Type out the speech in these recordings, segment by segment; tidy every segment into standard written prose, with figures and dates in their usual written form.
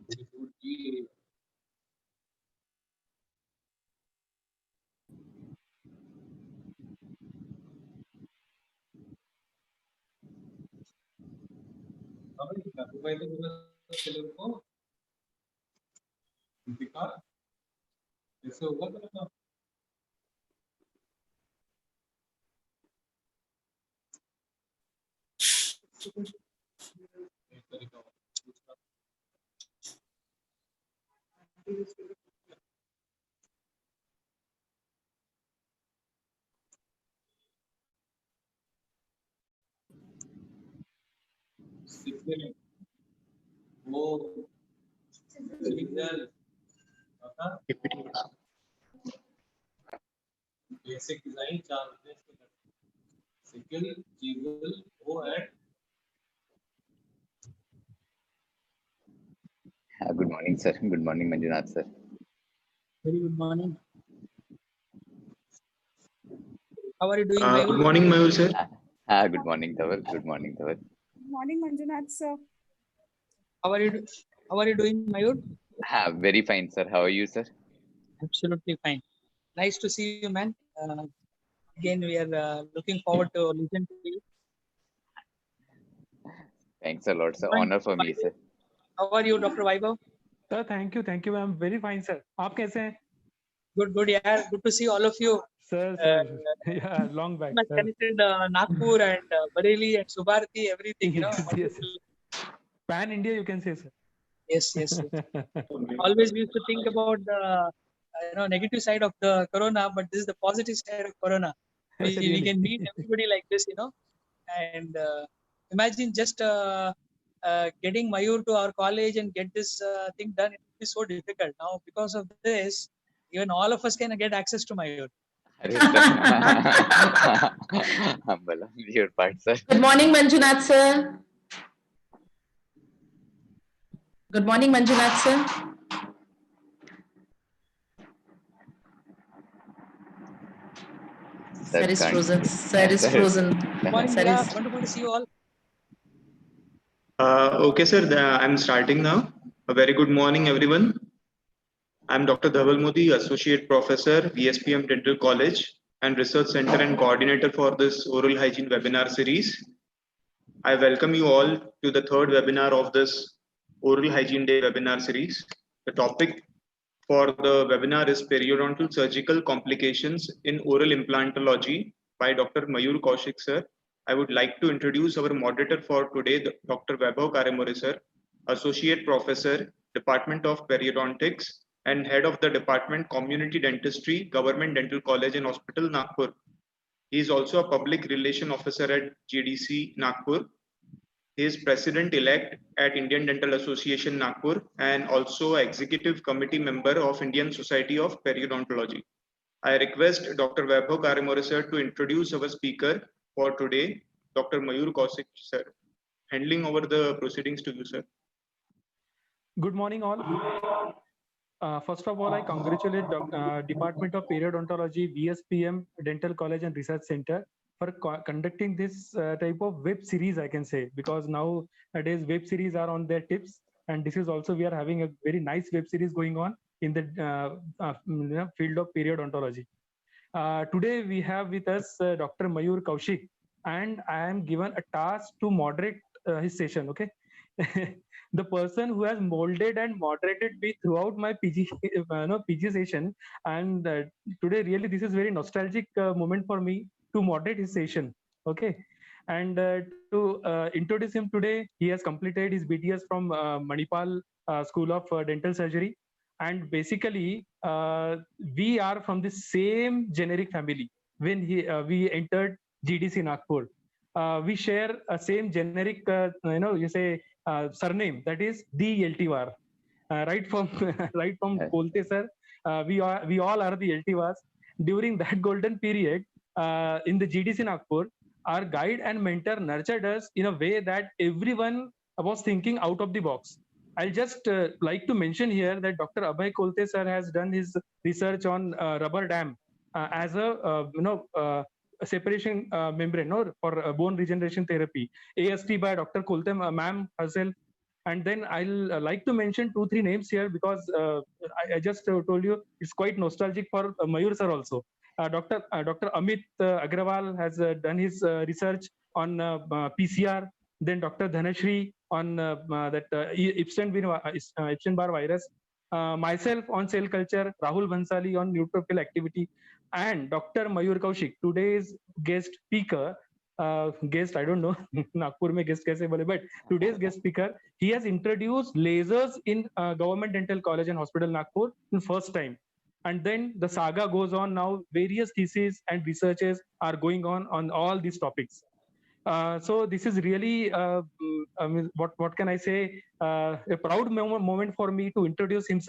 Good morning, sir. Good morning, Manjunath, sir. Very good morning. How are you doing, Mayur? Good morning, Mayur, sir. Good morning, Dhaval. Good morning, Dhaval. Good morning, Manjunath, sir. How are you doing, Mayur? Very fine, sir. How are you, sir? Absolutely fine. Nice to see you, man. Again, we are looking forward to listen to you. Thanks a lot, sir. Honor for me, sir. How are you, Dr. Vaibhav? Sir, thank you. I'm very fine, sir. आप कैसे हैं? Good, yeah. Good to see all of you. Sir, yeah, long back. Sir. Connected Nagpur and Bareilly and Subharati, everything, you know. Yes. Pan India, you can say, sir. Yes. Always we used to think about the negative side of the corona, but this is the positive side of corona. We can meet everybody like this, you know. And imagine just getting Mayur to our college and get this thing done. It would be so difficult. Now, because of this, even all of us can get access to Mayur. Humble on your part, sir. Good morning, Manjunath, sir. Good morning, Manjunath, sir. Sir is frozen. Sir is frozen. Good morning, wonderful to see you all. Okay, sir. I'm starting now. A very good morning, everyone. I'm Dr. Dhaval Modi, Associate Professor, VSPM Dental College and Research Center and Coordinator for this Oral Hygiene webinar series. I welcome you all to the third webinar of this Oral Hygiene Day webinar series. The topic for the webinar is Periodontal Surgical Complications in Oral Implantology by Dr. Mayur Kaushik, sir. I would like to introduce our moderator for today, Dr. Vaibhav Karemore, sir, Associate Professor, Department of Periodontics and Head of the Department Community Dentistry, Government Dental College and Hospital, Nagpur. He is also a Public Relation Officer at GDC, Nagpur. He is President-elect at Indian Dental Association, Nagpur, and also Executive Committee member of Indian Society of Periodontology. I request Dr. Vaibhav Karemore, sir, to introduce our speaker for today, Dr. Mayur Kaushik, sir. Handing over the proceedings to you, sir. Good morning, all. First of all, I congratulate Department of Periodontology, VSPM Dental College and Research Center for conducting this type of web series, I can say, because nowadays web series are on their tips, and this is also, we are having a very nice web series going on in the field of periodontology. Today we have with us Dr. Mayur Kaushik, and I am given a task to moderate his session, okay? The person who has molded and moderated me throughout my PG session, and today really this is very nostalgic moment for me to moderate his session, okay? And to introduce him today, he has completed his BTS from Manipal School of Dental Surgery, and basically we are from the same generic family. When we entered GDC Nagpur, we share a same generic surname, that is the LTVAR, right from Kolte, sir. We all are the LTVARs. During that golden period in the GDC Nagpur, our guide and mentor nurtured us in a way that everyone was thinking out of the box. I'll just like to mention here that Dr. Abhay Kolte sir has done his research on rubber dam as a separation membrane for bone regeneration therapy. AST by Dr. Kolte ma'am herself, And then I'll like to mention 2 3 names here because I just told you it's quite nostalgic for Mayur sir also. Dr. Amit Agrawal has done his research on PCR. Then Dr. Dhanashri on that Epstein-Barr virus. Myself on cell culture, Rahul Bhansali on neutrophil activity, and Dr. Mayur Kaushik, today's guest speaker. Guest, I don't know, Nagpur में guest कैसे बोले, but today's guest speaker, he has introduced lasers in Government Dental College and Hospital Nagpur in first time. And then the saga goes on now. Various theses and researches are going on all these topics. So this is really, I mean, what can I say? A proud moment for me to introduce him.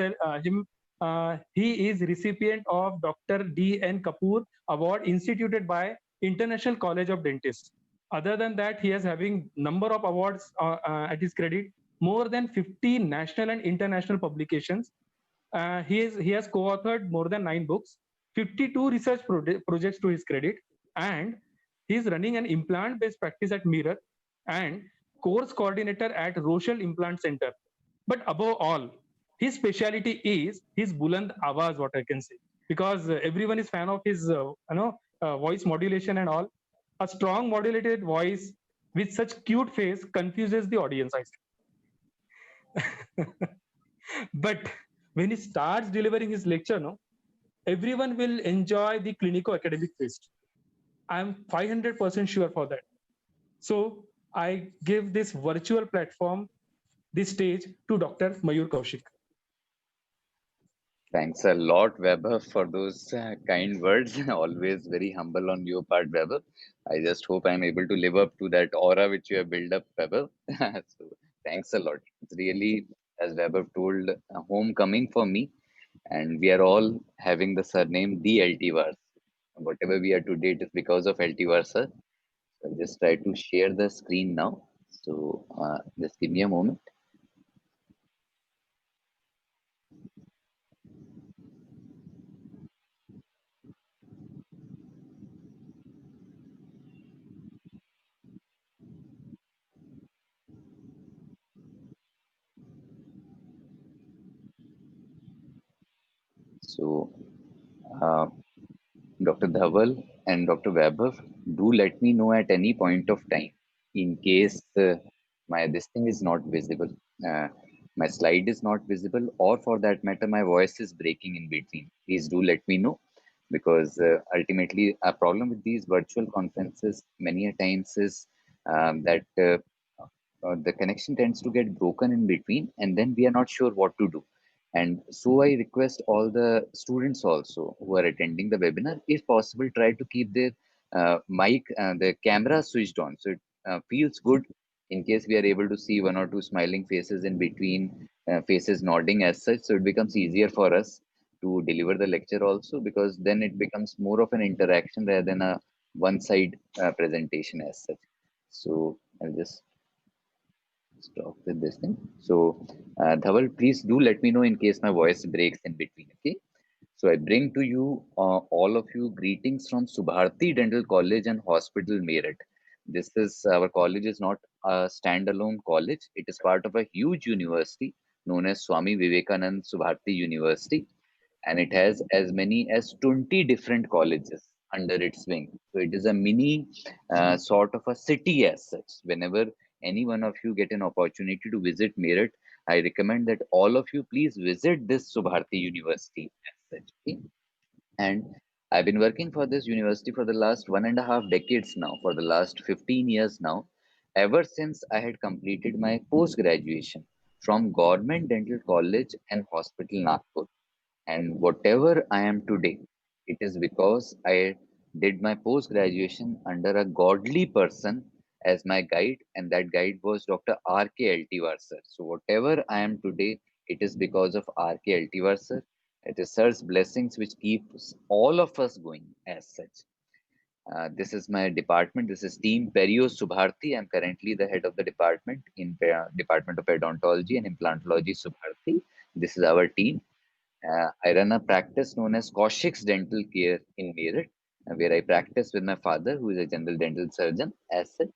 He is recipient of Dr. D.N. Kapoor Award instituted by International College of Dentists. Other than that, he is having number of awards at his credit, more than 50 national and international publications. He has co-authored more than 9 books, 52 research projects to his credit, and he is running an implant-based practice at Mirror and course coordinator at Rochelle Implant Center. But above all, his specialty is his Buland Awaz, what I can say, because everyone is fan of his, voice modulation and all. A strong modulated voice with such cute face confuses the audience, I say. But when he starts delivering his lecture, no, everyone will enjoy the clinico-academic twist. I'm 500% sure for that. So I give this virtual platform, this stage to Dr. Mayur Kaushik. Thanks a lot, Weber, for those kind words. Always very humble on your part, Weber. I just hope I'm able to live up to that aura which you have built up, Weber. So thanks a lot. It's really, as Weber told, a homecoming for me. And we are all having the surname the LT Whatever we are today, it is because of LT sir. So I'll just try to share the screen now. So just give me a moment. So Dr. Dhaval and Dr. Weber, do let me know at any point of time in case my this thing is not visible, uh, my slide is not visible, or for that matter, my voice is breaking in between. Please do let me know because ultimately, a problem with these virtual conferences many a times is that the connection tends to get broken in between, and then we are not sure what to do. And so I request all the students also who are attending the webinar, if possible, try to keep their the camera switched on. So it feels good in case we are able to see one or two smiling faces in between, faces nodding as such. So it becomes easier for us to deliver the lecture also, because then it becomes more of an interaction rather than a one side presentation as such. So I'll just stop with this thing. So, Dhaval, please do let me know in case my voice breaks in between. Okay. So I bring to you all of you greetings from Subharti Dental College and Hospital Meerut. This is our college is not a standalone college. It is part of a huge university known as Swami Vivekanand Subharti University, and it has as many as 20 different colleges under its wing. So it is a mini sort of a city as such. Whenever any one of you get an opportunity to visit Meerut, I recommend that all of you please visit this Subharti University as such. Okay? And I've been working for this university for the last 1.5 decades now, for the last 15 years now, ever since I had completed my post graduation from Government Dental College and Hospital Nagpur. And whatever I am today, it is because I did my post graduation under a godly person as my guide, and that guide was Dr. R.K. Altivar sir. So, whatever I am today, it is because of R.K. Altivar sir. It is sir's blessings which keeps all of us going as such. This is my department. This is Team Perio Subharti. I'm currently the head of the department in Department of Periodontal and Implantology Subharti. This is our team. I run a practice known as Kaushik's Dental Care in Meerut, where I practice with my father, who is a general dental surgeon, as such.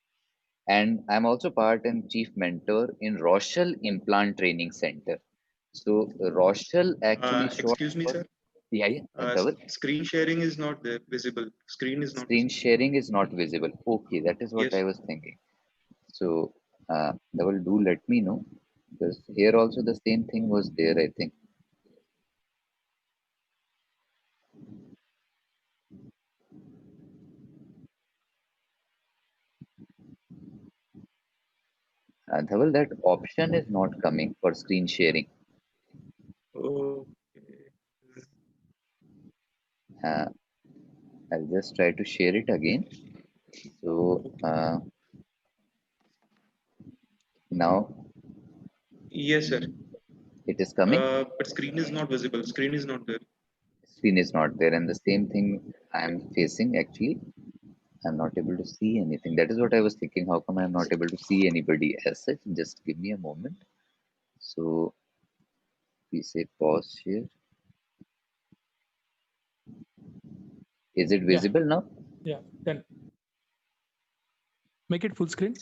and I'm also part and chief mentor in Rochelle Implant Training Center. So Rochelle actually short Excuse me, for, sir. yeah, Dhaval. Screen sharing is not there, visible. Screen is not Screen visible. sharing is not visible. Okay, that is what I Yes. was thinking. So Dhaval, do let me know because here also the same thing was there, I think. Dhaval, that option is not coming for screen sharing. Okay. Uh, I'll just try to share it again. So now Yes, sir. it is coming. But screen is not visible. Screen is not there. Screen is not there, and the same thing I'm facing actually. I'm not able to see anything. That is what I was thinking. How come I'm not able to see anybody as such? Just give me a moment. So we say pause here. Is it Yeah, visible now? yeah. Then make it full screen.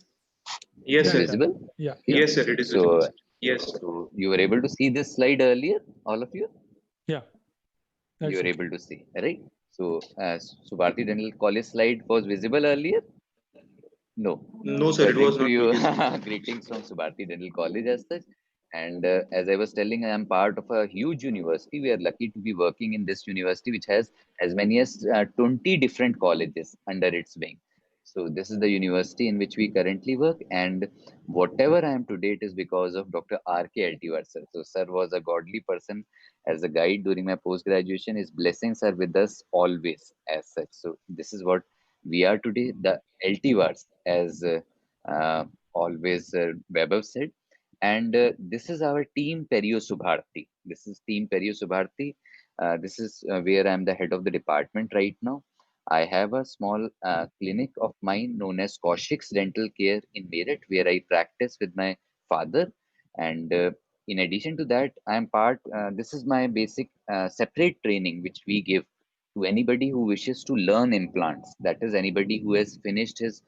Yes, It's Done, sir. done. visible. Yeah, Okay. yeah, Yes, sir. It is visible, So, sir. Yes. so you were able to see this slide earlier, all of you? yeah. You That's were okay. able to see, right? So, Subharti Dental College slide was visible earlier? No. No, sir. It Greeting was to not you. visible. Greetings from Subharti Dental College as such. And as I was telling, I am part of a huge university. We are lucky to be working in this university, which has as many as 20 different colleges under its wing. So this is the university in which we currently work. And whatever I am today, it is because of Dr. R.K. Altivar, sir. So sir was a godly person as a guide during my post-graduation. His blessings are with us always as such. So this is what we are today, the Altivars, as always Vaibhav said. And this is our team Perio Subharti. This is team Perio Subharti. This is where I'm the head of the department right now. I have a small clinic of mine known as Kaushik's Dental Care in Meerut, where I practice with my father. And in addition to that, I'm part, this is my basic separate training which we give to anybody who wishes to learn implants. That is, anybody who has finished his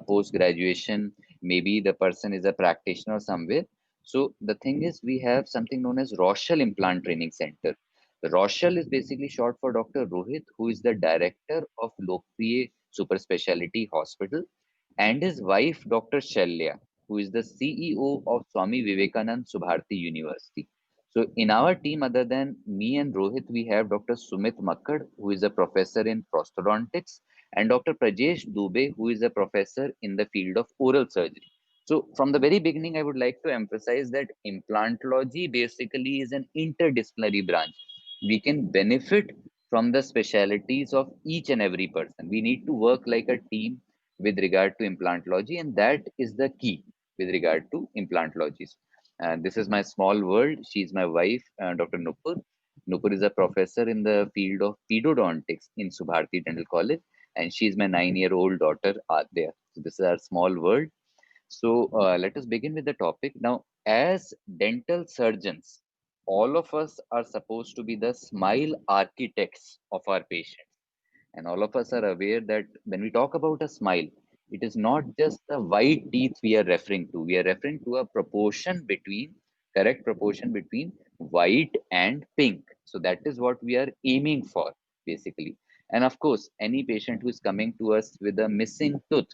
post graduation, maybe the person is a practitioner somewhere. So the thing is, we have something known as Rochelle Implant Training Center. The Rochelle is basically short for Dr. Rohit, who is the director of Lokpriya Super Speciality Hospital, and his wife, Dr. Shalya, who is the CEO of Swami Vivekanand Subharti University. So in our team, other than me and Rohit, we have Dr. Sumit Makkad, who is a professor in prosthodontics, and Dr. Prajesh Dubey, who is a professor in the field of oral surgery. So from the very beginning, I would like to emphasize that implantology basically is an interdisciplinary branch. We can benefit from the specialities of each and every person. We need to work like a team with regard to implantology, and that is the key with regard to implantologies. And this is my small world. She's my wife, Dr. Nupur. Nupur is a professor in the field of pedodontics in Subharti Dental College, and she's my 9-year-old daughter out there. So this is our small world. So let us begin with the topic. Now, as dental surgeons, all of us are supposed to be the smile architects of our patients. And all of us are aware that when we talk about a smile, it is not just the white teeth we are referring to. We are referring to a proportion between, correct proportion between white and pink. So that is what we are aiming for, basically. And of course, any patient who is coming to us with a missing tooth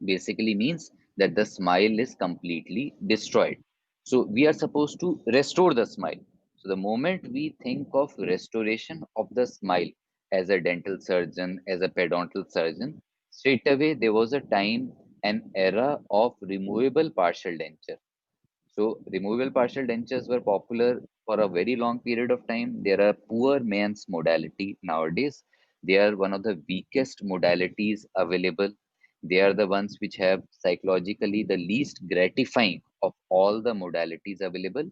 basically means that the smile is completely destroyed. So we are supposed to restore the smile. So the moment we think of restoration of the smile as a dental surgeon, as a periodontal surgeon, straight away there was a time, an era of removable partial denture. So removable partial dentures were popular for a very long period of time. They are a poor man's modality nowadays. They are one of the weakest modalities available. They are the ones which have psychologically the least gratifying of all the modalities available.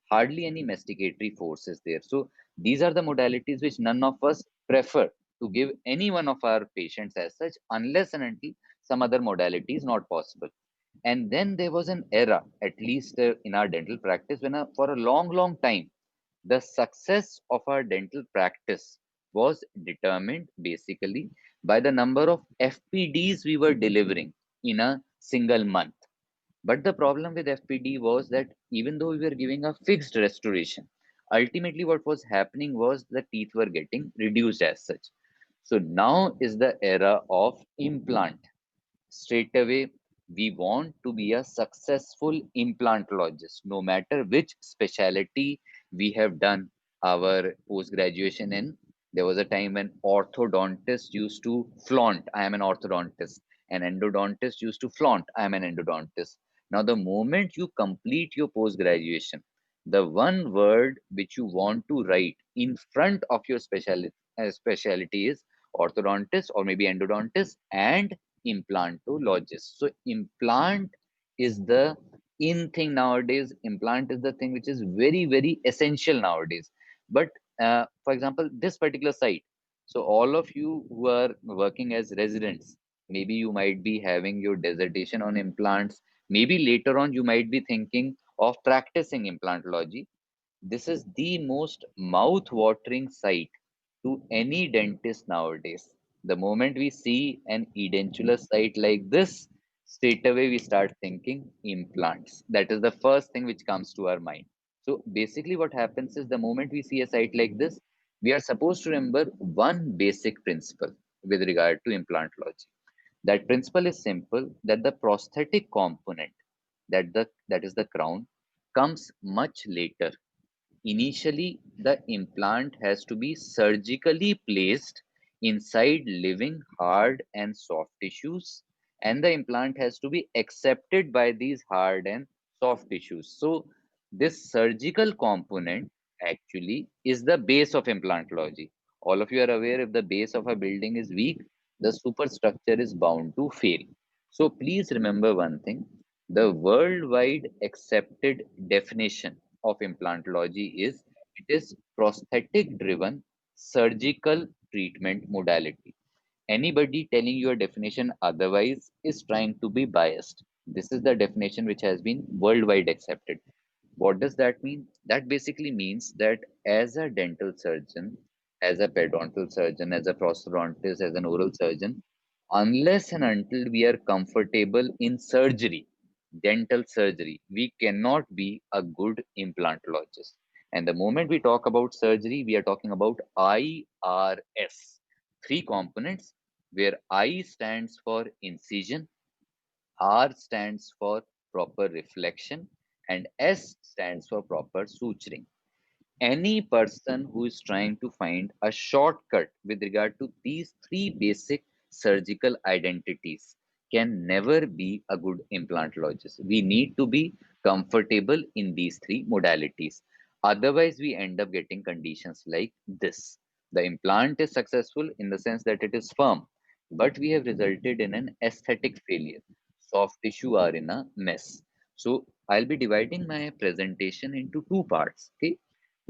Hardly any masticatory force is there. So these are the modalities which none of us prefer to give any one of our patients as such, unless and until some other modality is not possible. And then there was an era, at least in our dental practice, when for a long, long time, the success of our dental practice was determined basically by the number of FPDs we were delivering in a single month. But the problem with FPD was that even though we were giving a fixed restoration, ultimately what was happening was the teeth were getting reduced as such. So now is the era of implant. Straight away, we want to be a successful implantologist, no matter which specialty we have done our post graduation in. There was a time when orthodontists used to flaunt, I am an orthodontist, and endodontist used to flaunt, I am an endodontist. Now, the moment you complete your post graduation, the one word which you want to write in front of your specialty is orthodontist or maybe endodontist and implantologist. So implant is the in thing nowadays. Implant is the thing which is very, very essential nowadays. But for example, this particular site. So all of you who are working as residents, maybe you might be having your dissertation on implants. Maybe later on you might be thinking of practicing implantology. This is the most mouth-watering sight to any dentist nowadays. The moment we see an edentulous site like this, straight away we start thinking implants. That is the first thing which comes to our mind. So basically what happens is the moment we see a site like this, we are supposed to remember one basic principle with regard to implantology. That principle is simple, that the prosthetic component, that is the crown, comes much later. Initially, the implant has to be surgically placed inside living hard and soft tissues, and the implant has to be accepted by these hard and soft tissues. So, this surgical component actually is the base of implantology. All of you are aware, if the base of a building is weak, the superstructure is bound to fail. So, please remember one thing, the worldwide accepted definition of implantology is it is prosthetic driven surgical treatment modality. Anybody telling you a definition otherwise is trying to be biased. This is the definition which has been worldwide accepted. What does that mean? That basically means that as a dental surgeon, as a periodontal surgeon, as a prosthodontist, as an oral surgeon, unless and until we are comfortable in surgery, dental surgery, we cannot be a good implantologist. And the moment we talk about surgery, we are talking about IRS, three components where I stands for incision, R stands for proper reflection, and S stands for proper suturing. Any person who is trying to find a shortcut with regard to these three basic surgical identities can never be a good implantologist. We need to be comfortable in these three modalities. Otherwise, we end up getting conditions like this. The implant is successful in the sense that it is firm, but we have resulted in an aesthetic failure. Soft tissue are in a mess. So I'll be dividing my presentation into two parts. Okay,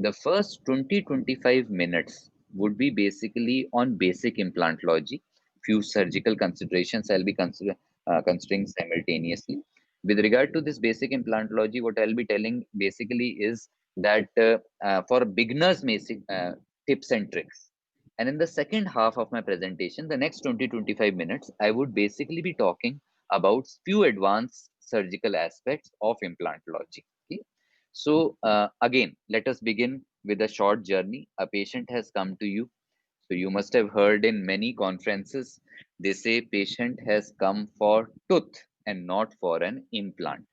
the first 20-25 minutes would be basically on basic implantology. Few surgical considerations I'll be considering simultaneously. With regard to this basic implantology, what I'll be telling basically is that for beginners, basic tips and tricks. And in the second half of my presentation, the next 20-25 minutes, I would basically be talking about few advanced surgical aspects of implantology. Okay? So again, let us begin with a short journey. A patient has come to you. So you must have heard in many conferences, they say patient has come for tooth and not for an implant.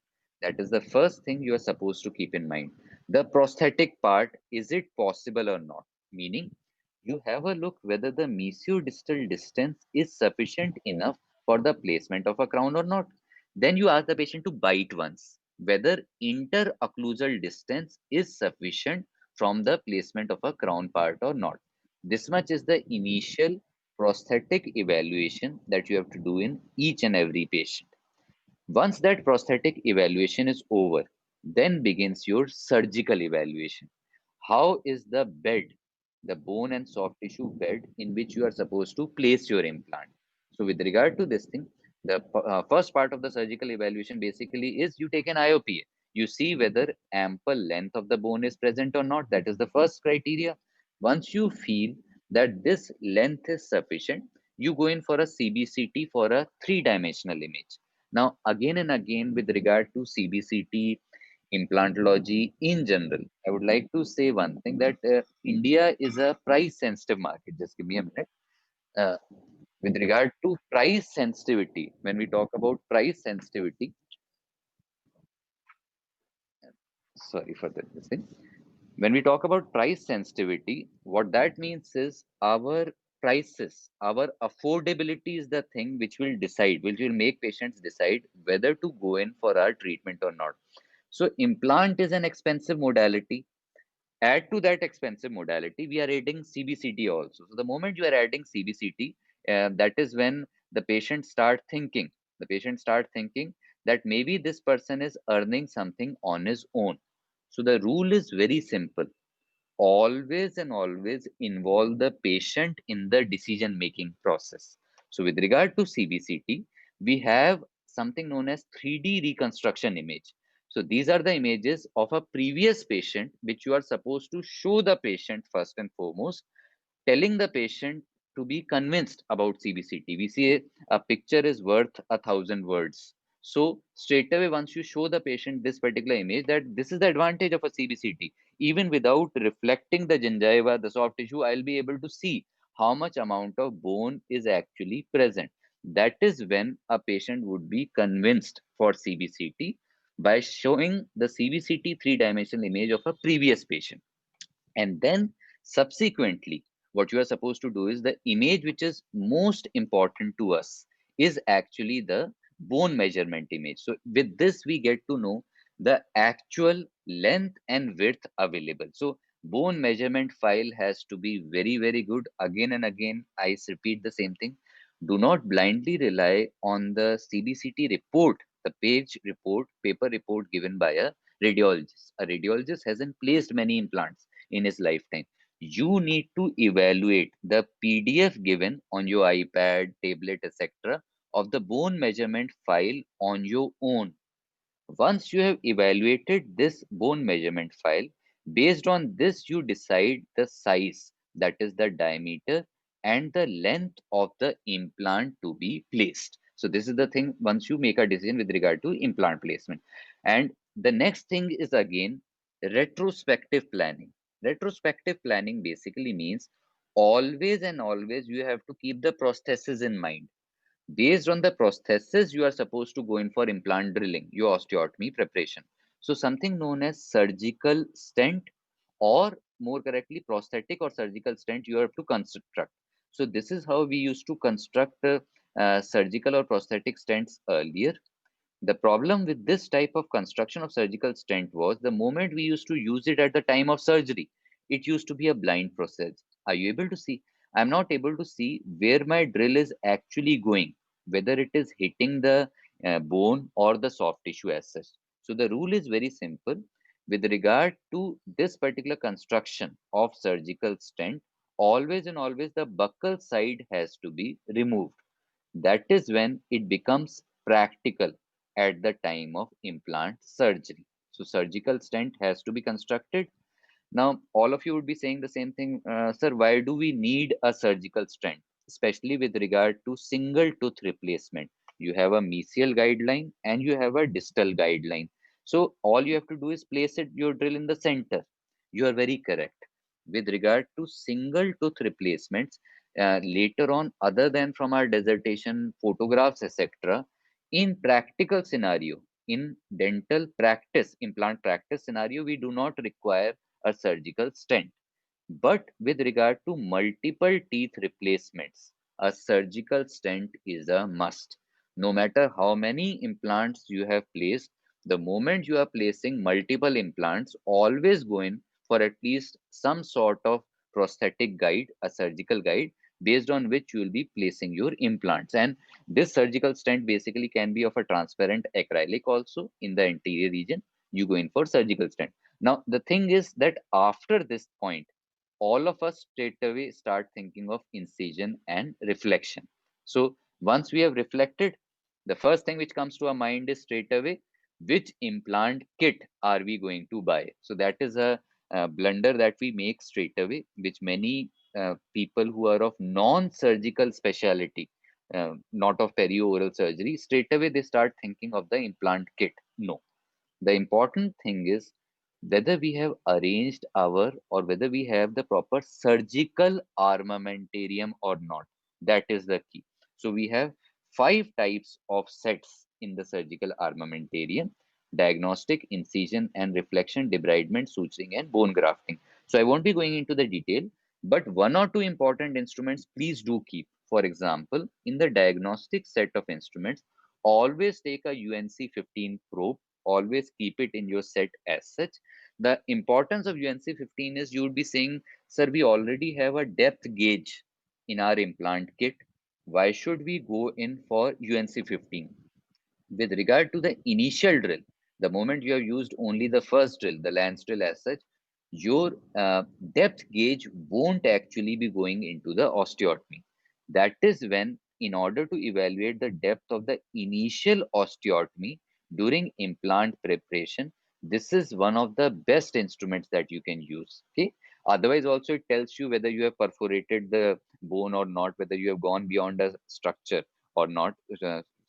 That is the first thing you are supposed to keep in mind. The prosthetic part, is it possible or not? Meaning, you have a look whether the mesiodistal distance is sufficient enough for the placement of a crown or not. Then you ask the patient to bite once, whether interocclusal distance is sufficient from the placement of a crown part or not. This much is the initial prosthetic evaluation that you have to do in each and every patient. Once that prosthetic evaluation is over, then begins your surgical evaluation. How is the bed, the bone and soft tissue bed in which you are supposed to place your implant? So, with regard to this thing, the first part of the surgical evaluation basically is you take an IOPA. You see whether ample length of the bone is present or not. That is the first criteria. Once you feel that this length is sufficient, you go in for a CBCT for a three-dimensional image. Now, again and again, with regard to CBCT, implantology in general, I would like to say one thing, that India is a price sensitive market. Just give me a minute. Uh, with regard to price sensitivity, when we talk about price sensitivity, sorry for that, this thing. When we talk about price sensitivity, what that means is our prices, our affordability is the thing which will decide, which will make patients decide whether to go in for our treatment or not. So implant is an expensive modality. Add to that expensive modality, we are adding CBCT also. So the moment you are adding CBCT, that is when the patient start thinking that maybe this person is earning something on his own. So the rule is very simple: always and always involve the patient in the decision making process. So with regard to CBCT, we have something known as 3D reconstruction image. So these are the images of a previous patient which you are supposed to show the patient first and foremost, telling the patient to be convinced about CBCT. We say a picture is worth 1,000 words. So straight away, once you show the patient this particular image, that this is the advantage of a CBCT, even without reflecting the gingiva, the soft tissue, I'll be able to see how much amount of bone is actually present. That is when a patient would be convinced for CBCT by showing the CBCT three-dimensional image of a previous patient. And then subsequently, what you are supposed to do is the image which is most important to us is actually the bone measurement image. So with this, we get to know the actual length and width available. So bone measurement file has to be very, very good. Again and again, I repeat the same thing. Do not blindly rely on the CBCT report, the page report, paper report given by a radiologist. A radiologist hasn't placed many implants in his lifetime. You need to evaluate the PDF given on your iPad, tablet, etc. of the bone measurement file on your own. Once you have evaluated this bone measurement file, based on this, you decide the size, that is the diameter, and the length of the implant to be placed. So this is the thing once you make a decision with regard to implant placement. And the next thing is again retrospective planning. Retrospective planning basically means always and always you have to keep the prosthesis in mind. Based on the prosthesis, you are supposed to go in for implant drilling, your osteotomy preparation. So something known as surgical stent, or more correctly, prosthetic or surgical stent, you have to construct. So this is how we used to construct surgical or prosthetic stents earlier. The problem with this type of construction of surgical stent was the moment we used to use it at the time of surgery, it used to be a blind process. Are you able to see? I'm not able to see where my drill is actually going, whether it is hitting the bone or the soft tissue as such. So the rule is very simple. With regard to this particular construction of surgical stent, always and always the buccal side has to be removed. That is when it becomes practical at the time of implant surgery. So surgical stent has to be constructed. Now, all of you would be saying the same thing, sir, why do we need a surgical stent, especially with regard to single tooth replacement? You have a mesial guideline and you have a distal guideline. So all you have to do is place it, your drill in the center. You are very correct. With regard to single tooth replacements, later on, other than from our dissertation, photographs, etc., in practical scenario, in dental practice, implant practice scenario, we do not require a surgical stent. But with regard to multiple teeth replacements, a surgical stent is a must. No matter how many implants you have placed, the moment you are placing multiple implants, always go in for at least some sort of prosthetic guide, a surgical guide, based on which you will be placing your implants. And this surgical stent basically can be of a transparent acrylic also in the anterior region. You go in for surgical stent. Now, the thing is that after this point, all of us straight away start thinking of incision and reflection. So once we have reflected, the first thing which comes to our mind is straight away which implant kit are we going to buy. So that is a blunder that we make straight away, which many people who are of non-surgical specialty not of perioral surgery, straight away they start thinking of the implant kit. No, the important thing is whether we have arranged our or whether we have the proper surgical armamentarium or not. That is the key. So we have five types of sets in the surgical armamentarium: diagnostic, incision and reflection, debridement, suturing, and bone grafting. So I won't be going into the detail, but one or two important instruments please do keep. For example, in the diagnostic set of instruments, always take a UNC 15 probe. Always keep it in your set as such. The importance of UNC 15 is you would be saying, sir, we already have a depth gauge in our implant kit. Why should we go in for UNC 15? With regard to the initial drill, the moment you have used only the first drill, the lance drill as such, your depth gauge won't actually be going into the osteotomy. That is when, in order to evaluate the depth of the initial osteotomy during implant preparation, this is one of the best instruments that you can use. Okay. Otherwise, also it tells you whether you have perforated the bone or not, whether you have gone beyond a structure or not,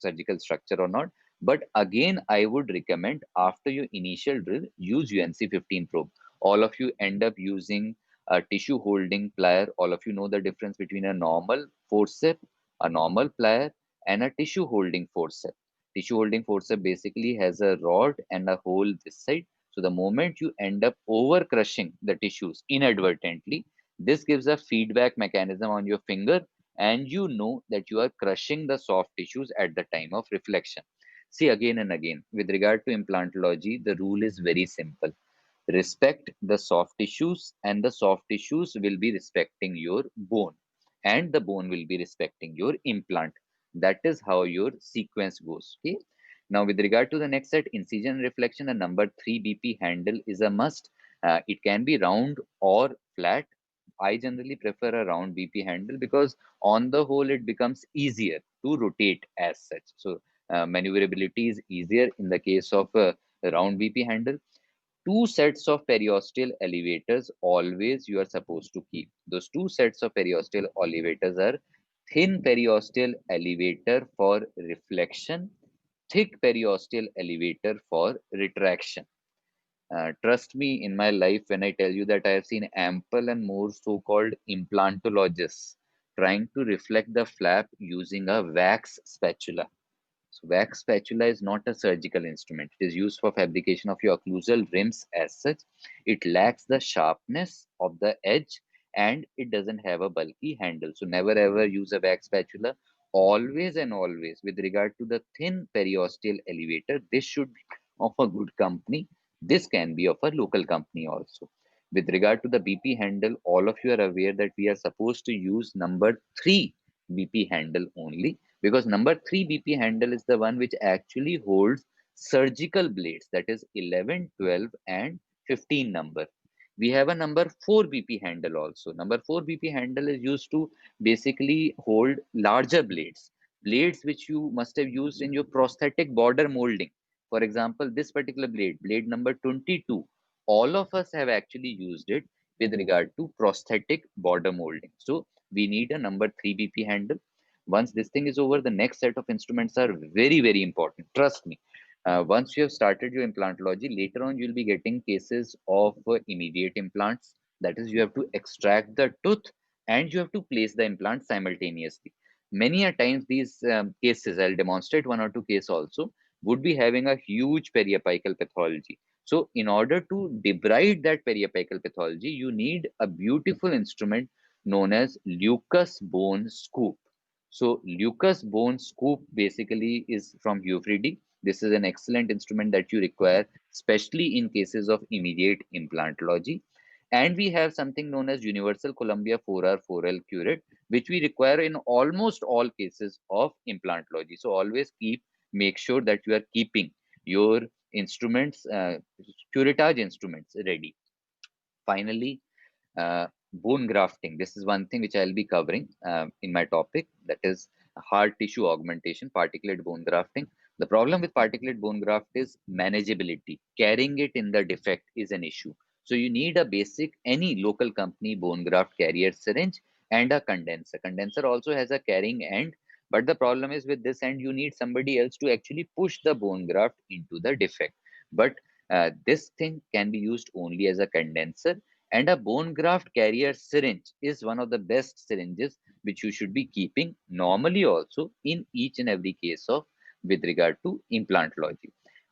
surgical structure or not. But again, I would recommend after your initial drill, use UNC 15 probe. All of you end up using a tissue holding plier. All of you know the difference between a normal forceps, a normal plier, and a tissue holding forceps. Tissue holding forceps basically has a rod and a hole this side. So the moment you end up over crushing the tissues inadvertently, this gives a feedback mechanism on your finger, and you know that you are crushing the soft tissues at the time of reflection. See, again and again, with regard to implantology, the rule is very simple: respect the soft tissues, and the soft tissues will be respecting your bone, and the bone will be respecting your implant. That is how your sequence goes. Okay. Now, with regard to the next set, incision and reflection, a number 3 BP handle is a must. It can be round or flat. I generally prefer a round BP handle because on the whole it becomes easier to rotate as such. So maneuverability is easier in the case of a round BP handle. Two sets of periosteal elevators always you are supposed to keep. Those two sets of periosteal elevators are thin periosteal elevator for reflection, thick periosteal elevator for retraction. Trust me, in my life, when I tell you that I have seen ample and more so-called implantologists trying to reflect the flap using a wax spatula. So wax spatula is not a surgical instrument. It is used for fabrication of your occlusal rims as such. It lacks the sharpness of the edge and it doesn't have a bulky handle. So never ever use a wax spatula. Always and always, with regard to the thin periosteal elevator, this should be of a good company. This can be of a local company also. With regard to the BP handle, all of you are aware that we are supposed to use number 3 BP handle only, because number 3 BP handle is the one which actually holds surgical blades, that is 11, 12 and 15 number. We have a number 4 BP handle also. Number 4 BP handle is used to basically hold larger blades which you must have used in your prosthetic border molding. For example, this particular blade number 22, all of us have actually used it with regard to prosthetic border molding. So we need a number 3 BP handle. Once this thing is over, the next set of instruments are very, very important. Trust me. Once you have started your implantology, later on you'll be getting cases of immediate implants. That is, you have to extract the tooth and you have to place the implant simultaneously. Many a times these cases, I'll demonstrate one or two cases also, would be having a huge periapical pathology. So in order to debride that periapical pathology, you need a beautiful instrument known as Lucas bone scoop. So Lucas bone scoop basically is from Ufridi. This is an excellent instrument that you require, especially in cases of immediate implantology. And we have something known as Universal Columbia 4R 4L curate, which we require in almost all cases of implantology. So always make sure that you are keeping your instruments, curettage instruments ready. Finally, bone grafting. This is one thing which I'll be covering in my topic, that is hard tissue augmentation, particulate bone grafting. The problem with particulate bone graft is manageability. Carrying it in the defect is an issue. So you need a basic, any local company bone graft carrier syringe and a condenser. Condenser also has a carrying end, But the problem is with this end, you need somebody else to actually push the bone graft into the defect. But this thing can be used only as a condenser, and a bone graft carrier syringe is one of the best syringes which you should be keeping normally also in each and every case of with regard to implantology.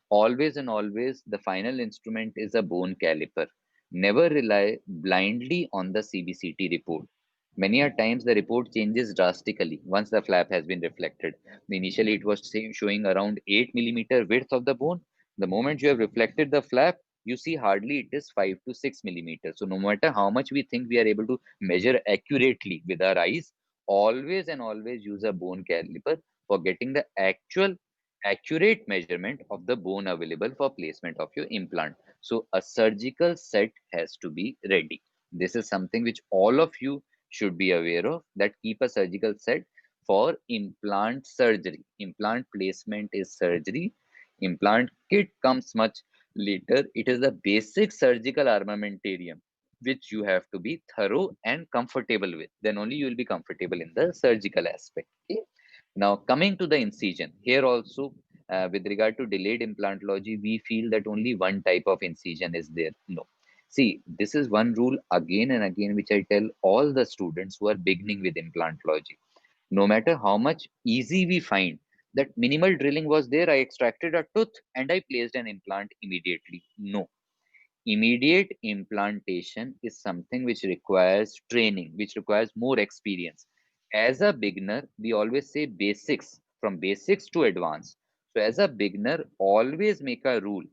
Always and always, the final instrument is a bone caliper. Never rely blindly on the CBCT report. Many a times the report changes drastically once the flap has been reflected. Initially, it was showing around 8 millimeter width of the bone. The moment you have reflected the flap, you see hardly it is 5 to 6 millimeters. So no matter how much we think we are able to measure accurately with our eyes, always and always use a bone caliper for getting the actual accurate measurement of the bone available for placement of your implant. So a surgical set has to be ready. This is something which all of you should be aware of, that keep a surgical set for implant surgery. Implant placement is surgery. Implant kit comes much later. It is the basic surgical armamentarium which you have to be thorough and comfortable with. Then only you will be comfortable in the surgical aspect. Okay? Now, coming to the incision, here also, with regard to delayed implantology, we feel that only one type of incision is there. No. See, this is one rule again and again, which I tell all the students who are beginning with implantology. No matter how much easy we find, that minimal drilling was there, I extracted a tooth and I placed an implant immediately. No. Immediate implantation is something which requires training, which requires more experience. As a beginner, we always say basics, from basics to advanced. So, as a beginner, always make a rule.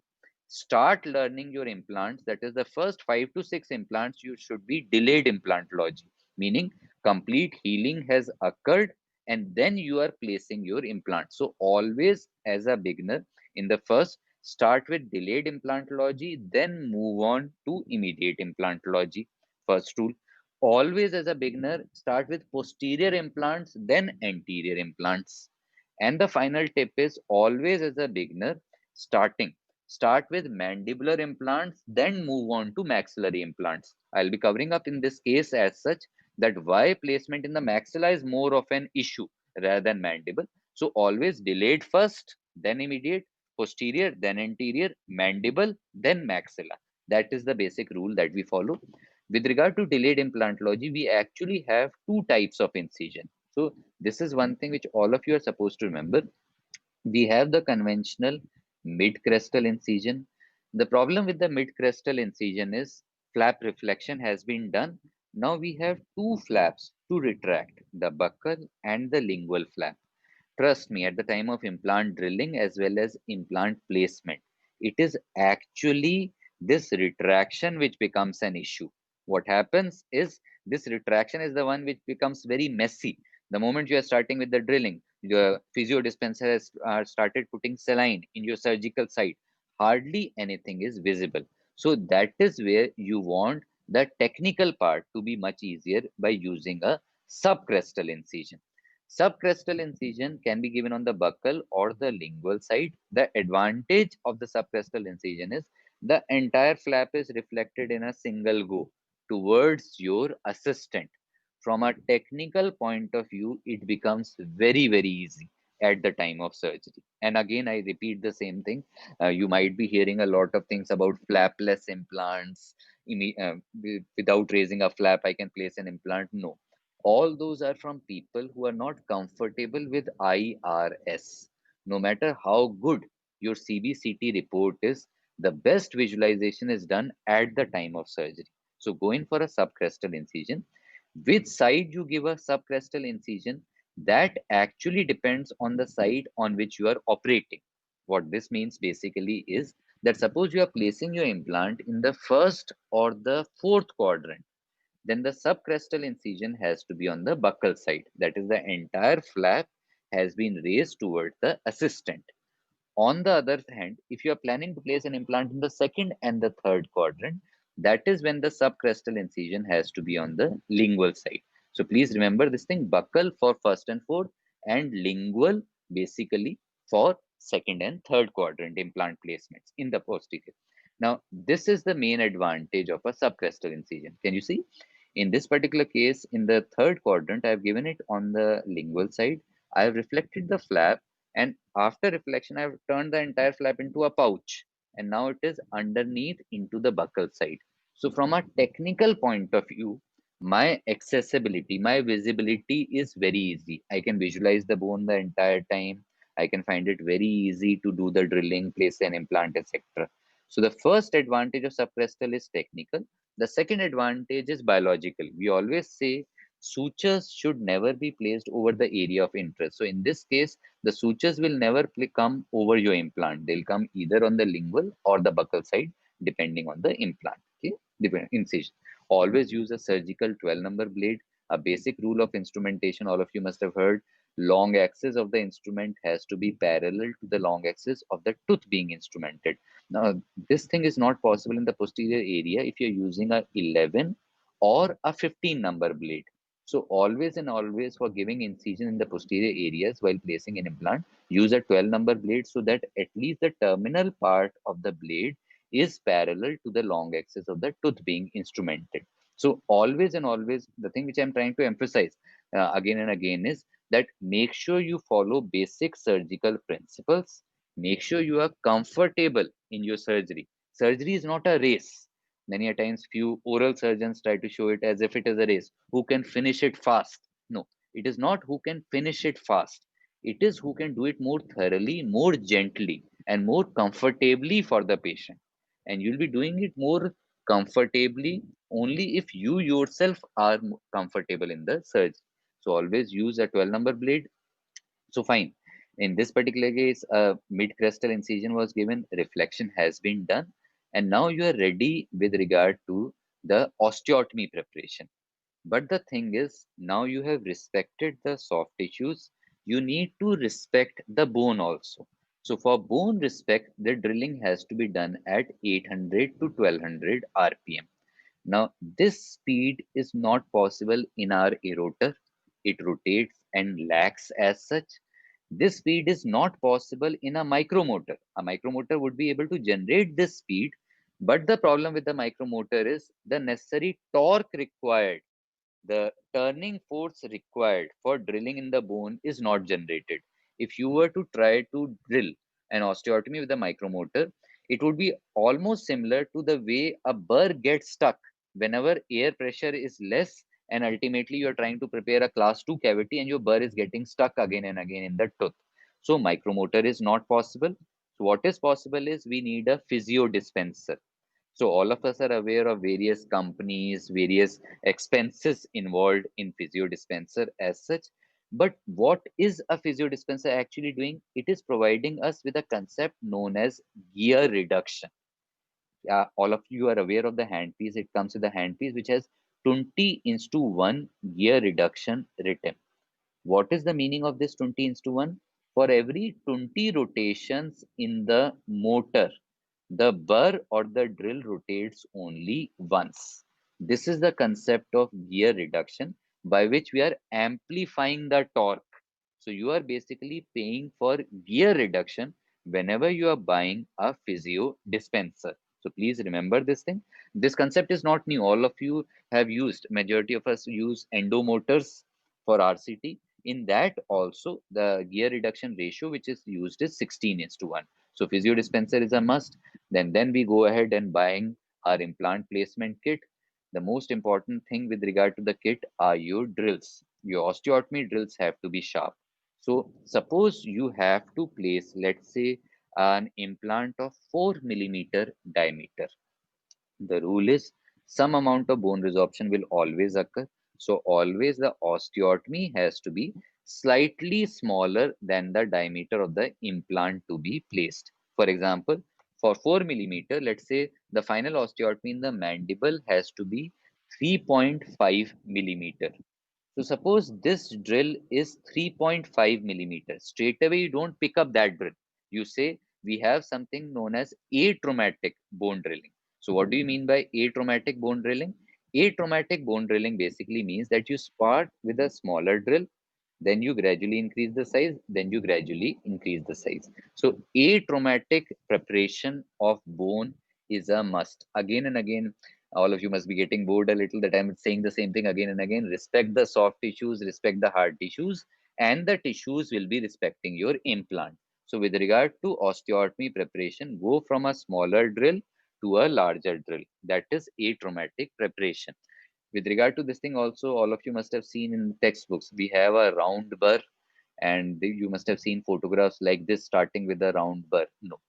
Start learning your implants. That is, the first 5 to 6 implants, you should be delayed implantology, meaning complete healing has occurred and then you are placing your implant. So, always as a beginner, in the first, start with delayed implantology, then move on to immediate implantology. First rule. Always as a beginner, start with posterior implants, then anterior implants. And the final tip is always as a beginner, start with mandibular implants, then move on to maxillary implants. I'll be covering up in this case as such that why placement in the maxilla is more of an issue rather than mandible. So always delayed first, then immediate, posterior, then anterior, mandible, then maxilla. That is the basic rule that we follow. With regard to delayed implantology, we actually have two types of incision. So this is one thing which all of you are supposed to remember. We have the conventional mid-crestal incision. The problem with the mid-crestal incision is flap reflection has been done. Now we have two flaps to retract, the buccal and the lingual flap. Trust me, at the time of implant drilling as well as implant placement, it is actually this retraction which becomes an issue. What happens is this retraction is the one which becomes very messy. The moment you are starting with the drilling, your physio dispenser has started putting saline in your surgical site. Hardly anything is visible. So that is where you want the technical part to be much easier by using a subcrestal incision. Subcrestal incision can be given on the buccal or the lingual side. The advantage of the subcrestal incision is the entire flap is reflected in a single go towards your assistant. From a technical point of view, it becomes very, very easy at the time of surgery. And again, I repeat the same thing. You might be hearing a lot of things about flapless implants. Without raising a flap, I can place an implant. No, all those are from people who are not comfortable with IRS. No matter how good your CBCT report is, the best visualization is done at the time of surgery. So go in for a subcrestal incision. Which side you give a subcrestal incision, that actually depends on the side on which you are operating. What this means basically is that suppose you are placing your implant in the first or the fourth quadrant, then the subcrestal incision has to be on the buccal side. That is, the entire flap has been raised towards the assistant. On the other hand, if you are planning to place an implant in the second and the third quadrant, that is when the subcrestal incision has to be on the lingual side. So please remember this thing: buccal for first and fourth, and lingual basically for second and third quadrant implant placements in the posterior. Now, this is the main advantage of a subcrestal incision. Can you see? In this particular case, in the third quadrant, I have given it on the lingual side. I have reflected the flap, and after reflection, I have turned the entire flap into a pouch, and now it is underneath into the buccal side. So from a technical point of view, my accessibility, my visibility is very easy. I can visualize the bone the entire time. I can find it very easy to do the drilling, place an implant, etc. So the first advantage of subcrestal is technical. The second advantage is biological. We always say sutures should never be placed over the area of interest. So in this case, the sutures will never come over your implant. They'll come either on the lingual or the buccal side, depending on the implant. Okay, incision. Always use a surgical 12 number blade. A basic rule of instrumentation, all of you must have heard, long axis of the instrument has to be parallel to the long axis of the tooth being instrumented. Now, this thing is not possible in the posterior area if you're using a 11 or a 15 number blade. So always and always, for giving incision in the posterior areas while placing an implant, use a 12 number blade so that at least the terminal part of the blade is parallel to the long axis of the tooth being instrumented. So always and always, the thing which I'm trying to emphasize again and again is that make sure you follow basic surgical principles. Make sure you are comfortable in your surgery. Surgery is not a race. Many a times, few oral surgeons try to show it as if it is a race. Who can finish it fast? No, it is not who can finish it fast. It is who can do it more thoroughly, more gently, and more comfortably for the patient. And you'll be doing it more comfortably only if you yourself are comfortable in the surgery. So always use a 12 number blade. So fine. In this particular case, a mid-crestal incision was given, reflection has been done, and now you are ready with regard to the osteotomy preparation. But the thing is, now you have respected the soft tissues, you need to respect the bone also. So for bone respect, the drilling has to be done at 800 to 1200 RPM. Now, this speed is not possible in our erotor. It rotates and lags as such. This speed is not possible in a micromotor. A micromotor would be able to generate this speed, but the problem with the micromotor is the necessary torque required, the turning force required for drilling in the bone is not generated. If you were to try to drill an osteotomy with a micromotor, it would be almost similar to the way a burr gets stuck whenever air pressure is less, and ultimately you are trying to prepare a class 2 cavity and your burr is getting stuck again and again in the tooth. So micromotor is not possible. So what is possible is we need a physio dispenser. So all of us are aware of various companies, various expenses involved in physio dispenser as such. But what is a physio dispenser actually doing? It is providing us with a concept known as gear reduction. All of you are aware of the handpiece. It comes with a handpiece which has 20:1 gear reduction written. What is the meaning of this 20:1? For every 20 rotations in the motor, the burr or the drill rotates only once. This is the concept of gear reduction by which we are amplifying the torque. So you are basically paying for gear reduction whenever you are buying a physio dispenser. So please remember this thing. This concept is not new. All of you have used, majority of us use endomotors for RCT. In that also, the gear reduction ratio which is used is 16:1. So physio dispenser is a must. Then we go ahead and buying our implant placement kit. The most important thing with regard to the kit are your drills. Your osteotomy drills have to be sharp. So suppose you have to place, let's say, an implant of 4 millimeter diameter. The rule is some amount of bone resorption will always occur. So always the osteotomy has to be slightly smaller than the diameter of the implant to be placed. For example, for 4 millimeter, let's say the final osteotomy in the mandible has to be 3.5 millimeter. So suppose this drill is 3.5 millimeters. Straight away, you don't pick up that drill. You say we have something known as atraumatic bone drilling. So what do you mean by atraumatic bone drilling? Atraumatic bone drilling basically means that you start with a smaller drill, then you gradually increase the size, then you gradually increase the size. So atraumatic preparation of bone is a must. Again and again, all of you must be getting bored a little that I'm saying the same thing again and again. Respect the soft tissues, respect the hard tissues, and the tissues will be respecting your implant. So with regard to osteotomy preparation, go from a smaller drill to a larger drill. That is atraumatic preparation. With regard to this thing also, all of you must have seen in textbooks, we have a round burr, and you must have seen photographs like this starting with a round burr. No,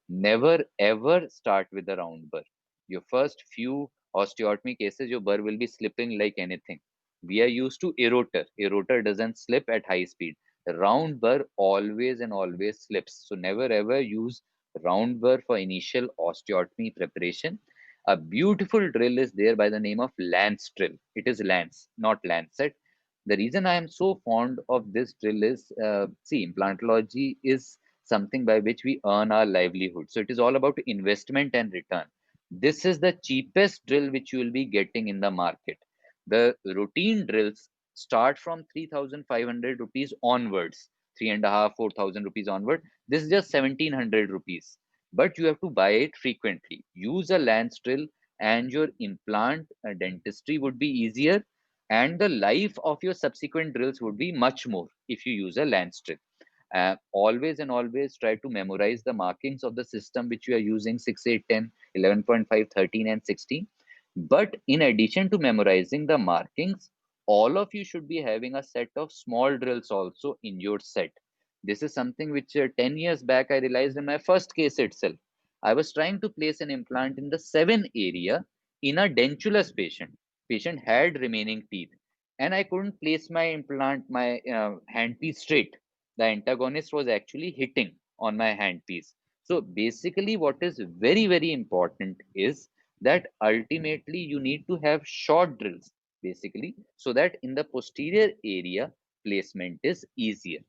never ever start with a round burr. Your first few osteotomy cases, your burr will be slipping like anything. We are used to erotor. Erotor doesn't slip at high speed. Round burr always and always slips. So never ever use round burr for initial osteotomy preparation. A beautiful drill is there by the name of lance drill. It is lance, not lancet. The reason I am so fond of this drill is, see, implantology is something by which we earn our livelihood. So it is all about investment and return. This is the cheapest drill which you will be getting in the market. The routine drills start from 3,500 rupees onwards, three and a half, 4,000 rupees onward. This is just 1,700 rupees. But you have to buy it frequently. Use a lance drill and your implant dentistry would be easier, and the life of your subsequent drills would be much more if you use a lance drill. Always and always try to memorize the markings of the system which you are using: 6, 8, 10, 11.5, 13, and 16. But in addition to memorizing the markings, all of you should be having a set of small drills also in your set. This is something which 10 years back I realized in my first case itself. I was trying to place an implant in the 7 area in a dentulous patient. Patient had remaining teeth, and I couldn't place my implant, my handpiece straight. The antagonist was actually hitting on my handpiece. So basically, what is very, very important is that ultimately you need to have short drills, basically, so that in the posterior area, placement is easier.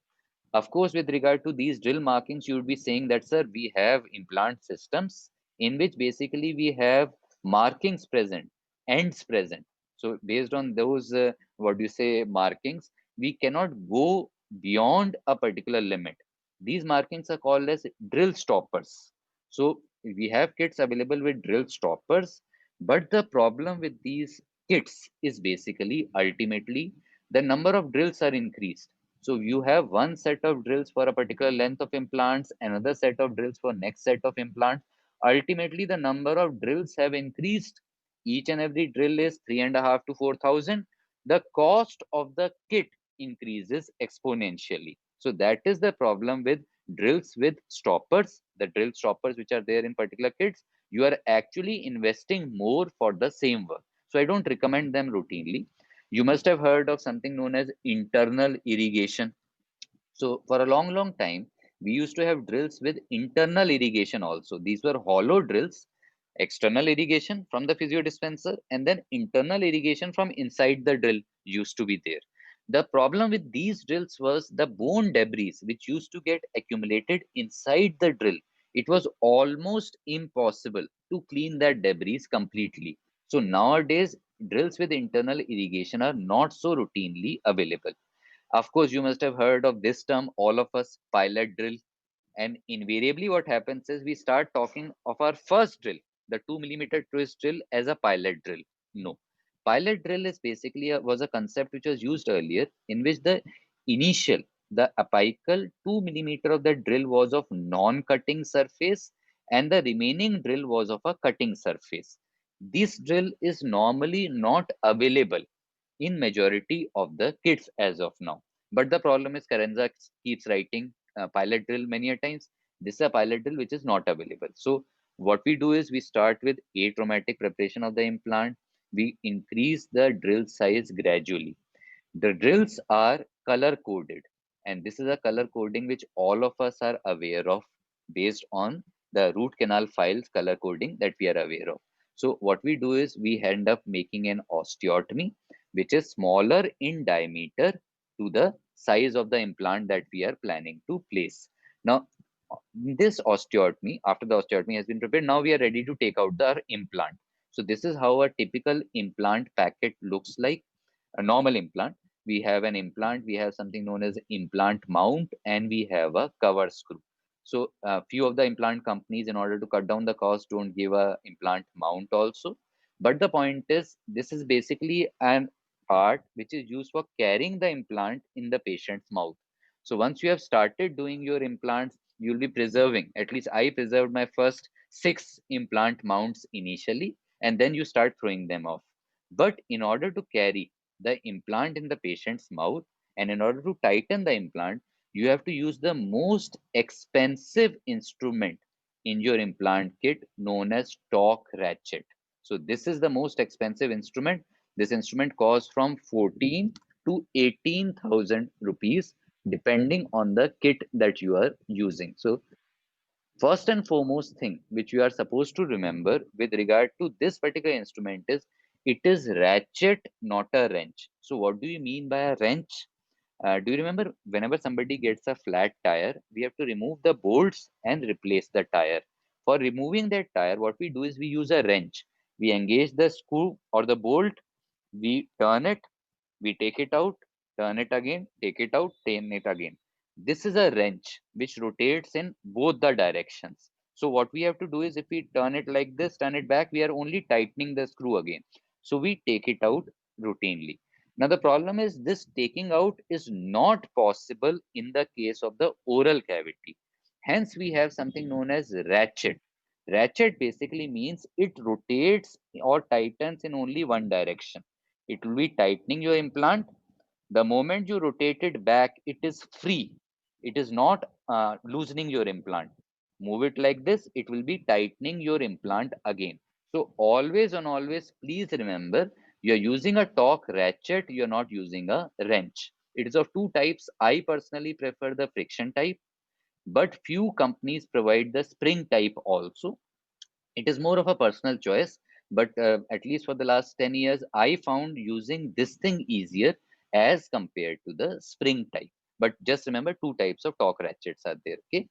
Of course, with regard to these drill markings, you would be saying that, sir, we have implant systems in which basically we have markings present, ends present. So based on those, what do you say, markings, we cannot go beyond a particular limit. These markings are called as drill stoppers. So we have kits available with drill stoppers, but the problem with these kits is basically ultimately the number of drills are increased. So you have one set of drills for a particular length of implants, another set of drills for next set of implants. Ultimately, the number of drills have increased. Each and every drill is 3.5 to 4,000. The cost of the kit increases exponentially. So that is the problem with drills with stoppers, the drill stoppers which are there in particular kits. You are actually investing more for the same work. So I don't recommend them routinely. You must have heard of something known as internal irrigation. So for a long, long time, we used to have drills with internal irrigation also. These were hollow drills, external irrigation from the physio dispenser, and then internal irrigation from inside the drill used to be there. The problem with these drills was the bone debris which used to get accumulated inside the drill. It was almost impossible to clean that debris completely. So nowadays, drills with internal irrigation are not so routinely available. Of course, you must have heard of this term, all of us, pilot drill. And invariably, what happens is we start talking of our first drill, the 2 millimeter twist drill, as a pilot drill. No. Pilot drill is basically was a concept which was used earlier, in which the initial, the apical 2 millimeter of the drill was of non-cutting surface, and the remaining drill was of a cutting surface. This drill is normally not available in majority of the kits as of now. But the problem is Karenza keeps writing pilot drill many a times. This is a pilot drill which is not available. So what we do is we start with atraumatic preparation of the implant. We increase the drill size gradually. The drills are color coded, and this is a color coding which all of us are aware of based on the root canal files color coding that we are aware of. So what we do is we end up making an osteotomy which is smaller in diameter to the size of the implant that we are planning to place. Now, this osteotomy, after the osteotomy has been prepared, now we are ready to take out the implant. So this is how a typical implant packet looks like. A normal implant, we have an implant, we have something known as implant mount, and we have a cover screw. So a few of the implant companies, in order to cut down the cost, don't give a implant mount also. But the point is, this is basically an part which is used for carrying the implant in the patient's mouth. So once you have started doing your implants, you'll be preserving. At least I preserved my first 6 implant mounts initially, and then you start throwing them off. But in order to carry the implant in the patient's mouth and in order to tighten the implant, you have to use the most expensive instrument in your implant kit known as torque ratchet. So this is the most expensive instrument. This instrument costs from 14 to 18,000 rupees depending on the kit that you are using. So first and foremost thing which you are supposed to remember with regard to this particular instrument is it is ratchet, not a wrench. So what do you mean by a wrench? Do you remember whenever somebody gets a flat tire, we have to remove the bolts and replace the tire. For removing that tire, what we do is we use a wrench. We engage the screw or the bolt, we turn it, we take it out, turn it again, take it out, turn it again. This is a wrench which rotates in both the directions. So what we have to do is if we turn it like this, turn it back, we are only tightening the screw again. So we take it out routinely. Now the problem is this taking out is not possible in the case of the oral cavity. Hence we have something known as ratchet. Ratchet basically means it rotates or tightens in only one direction. It will be tightening your implant. The moment you rotate it back, it is free. It is not loosening your implant. Move it like this, it will be tightening your implant again. So always and always, please remember, you're using a torque ratchet, you're not using a wrench. It is of two types. I personally prefer the friction type, but few companies provide the spring type also. It is more of a personal choice, but at least for the last 10 years, I found using this thing easier as compared to the spring type. But just remember, two types of torque ratchets are there. Okay,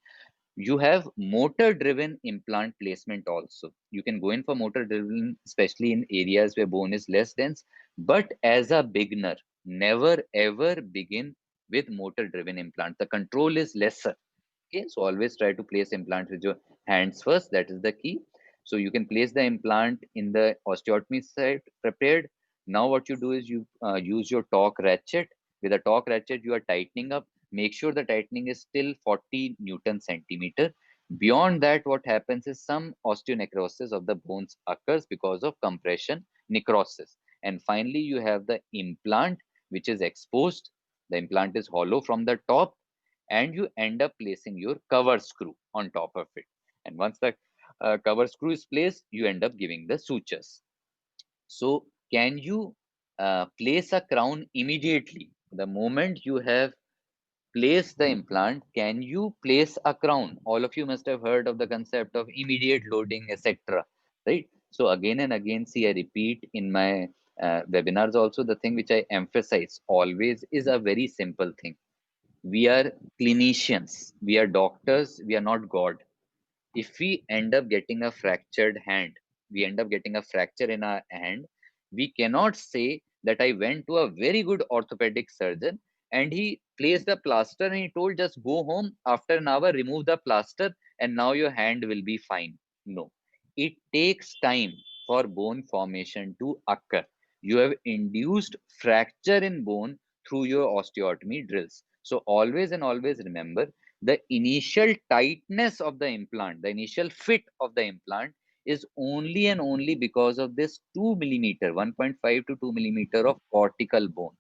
you have motor driven implant placement also. You can go in for motor driven, especially in areas where bone is less dense. But as a beginner, never ever begin with motor driven implant. The control is lesser. Okay, so always try to place implant with your hands first. That is the key. So you can place the implant in the osteotomy site prepared. Now what you do is you use your torque ratchet. With a torque ratchet, you are tightening up. Make sure the tightening is still 40 Newton centimeter. Beyond that, what happens is some osteonecrosis of the bones occurs because of compression necrosis. And finally, you have the implant, which is exposed. The implant is hollow from the top and you end up placing your cover screw on top of it. And once the cover screw is placed, you end up giving the sutures. So, can you place a crown immediately? The moment you have placed the implant, can you place a crown? All of you must have heard of the concept of immediate loading, etc. Right? So, again and again, see, I repeat in my webinars also, the thing which I emphasize always is a very simple thing. We are clinicians, we are doctors, we are not God. If we end up getting a fractured hand, we end up getting a fracture in our hand, we cannot say that I went to a very good orthopedic surgeon and he placed the plaster and he told just go home after an hour, remove the plaster, and now your hand will be fine. No, it takes time for bone formation to occur. You have induced fracture in bone through your osteotomy drills. So always and always remember, the initial tightness of the implant, the initial fit of the implant is only and only because of this 2 millimeter, 1.5 to 2 millimeter of cortical bone.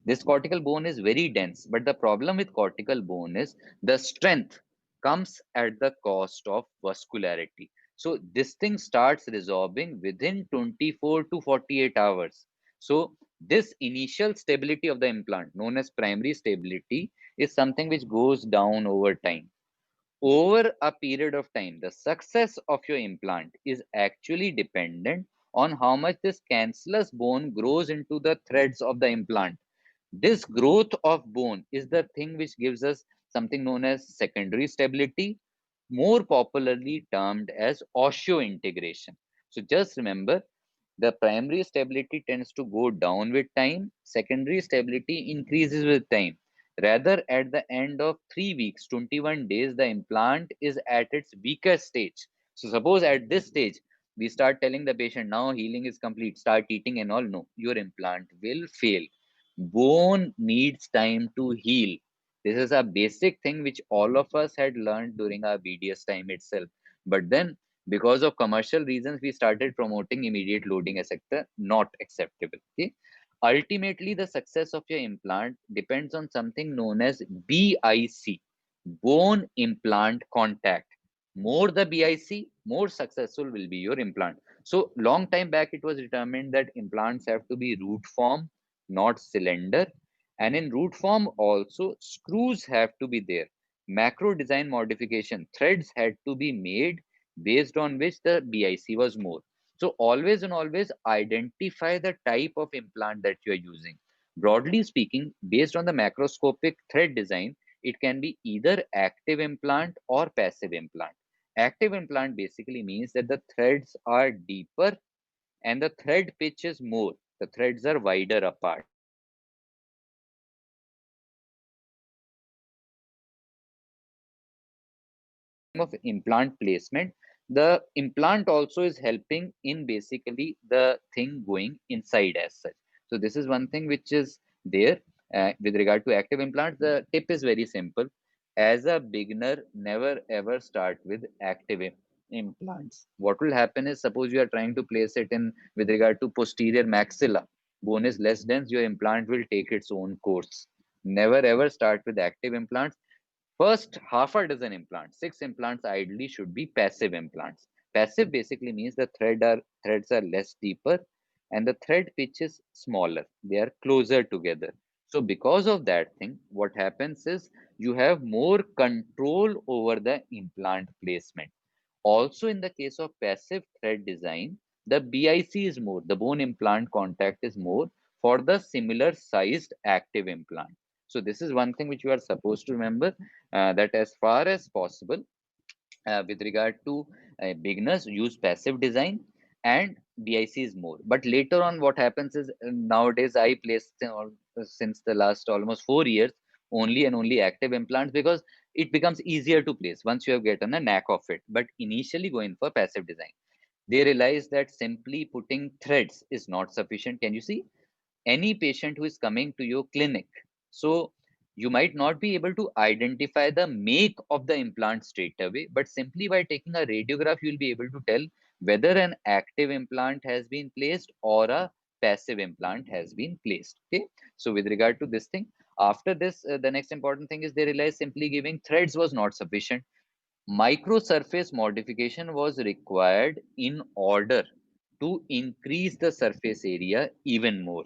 This cortical bone is very dense, but the problem with cortical bone is the strength comes at the cost of vascularity. So this thing starts resorbing within 24 to 48 hours. So this initial stability of the implant, known as primary stability, is something which goes down over time. Over a period of time, the success of your implant is actually dependent on how much this cancellous bone grows into the threads of the implant. This growth of bone is the thing which gives us something known as secondary stability, more popularly termed as osseointegration. So just remember, the primary stability tends to go down with time, secondary stability increases with time. Rather, at the end of 3 weeks, 21 days, the implant is at its weakest stage. So suppose at this stage, We start telling the patient now healing is complete, start eating and all. No, your implant will fail. Bone needs time to heal. This is a basic thing which all of us had learned during our BDS time itself. But then, because of commercial reasons, we started promoting immediate loading, etc. Not acceptable. Okay. Ultimately, the success of your implant depends on something known as BIC, bone implant contact. More the BIC, more successful will be your implant. So long time back, it was determined that implants have to be root form, not cylinder. And in root form also, screws have to be there. Macro design modification, threads had to be made based on which the BIC was more. So always and always identify the type of implant that you are using. Broadly speaking, based on the macroscopic thread design, it can be either active implant or passive implant. Active implant basically means that the threads are deeper and the thread pitch is more. The threads are wider apart. Of implant placement, the implant also is helping in basically the thing going inside as such. So this is one thing which is there with regard to active implants. The tip is very simple. As a beginner, never ever start with active implants. What will happen is, suppose you are trying to place it in with regard to posterior maxilla, bone is less dense, your implant will take its own course. Never ever start with active implants. First, half a dozen implants, 6 implants ideally should be passive implants. Passive basically means the threads are less deeper and the thread pitch is smaller. They are closer together. So because of that thing, what happens is you have more control over the implant placement. Also, in the case of passive thread design, the BIC is more, the bone implant contact is more for the similar sized active implant. So this is one thing which you are supposed to remember, that as far as possible, with regard to beginners, use passive design and BIC is more. But later on, what happens is nowadays I place since the last almost 4 years only and only active implants because it becomes easier to place once you have gotten a knack of it. But initially going for passive design, they realize that simply putting threads is not sufficient. Can you see? Any patient who is coming to your clinic, so you might not be able to identify the make of the implant straight away, but simply by taking a radiograph, you'll be able to tell whether an active implant has been placed or a passive implant has been placed. Okay. So with regard to this thing, after this, the next important thing is they realize simply giving threads was not sufficient. Microsurface modification was required in order to increase the surface area even more.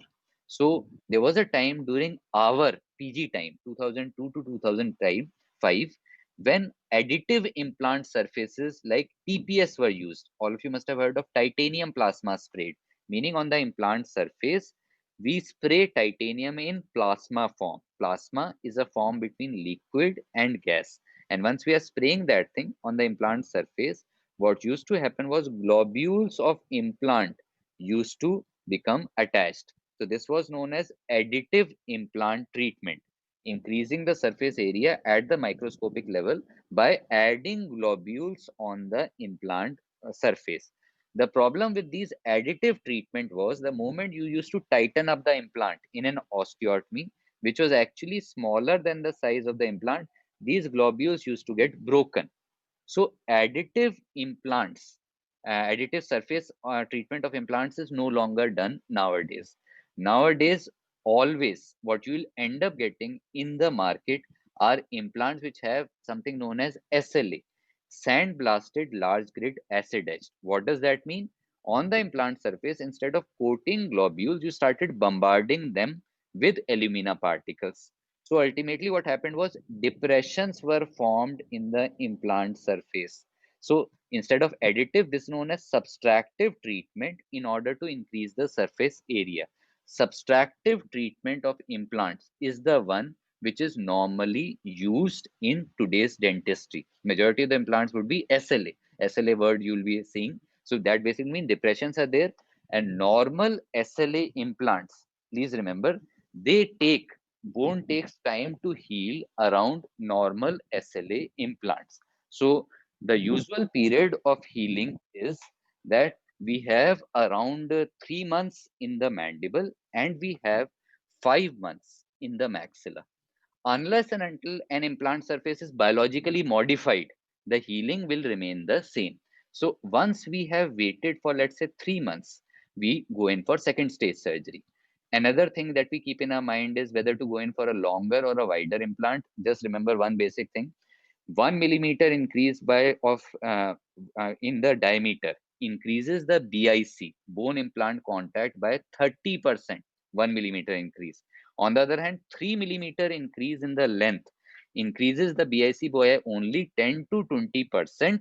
So there was a time during our PG time, 2002 to 2005, when additive implant surfaces like TPS were used. All of you must have heard of titanium plasma sprayed, meaning on the implant surface, we spray titanium in plasma form. Plasma is a form between liquid and gas, and once we are spraying that thing on the implant surface, what used to happen was globules of implant used to become attached. So this was known as additive implant treatment, increasing the surface area at the microscopic level by adding globules on the implant surface. The problem with these additive treatment was the moment you used to tighten up the implant in an osteotomy, which was actually smaller than the size of the implant, these globules used to get broken. So additive implants, additive surface treatment of implants is no longer done nowadays. Nowadays, always what you will end up getting in the market are implants which have something known as SLA, sandblasted large grid acid etched. What does that mean? On the implant surface, instead of coating globules, you started bombarding them with alumina particles. So ultimately what happened was depressions were formed in the implant surface. So instead of additive, this is known as subtractive treatment in order to increase the surface area. Subtractive treatment of implants is the one which is normally used in today's dentistry. Majority of the implants would be SLA. SLA word you'll be seeing. So that basically means depressions are there, and normal SLA implants, please remember, they take bone takes time to heal around normal SLA implants. So the usual period of healing is that we have around 3 months in the mandible and we have 5 months in the maxilla. Unless and until an implant surface is biologically modified, the healing will remain the same. So once we have waited for, let's say, 3 months, we go in for second stage surgery. Another thing that we keep in our mind is whether to go in for a longer or a wider implant. Just remember one basic thing: 1 millimeter increase by of in the diameter increases the BIC, bone implant contact, by 30%. 1 millimeter increase. On the other hand, 3 millimeter increase in the length increases the BIC by only 10 to 20%,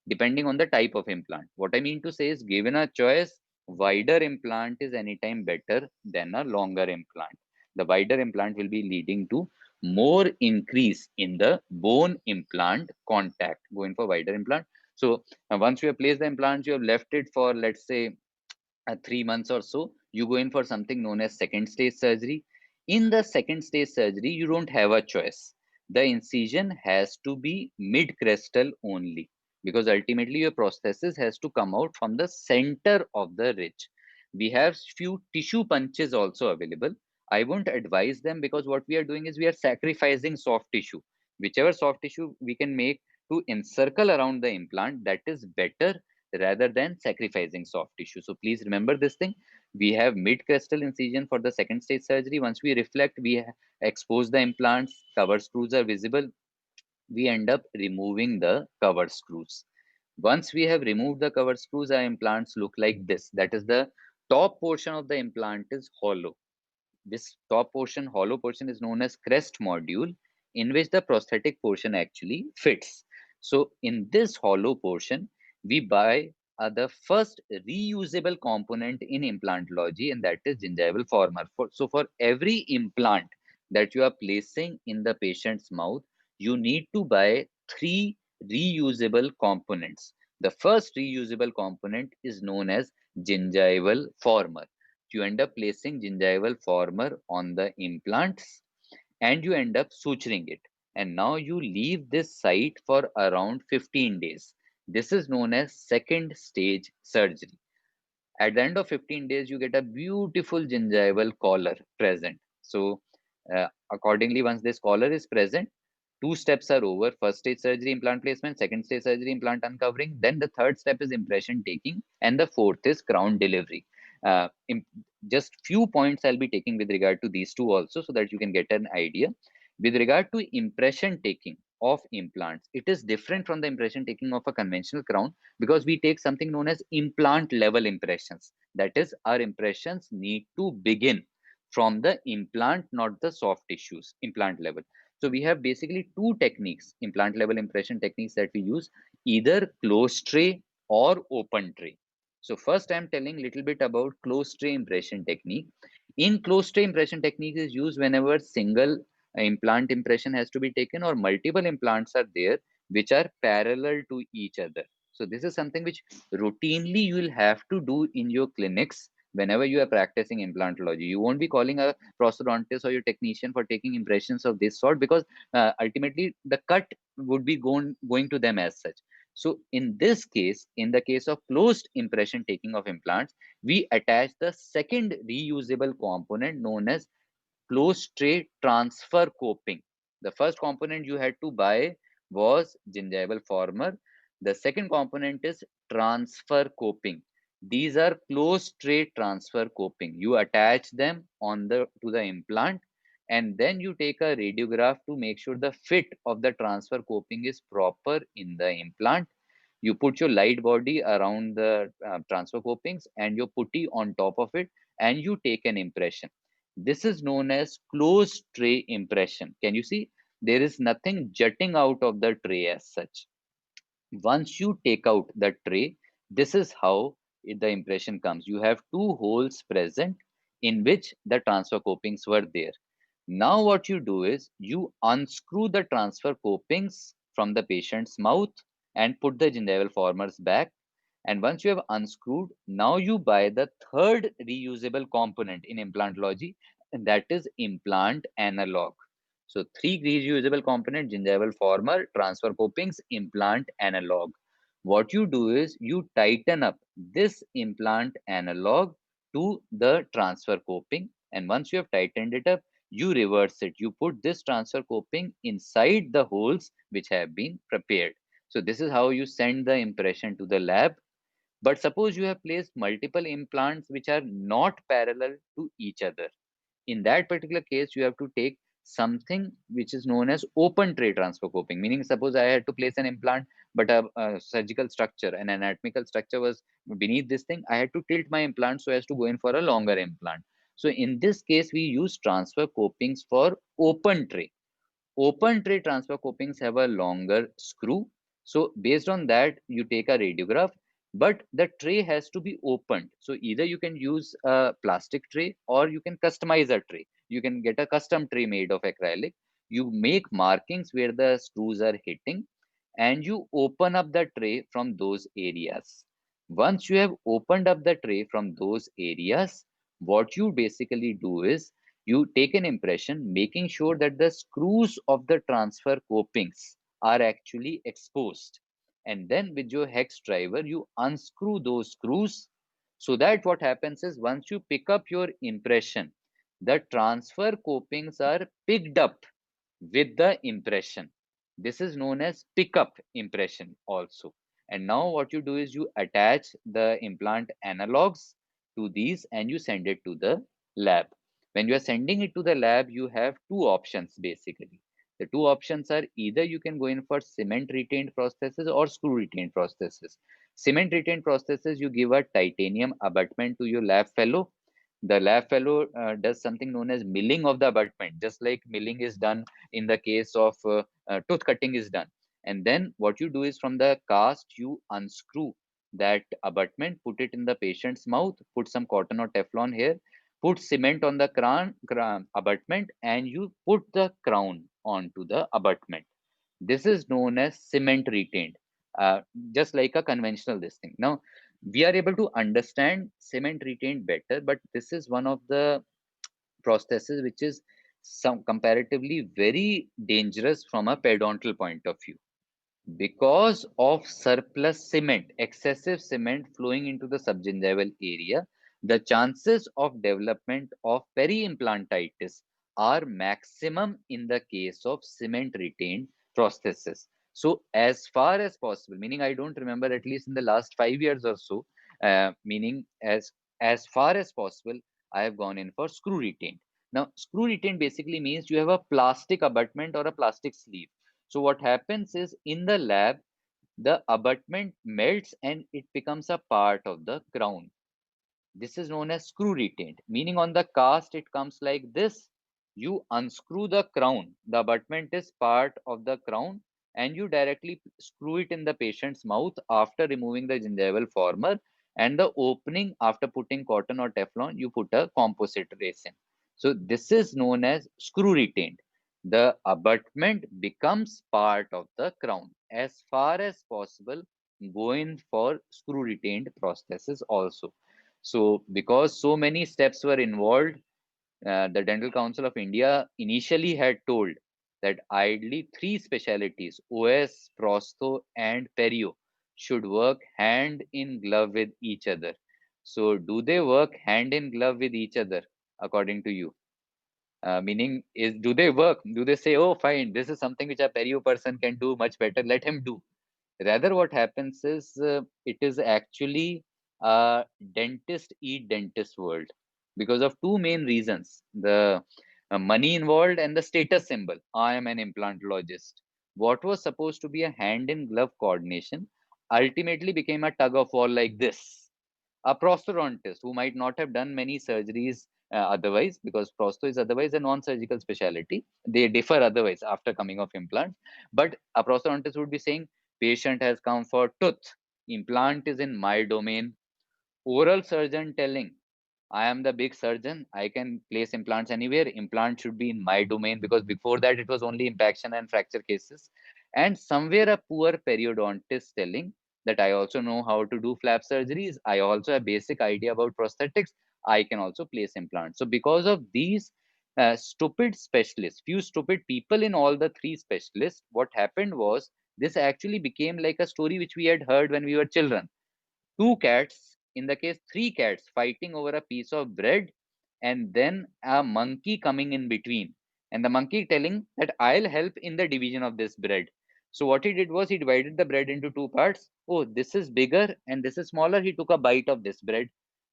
depending on the type of implant. What I mean to say is, given a choice, wider implant is anytime better than a longer implant. The wider implant will be leading to more increase in the bone implant contact, going for wider implant. So once you have placed the implants, you have left it for, let's say, 3 months or so, you go in for something known as second stage surgery. In the second stage surgery, you don't have a choice. The incision has to be mid crestal only, because ultimately your prosthesis has to come out from the center of the ridge. We have few tissue punches also available. I won't advise them, because what we are doing is we are sacrificing soft tissue. Whichever soft tissue we can make to encircle around the implant, that is better rather than sacrificing soft tissue. So please remember this thing. We have mid-crestal incision for the second stage surgery. Once we reflect, we expose the implants, cover screws are visible. We end up removing the cover screws. Once we have removed the cover screws, our implants look like this. That is, the top portion of the implant is hollow. This top portion, hollow portion, is known as crest module, in which the prosthetic portion actually fits. So in this hollow portion, we buy the first reusable component in implantology, and that is gingival former. So for every implant that you are placing in the patient's mouth, you need to buy three reusable components. The first reusable component is known as gingival former. You end up placing gingival former on the implants and you end up suturing it. And now you leave this site for around 15 days. This is known as second stage surgery. At the end of 15 days, you get a beautiful gingival collar present. So accordingly, once this collar is present, two steps are over: first stage surgery, implant placement; second stage surgery, implant uncovering; then the third step is impression taking; and the fourth is crown delivery. uh, just few points I'll be taking with regard to these two also, so that you can get an idea. With regard to impression taking of implants, it is different from the impression taking of a conventional crown, because we take something known as implant level impressions. That is, our impressions need to begin from the implant, not the soft tissues. Implant level. So we have basically two techniques, implant level impression techniques, that we use: either closed tray or open tray. So first I'm telling little bit about closed tray impression technique. In closed tray impression technique is used whenever single implant impression has to be taken, or multiple implants are there which are parallel to each other. So this is something which routinely you will have to do in your clinics whenever you are practicing implantology. You won't be calling a prosthodontist or your technician for taking impressions of this sort, because ultimately the cut would be going to them as such. So in this case, in the case of closed impression taking of implants, we attach the second reusable component known as closed tray transfer coping. The first component you had to buy was gingival former. The second component is transfer coping. These are closed tray transfer coping. You attach them on the to the implant, and then you take a radiograph to make sure the fit of the transfer coping is proper in the implant. You put your light body around the transfer copings and your putty on top of it, and you take an impression. This is known as closed tray impression. Can you see? There is nothing jutting out of the tray as such. Once you take out the tray, this is how the impression comes. You have two holes present in which the transfer copings were there. Now what you do is you unscrew the transfer copings from the patient's mouth and put the gingival formers back. And once you have unscrewed, now you buy the third reusable component in implantology, and that is implant analog. So three reusable component: gingival former, transfer copings, implant analog. What you do is you tighten up this implant analog to the transfer coping, and once you have tightened it up, you reverse it. You put this transfer coping inside the holes which have been prepared. So this is how you send the impression to the lab. But suppose you have placed multiple implants which are not parallel to each other. In that particular case, you have to take something which is known as open tray transfer coping. Meaning, suppose I had to place an implant, but a surgical structure, an anatomical structure was beneath this thing. I had to tilt my implant so as to go in for a longer implant. So in this case, we use transfer copings for open tray. Open tray transfer copings have a longer screw. So based on that, you take a radiograph, but the tray has to be opened. So either you can use a plastic tray or you can customize a tray. You can get a custom tray made of acrylic. You make markings where the screws are hitting and you open up the tray from those areas. Once you have opened up the tray from those areas, what you basically do is you take an impression, making sure that the screws of the transfer copings are actually exposed. And then with your hex driver, you unscrew those screws so that what happens is once you pick up your impression, the transfer copings are picked up with the impression. This is known as pickup impression also. And now what you do is you attach the implant analogs to these and you send it to the lab. When you are sending it to the lab, you have two options basically. The two options are either you can go in for cement retained prosthesis or screw retained prosthesis. Cement retained prosthesis, you give a titanium abutment to your lab fellow. The lab fellow does something known as milling of the abutment, just like milling is done in the case of tooth cutting is done. And then what you do is from the cast, you unscrew that abutment, put it in the patient's mouth, put some cotton or Teflon here, put cement on the crown abutment, and you put the crown onto the abutment. This is known as cement retained, uh, just like a conventional this thing. Now, we are able to understand cement retained better, but this is one of the prosthesis which is some comparatively very dangerous from a periodontal point of view. Because of surplus cement, excessive cement flowing into the subgingival area, the chances of development of periimplantitis are maximum in the case of cement retained prosthesis. So, as far as possible, meaning I don't remember at least in the last 5 years or so, meaning as far as possible, I have gone in for screw retained. Now, screw retained basically means you have a plastic abutment or a plastic sleeve. So what happens is in the lab, the abutment melts and it becomes a part of the crown. This is known as screw retained, meaning on the cast it comes like this. You unscrew the crown, the abutment is part of the crown, and you directly screw it in the patient's mouth after removing the gingival former. And the opening after putting cotton or Teflon, you put a composite resin. So this is known as screw retained. The abutment becomes part of the crown. As far as possible, go in for screw retained prosthesis also. So, because so many steps were involved, the Dental Council of India initially had told that ideally three specialties, OS, Prosto, and Perio, should work hand in glove with each other. So, do they work hand in glove with each other, according to you? Meaning, is do they work? Do they say, oh, fine, this is something which a Perio person can do much better, let him do? Rather, what happens is it is actually a dentist eat dentist world because of two main reasons: the money involved and the status symbol. I am an implantologist. What was supposed to be a hand in glove coordination ultimately became a tug of war like this. A prosthodontist who might not have done many surgeries otherwise, because prosto is otherwise a non-surgical specialty. They differ otherwise after coming of implants. But a prosthodontist would be saying, patient has come for tooth. Implant is in my domain. Oral surgeon telling, I am the big surgeon. I can place implants anywhere. Implant should be in my domain because before that it was only impaction and fracture cases. And somewhere a poor periodontist telling that I also know how to do flap surgeries. I also have basic idea about prosthetics. I can also place implants. So because of these stupid specialists, few stupid people in all the three specialists, what happened was This actually became like a story which we had heard when we were children. Two cats, in the case three cats, fighting over a piece of bread, and then a monkey coming in between, and the monkey telling that I'll help in the division of this bread. So what he did was he divided the bread into two parts. Oh, this is bigger and this is smaller. He took a bite of this bread.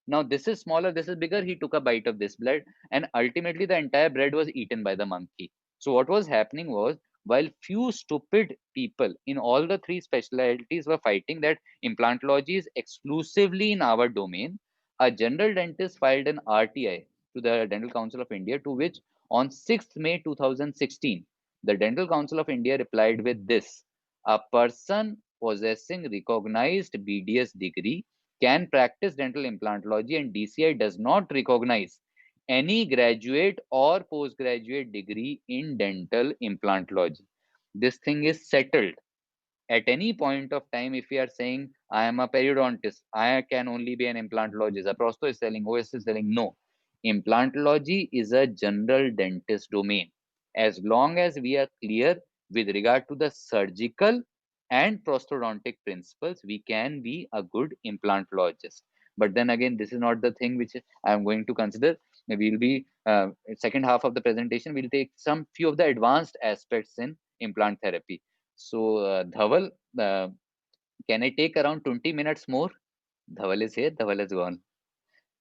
Now this is smaller, this is bigger. He took a bite of this bread, and ultimately the entire bread was eaten by the monkey. So what was happening was, while few stupid people in all the three specialties were fighting that implantology is exclusively in our domain, a general dentist filed an RTI to the Dental Council of India, to which on 6th May 2016, the Dental Council of India replied with this: a person possessing recognized BDS degree can practice dental implantology, and DCI does not recognize any graduate or postgraduate degree in dental implantology. This thing is settled. At any point of time, if we are saying I am a periodontist, I can only be an implantologist, a prosto is selling, OS is selling, no. Implantology is a general dentist domain. As long as we are clear with regard to the surgical and prosthodontic principles, we can be a good implantologist. But then again, this is not the thing which I am going to consider. We'll be second half of the presentation, we'll take some few of the advanced aspects in implant therapy. So, Dhaval, can I take around 20 minutes more? Dhaval is here, Dhaval has gone.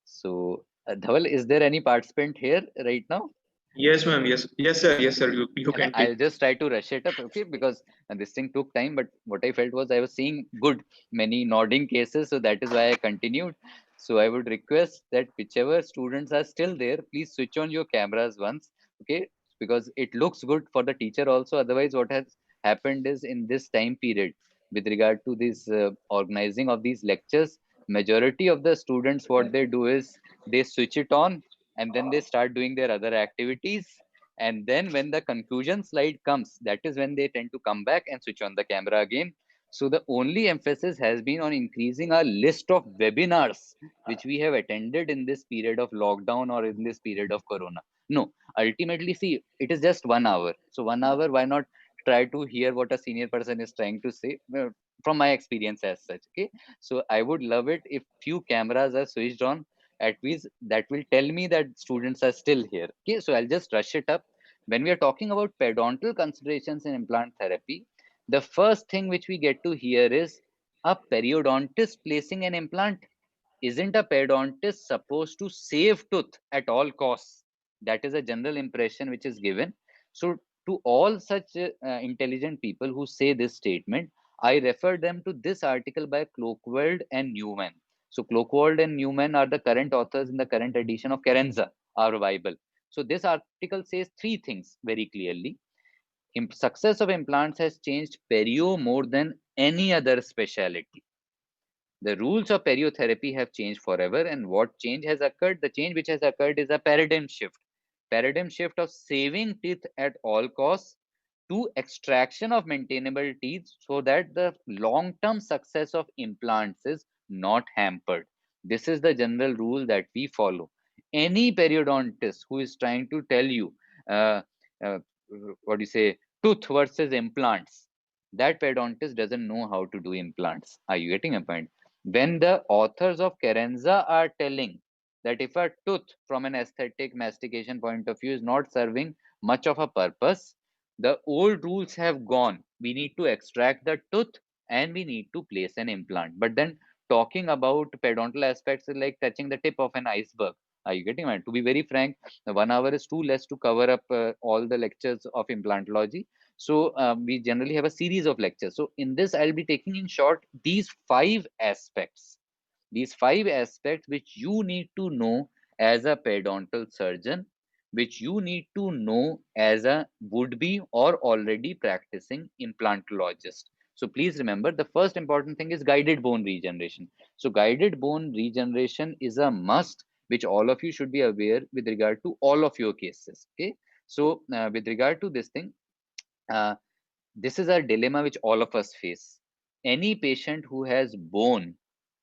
So, Dhaval, is there any participant here right now? Yes, ma'am. Yes, yes, sir. Yes, sir. You And can take. I'll just try to rush it up, okay? Because this thing took time, but what I felt was I was seeing good many nodding cases, so that is why I continued. So I would request that whichever students are still there, please switch on your cameras once, okay? Because it looks good for the teacher also. Otherwise, what has happened is, in this time period, with regard to this organizing of these lectures, majority of the students, what they do is they switch it on and then they start doing their other activities, and then when the conclusion slide comes, that is when they tend to come back and switch on the camera again. So the only emphasis has been on increasing our list of webinars which we have attended in this period of lockdown or in this period of corona. No, ultimately, see, it is just 1 hour. So 1 hour, why not try to hear what a senior person is trying to say, from my experience as such. Okay, so I would love it if few cameras are switched on. At least that will tell me that students are still here. Okay, so I'll just rush it up. When we are talking about periodontal considerations in implant therapy, the first thing which we get to hear is a periodontist placing an implant. Isn't a periodontist supposed to save tooth at all costs? That is a general impression which is given. So, to all such intelligent people who say this statement, I refer them to this article by Cloakwold and Newman. So, Cloakwold and Newman are the current authors in the current edition of Kerenza, our Bible. So, this article says three things very clearly. Success of implants has changed perio more than any other specialty. The rules of periotherapy have changed forever, and what change has occurred? The change which has occurred is a paradigm shift. Paradigm shift of saving teeth at all costs to extraction of maintainable teeth, so that the long-term success of implants is not hampered. This is the general rule that we follow. Any periodontist who is trying to tell you, uh, uh, what do you say, tooth versus implants, that periodontist doesn't know how to do implants. Are you getting a point? When the authors of Kerenza are telling that if a tooth from an aesthetic mastication point of view is not serving much of a purpose, the old rules have gone. We need to extract the tooth and we need to place an implant. But then talking about periodontal aspects is like touching the tip of an iceberg. Are you getting it? To be very frank, the 1 hour is too less to cover up all the lectures of implantology. So we generally have a series of lectures. So in this, I'll be taking in short these five aspects which you need to know as a periodontal surgeon, which you need to know as a would-be or already practicing implantologist. So please remember, the first important thing is guided bone regeneration. So guided bone regeneration is a must, which all of you should be aware with regard to all of your cases. Okay. So with regard to this thing, uh, this is a dilemma which all of us face. Any patient who has bone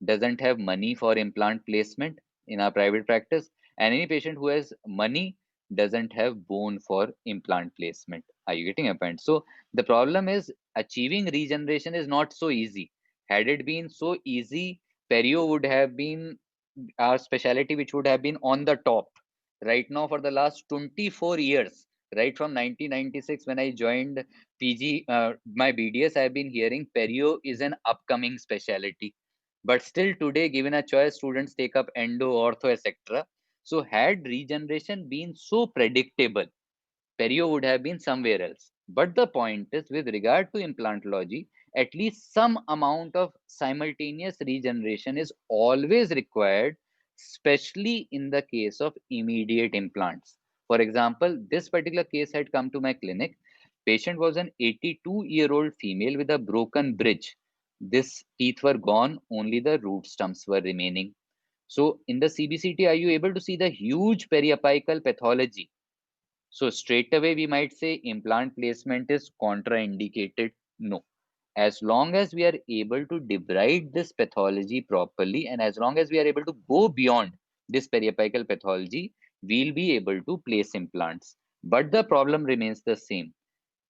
doesn't have money for implant placement in our private practice, and any patient who has money doesn't have bone for implant placement. Are you getting a point? So the problem is achieving regeneration is not so easy. Had it been so easy, perio would have been our specialty, which would have been on the top. Right now, for the last 24 years, right from 1996 when I joined PG, my BDS, I've been hearing perio is an upcoming specialty. But still today, given a choice, students take up endo, ortho, etc. So had regeneration been so predictable, perio would have been somewhere else. But the point is, with regard to implantology, at least some amount of simultaneous regeneration is always required, especially in the case of immediate implants. For example, this particular case had come to my clinic. Patient was an 82-year-old female with a broken bridge. This teeth were gone, only the root stumps were remaining. So in the CBCT, are you able to see the huge periapical pathology? So straight away we might say implant placement is contraindicated. No. As long as we are able to debride this pathology properly, and as long as we are able to go beyond this periapical pathology, we'll be able to place implants. But the problem remains the same.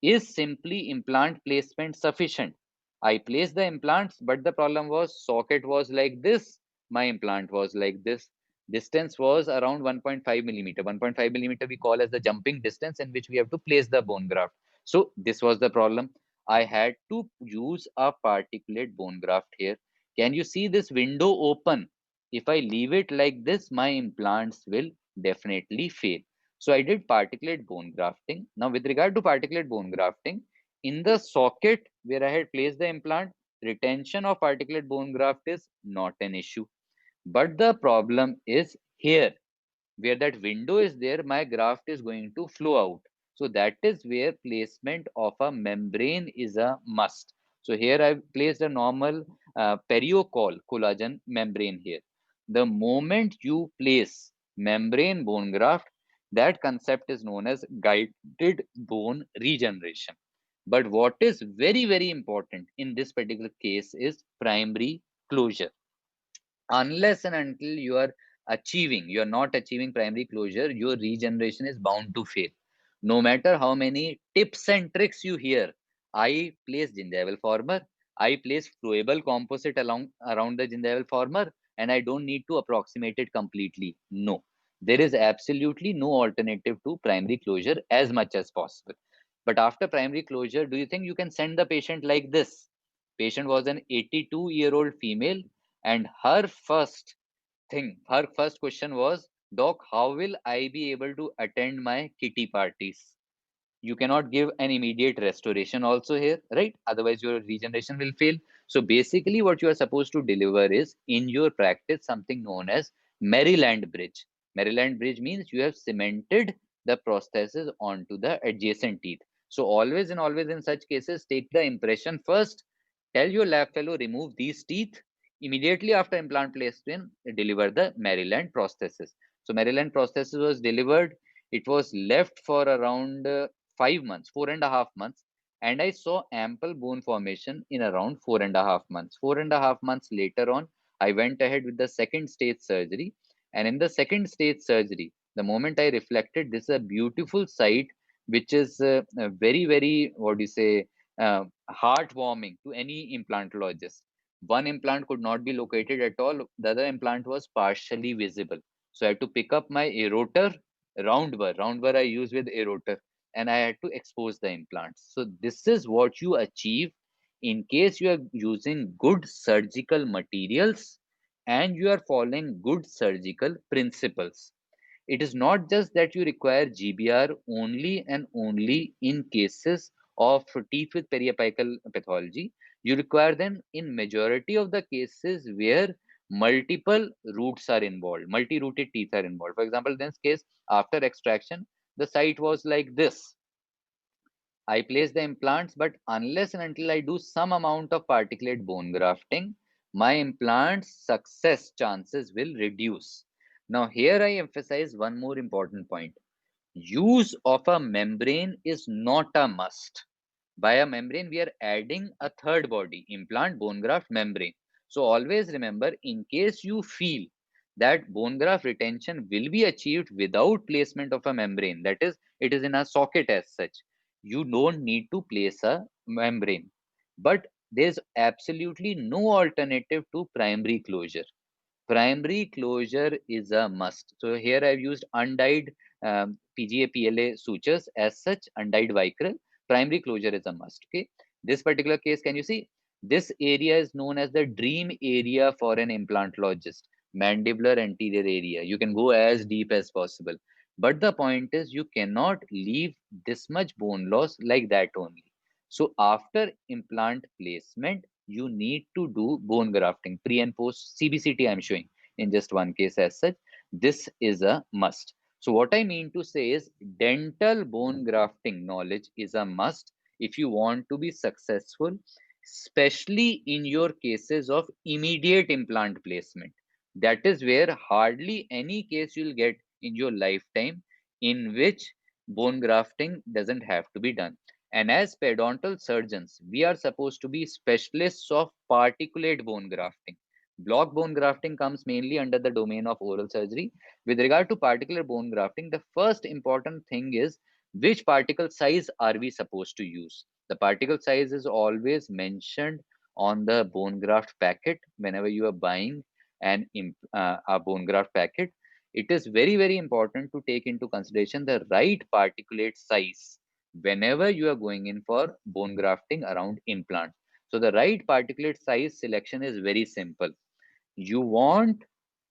Is simply implant placement sufficient? I placed the implants, but the problem was socket was like this, my implant was like this. Distance was around 1.5 millimeter. 1.5 millimeter we call as the jumping distance in which we have to place the bone graft. So this was the problem. I had to use a particulate bone graft here. Can you see this window open? If I leave it like this, my implants will definitely fail. So I did particulate bone grafting. Now, with regard to particulate bone grafting, in the socket where I had placed the implant, retention of particulate bone graft is not an issue. But the problem is here, where that window is there, my graft is going to flow out. So that is where placement of a membrane is a must. So here I've placed a normal periocol collagen membrane here. The moment you place membrane bone graft, that concept is known as guided bone regeneration. But what is very, very important in this particular case is primary closure. Unless and until you are not achieving primary closure, your regeneration is bound to fail. No matter how many tips and tricks you hear, I place gingival former, I place flowable composite along around the gingival former, and I don't need to approximate it completely. No, there is absolutely no alternative to primary closure as much as possible. But after primary closure, do you think you can send the patient like this? Patient was an 82-year-old female, and her first question was, Doc, how will I be able to attend my kitty parties? You cannot give an immediate restoration also here, right? Otherwise, your regeneration will fail. So basically, what you are supposed to deliver is in your practice something known as Maryland bridge. Maryland bridge means you have cemented the prosthesis onto the adjacent teeth. So always in such cases, take the impression first. Tell your lab fellow remove these teeth. Immediately after implant placement, deliver the Maryland prosthesis. So Maryland prosthesis was delivered. It was left for around 5 months, 4.5 months, and I saw ample bone formation in around 4.5 months. 4.5 months later on, I went ahead with the second stage surgery. And in the second stage surgery, the moment I reflected, this is a beautiful sight, which is very, very, what do you say, heartwarming to any implantologist. One implant could not be located at all, the other implant was partially visible. So I had to pick up my erotor, round burr I use with erotor, and I had to expose the implants. So this is what you achieve in case you are using good surgical materials and you are following good surgical principles. It is not just that you require GBR only and only in cases of teeth with periapical pathology. You require them in majority of the cases where multiple roots are involved, multi-rooted teeth are involved. For example, in this case, after extraction, the site was like this. I place the implants, but unless and until I do some amount of particulate bone grafting, my implants success chances will reduce. Now, here I emphasize one more important point. Use of a membrane is not a must. By a membrane, we are adding a third body, implant, bone graft, membrane. So always remember, in case you feel that bone graft retention will be achieved without placement of a membrane. That is, it is in a socket as such. You don't need to place a membrane. But there's absolutely no alternative to primary closure. Primary closure is a must. So here I've used undyed PGA PLA sutures as such, undyed vicryl. Primary closure is a must. Okay. This particular case, can you see? This area is known as the dream area for an implantologist, mandibular anterior area. You can go as deep as possible. But the point is, you cannot leave this much bone loss like that only. So after implant placement, you need to do bone grafting, pre and post CBCT. I'm showing in just one case as such. This is a must. So what I mean to say is dental bone grafting knowledge is a must if you want to be successful, especially in your cases of immediate implant placement. That is where hardly any case you'll get in your lifetime in which bone grafting doesn't have to be done. And as periodontal surgeons, we are supposed to be specialists of particulate bone grafting. Block bone grafting comes mainly under the domain of oral surgery. With regard to particular bone grafting, the first important thing is which particle size are we supposed to use. The particle size is always mentioned on the bone graft packet whenever you are buying a bone graft packet. It is very, very important to take into consideration the right particulate size whenever you are going in for bone grafting around implant. So the right particulate size selection is very simple. You want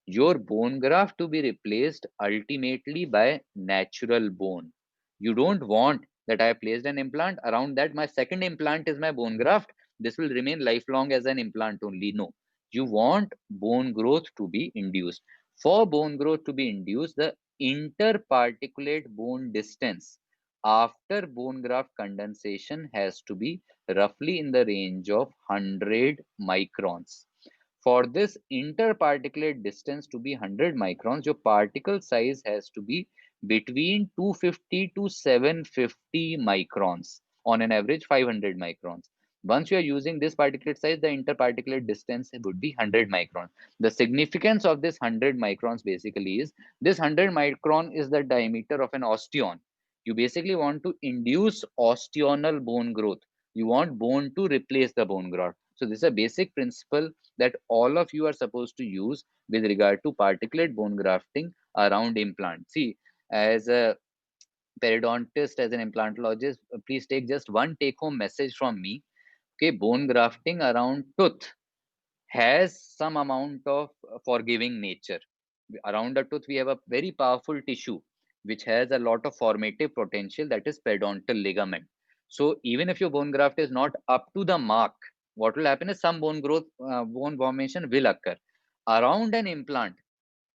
your bone graft to be replaced ultimately by natural bone. You don't want that I have placed an implant, around that my second implant is my bone graft. This will remain lifelong as an implant only. No, you want bone growth to be induced. For bone growth to be induced, the interparticulate bone distance after bone graft condensation has to be roughly in the range of 100 microns. For this interparticulate distance to be 100 microns, your particle size has to be between 250 to 750 microns, on an average 500 microns. Once you are using this particulate size, the interparticulate distance would be 100 microns. The significance of this 100 microns basically is this 100 micron is the diameter of an osteon. You basically want to induce osteonal bone growth. You want bone to replace the bone graft. So this is a basic principle that all of you are supposed to use with regard to particulate bone grafting around implant. See, as a periodontist, as an implantologist, please take just one take home message from me. Okay, bone grafting around tooth has some amount of forgiving nature. Around the tooth, we have a very powerful tissue which has a lot of formative potential, that is periodontal ligament. So even if your bone graft is not up to the mark, what will happen is some bone growth, bone formation will occur. Around an implant,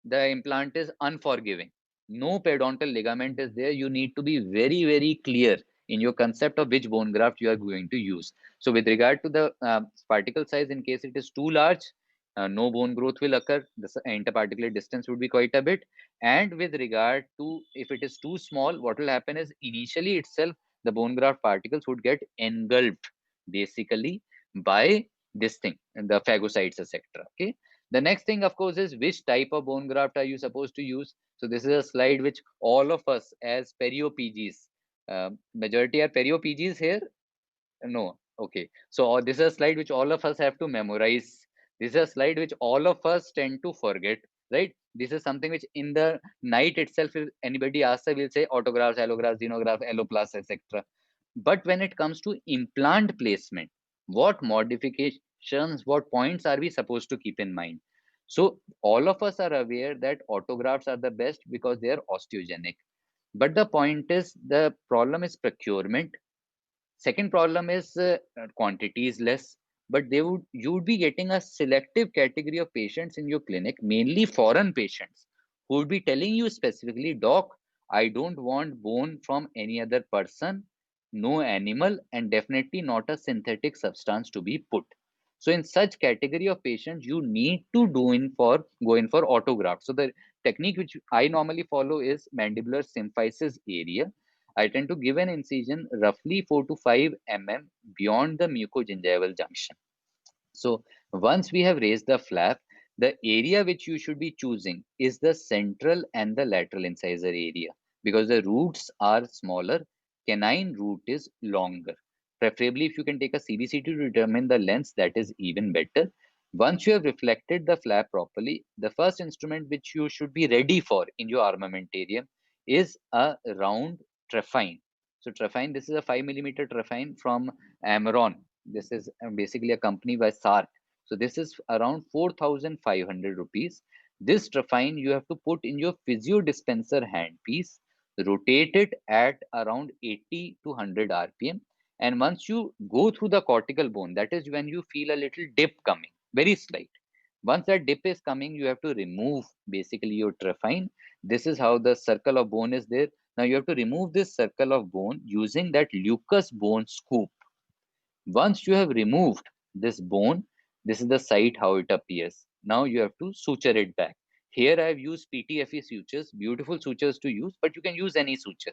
the implant is unforgiving. No periodontal ligament is there. You need to be very, very clear in your concept of which bone graft you are going to use. So with regard to the particle size, in case it is too large, no bone growth will occur. The interparticulate distance would be quite a bit. And with regard to if it is too small, what will happen is initially itself, the bone graft particles would get engulfed basically by this thing, and the phagocytes, etc. Okay. The next thing, of course, is which type of bone graft are you supposed to use? So this is a slide which all of us as perio-PGs, majority are perio-PGs here? No. Okay. So this is a slide which all of us have to memorize. This is a slide which all of us tend to forget, right? This is something which in the night itself, if anybody asks, I will say autographs, allografts, xenograph, alloplast, etc. But when it comes to implant placement, what modifications, what points are we supposed to keep in mind? So all of us are aware that autografts are the best because they are osteogenic. But the point is, the problem is procurement. Second problem is quantity is less, but you would be getting a selective category of patients in your clinic, mainly foreign patients, who would be telling you specifically, doc, I don't want bone from any other person, no animal, and definitely not a synthetic substance to be put. So in such category of patients, you need to go in for autograft. So the technique which I normally follow is mandibular symphysis area. I tend to give an incision roughly 4 to 5 mm beyond the mucogingival junction. So once we have raised the flap, the area which you should be choosing is the central and the lateral incisor area, because the roots are smaller. Canine root is longer. Preferably, if you can take a CBCT to determine the length, that is even better. Once you have reflected the flap properly, the first instrument which you should be ready for in your armamentarium is a round trephine. So trephine, this is a 5 millimeter trephine from Amaron. This is basically a company by SARC. So this is around 4,500 rupees. This trephine you have to put in your physio dispenser handpiece, rotate it at around 80 to 100 RPM. And once you go through the cortical bone, that is when you feel a little dip coming, very slight. Once that dip is coming, you have to remove basically your trephine. This is how the circle of bone is there. Now you have to remove this circle of bone using that Lucas bone scoop. Once you have removed this bone, this is the site how it appears. Now you have to suture it back. Here I have used PTFE sutures, beautiful sutures to use, but you can use any suture.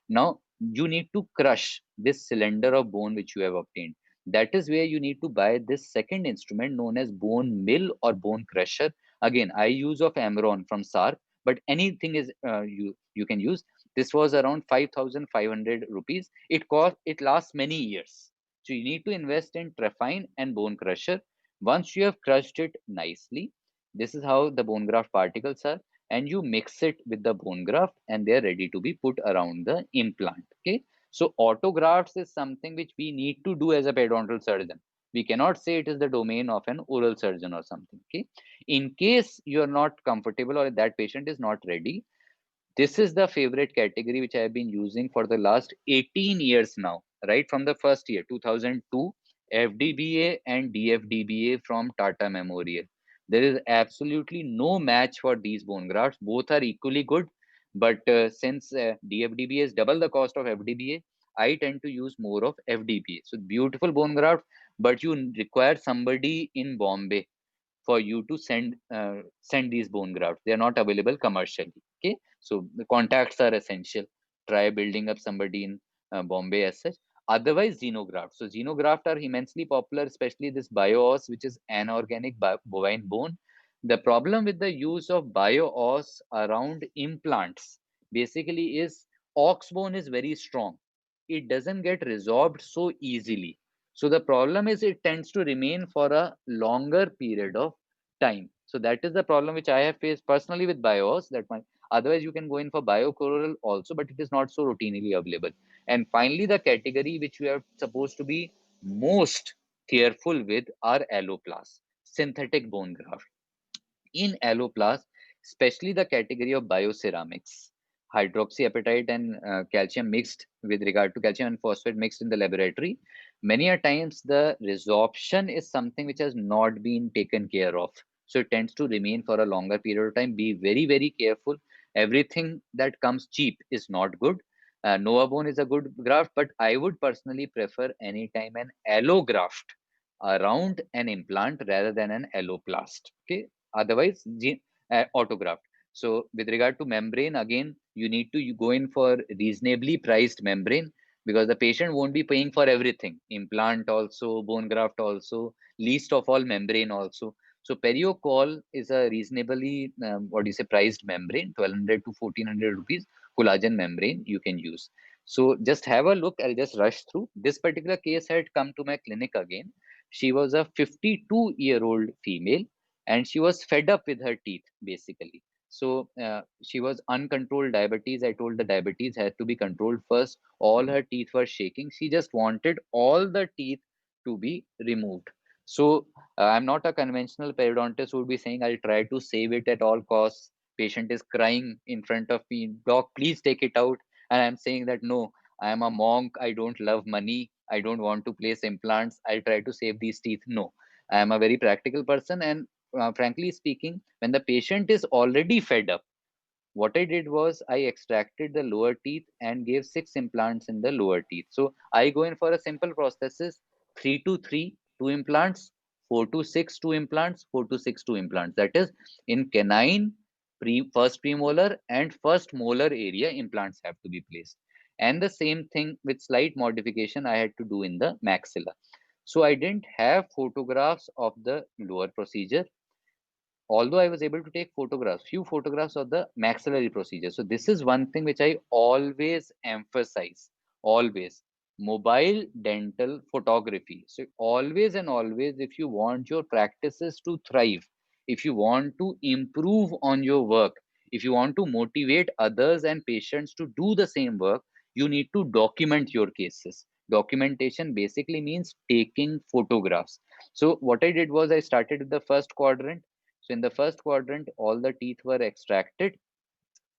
Now you need to crush this cylinder of bone which you have obtained. That is where you need to buy this second instrument known as bone mill or bone crusher. Again, I use of Amron from SARC, but anything is you can use. This was around 5,500 rupees. It lasts many years. So you need to invest in trephine and bone crusher. Once you have crushed it nicely, this is how the bone graft particles are, and you mix it with the bone graft, and they are ready to be put around the implant. Okay. So autografts is something which we need to do as a periodontal surgeon. We cannot say it is the domain of an oral surgeon or something. Okay. In case you are not comfortable or that patient is not ready, this is the favorite category which I have been using for the last 18 years now, right from the first year, 2002, FDBA and DFDBA from Tata Memorial. There is absolutely no match for these bone grafts. Both are equally good, but since DFDBA is double the cost of FDBA, I tend to use more of FDBA. So beautiful bone graft, but you require somebody in Bombay for you to send these bone grafts. They are not available commercially. Okay, so the contacts are essential. Try building up somebody in Bombay as such. Otherwise, xenografts. So xenografts are immensely popular, especially this bio-os, which is anorganic bovine bone. The problem with the use of bio-os around implants basically is ox bone is very strong. It doesn't get resorbed so easily. So the problem is it tends to remain for a longer period of time. So that is the problem which I have faced personally with bios. That my otherwise you can go in for biocoral also, but it is not so routinely available. And finally, the category which we are supposed to be most careful with are alloplast, synthetic bone graft. In alloplast, especially the category of bioceramics, hydroxyapatite and calcium mixed with regard to calcium and phosphate mixed in the laboratory, many a times the resorption is something which has not been taken care of. So it tends to remain for a longer period of time. Be very, very careful. Everything that comes cheap is not good. Novabone is a good graft, but I would personally prefer anytime an allograft around an implant rather than an alloplast. Okay, otherwise autograft. So with regard to membrane, again you need to go in for reasonably priced membrane, because the patient won't be paying for everything, implant also, bone graft also, least of all membrane also. So periocol is a reasonably what do you say priced membrane, 1200 to 1400 rupees collagen membrane you can use. So just have a look. I'll just rush through. This particular case had come to my clinic again. She was a 52-year-old female, and she was fed up with her teeth basically. So she was uncontrolled diabetes. I told the diabetes had to be controlled first. All her teeth were shaking. She just wanted all the teeth to be removed. So I'm not a conventional periodontist who would be saying I'll try to save it at all costs. Patient is crying in front of me, doc, please take it out. And I'm saying that no, I am a monk, I don't love money, I don't want to place implants, I'll try to save these teeth. No, I am a very practical person. And frankly speaking, when the patient is already fed up, what I did was I extracted the lower teeth and gave 6 implants in the lower teeth. So I go in for a simple prosthesis: 3 to 3, 2 implants, 4 to 6, 2 implants, 4 to 6, 2 implants. That is in canine, first premolar and first molar area, implants have to be placed. And the same thing with slight modification I had to do in the maxilla. So I didn't have photographs of the lower procedure. although I was able to take photographs, few photographs of the maxillary procedure. So this is one thing which I always emphasize, always. Mobile dental photography. So always and always, if you want your practices to thrive, if you want to improve on your work, if you want to motivate others and patients to do the same work, you need to document your cases. Documentation basically means taking photographs. So what I did was I started with the first quadrant. So in the first quadrant, all the teeth were extracted.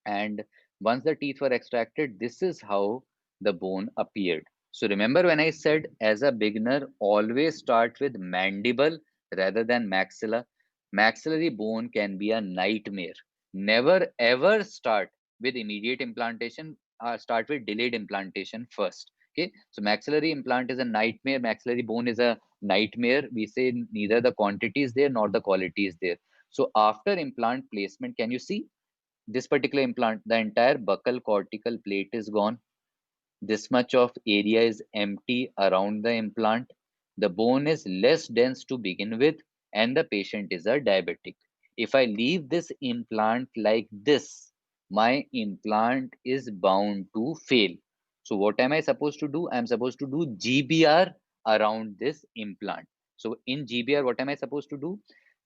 And once the teeth were extracted, this is how the bone appeared. So remember when I said as a beginner, always start with mandible rather than maxilla. Maxillary bone can be a nightmare. Never ever start with immediate implantation. Start with delayed implantation first. Okay, so maxillary implant is a nightmare. Maxillary bone is a nightmare. We say neither the quantity is there nor the quality is there. So after implant placement, can you see this particular implant, the entire buccal cortical plate is gone. This much of area is empty around the implant. The bone is less dense to begin with, and the patient is a diabetic. If I leave this implant like this, my implant is bound to fail. So what am I supposed to do? I'm supposed to do GBR around this implant. So in GBR, what am I supposed to do?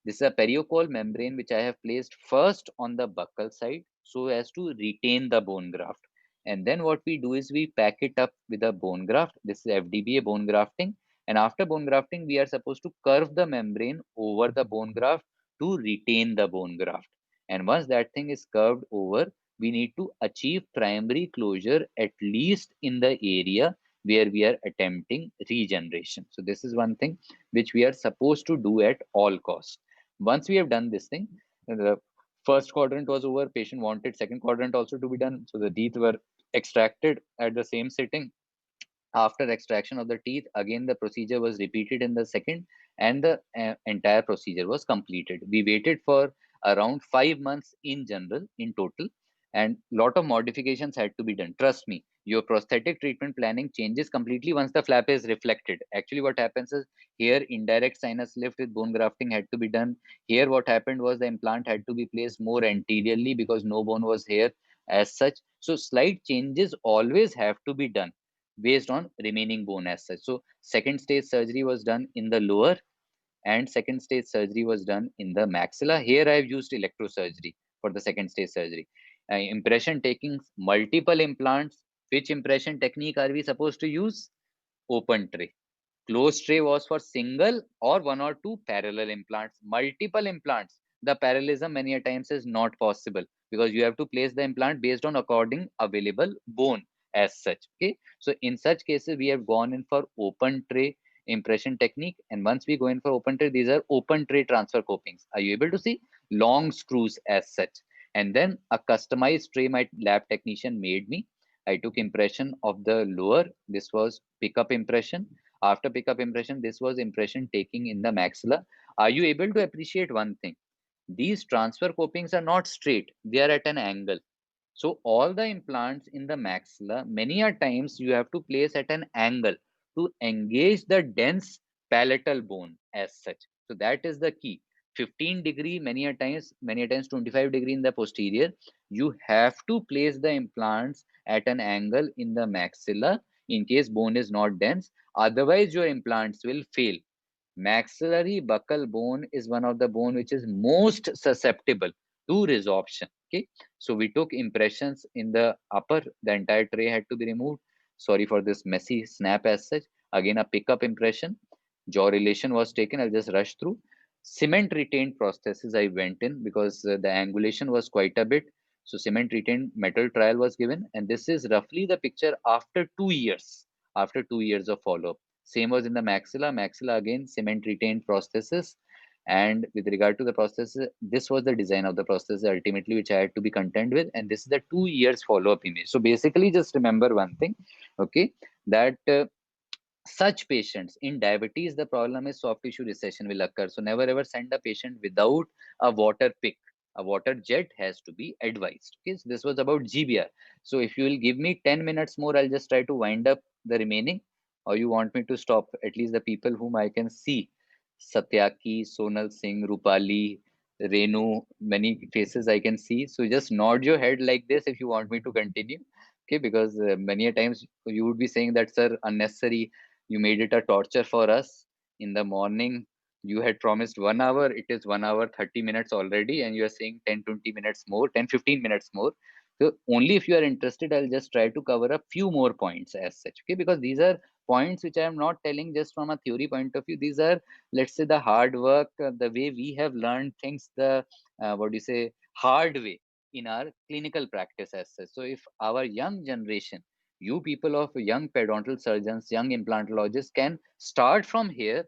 This is a periochole membrane which I have placed first on the buccal side so as to retain the bone graft. And then what we do is we pack it up with a bone graft. This is FDBA bone grafting. And after bone grafting, we are supposed to curve the membrane over the bone graft to retain the bone graft. And once that thing is curved over, we need to achieve primary closure at least in the area where we are attempting regeneration. So this is one thing which we are supposed to do at all costs. Once we have done this thing, the first quadrant was over, patient wanted second quadrant also to be done. So the teeth were extracted at the same sitting. After extraction of the teeth, again the procedure was repeated in the second, and the entire procedure was completed. We waited for around 5 months in general, in total, and lot of modifications had to be done. Trust me, your prosthetic treatment planning changes completely once the flap is reflected. Actually, what happens is here indirect sinus lift with bone grafting had to be done. Here, what happened was the implant had to be placed more anteriorly because no bone was here as such. So slight changes always have to be done based on remaining bone as such. So second stage surgery was done in the lower, and second stage surgery was done in the maxilla. Here I've used electrosurgery for the second stage surgery. Impression taking multiple implants. Which impression technique are we supposed to use? Open tray. Closed tray was for single or one or two parallel implants. Multiple implants, the parallelism many a times is not possible because you have to place the implant based on according available bone as such. Okay, so in such cases we have gone in for open tray impression technique, and once we go in for open tray, these are open tray transfer copings. Are you able to see long screws as such? And then a customized tray my lab technician made me. I took impression of the lower. This was pickup impression. After pickup impression, this was impression taking in the maxilla. Are you able to appreciate one thing? These transfer copings are not straight, they are at an angle. So all the implants in the maxilla, many a times you have to place at an angle to engage the dense palatal bone as such. So that is the key. 15 degree, many a times 25 degree in the posterior. You have to place the implants at an angle in the maxilla in case bone is not dense. Otherwise, your implants will fail. Maxillary buccal bone is one of the bone which is most susceptible to resorption. Okay, so we took impressions in the upper. The entire tray had to be removed. Sorry for this messy snap as such. Again, a pickup impression. Jaw relation was taken. I'll just rush through. Cement retained prosthesis I went in because the angulation was quite a bit. So cement retained metal trial was given, and this is roughly the picture after 2 years. After 2 years of follow-up. Same was in the maxilla. Maxilla again, cement retained prosthesis. And with regard to the prosthesis, this was the design of the prosthesis ultimately, which I had to be content with. And this is the 2 years follow-up image. So basically, just remember one thing, okay, that such patients in diabetes, the problem is soft tissue recession will occur. So never ever send a patient without a water pick. A water jet has to be advised. Okay, so this was about GBR. So if you will give me 10 minutes more, I'll just try to wind up the remaining, or you want me to stop? At least the people whom I can see: Satyaki, Sonal Singh, Rupali, Renu, many faces I can see. So just nod your head like this if you want me to continue. Okay, because many a times you would be saying that, sir, unnecessary. You made it a torture for us in the morning. You had promised 1 hour. It is 1 hour, 30 minutes already. And you are saying 10, 20 minutes more, 10, 15 minutes more. So only if you are interested, I'll just try to cover a few more points as such. Okay, because these are points which I am not telling just from a theory point of view. These are, let's say, the hard work, the way we have learned things, the what do you say, hard way in our clinical practice as such. So if our young generation, you people of young periodontal surgeons, young implantologists can start from here,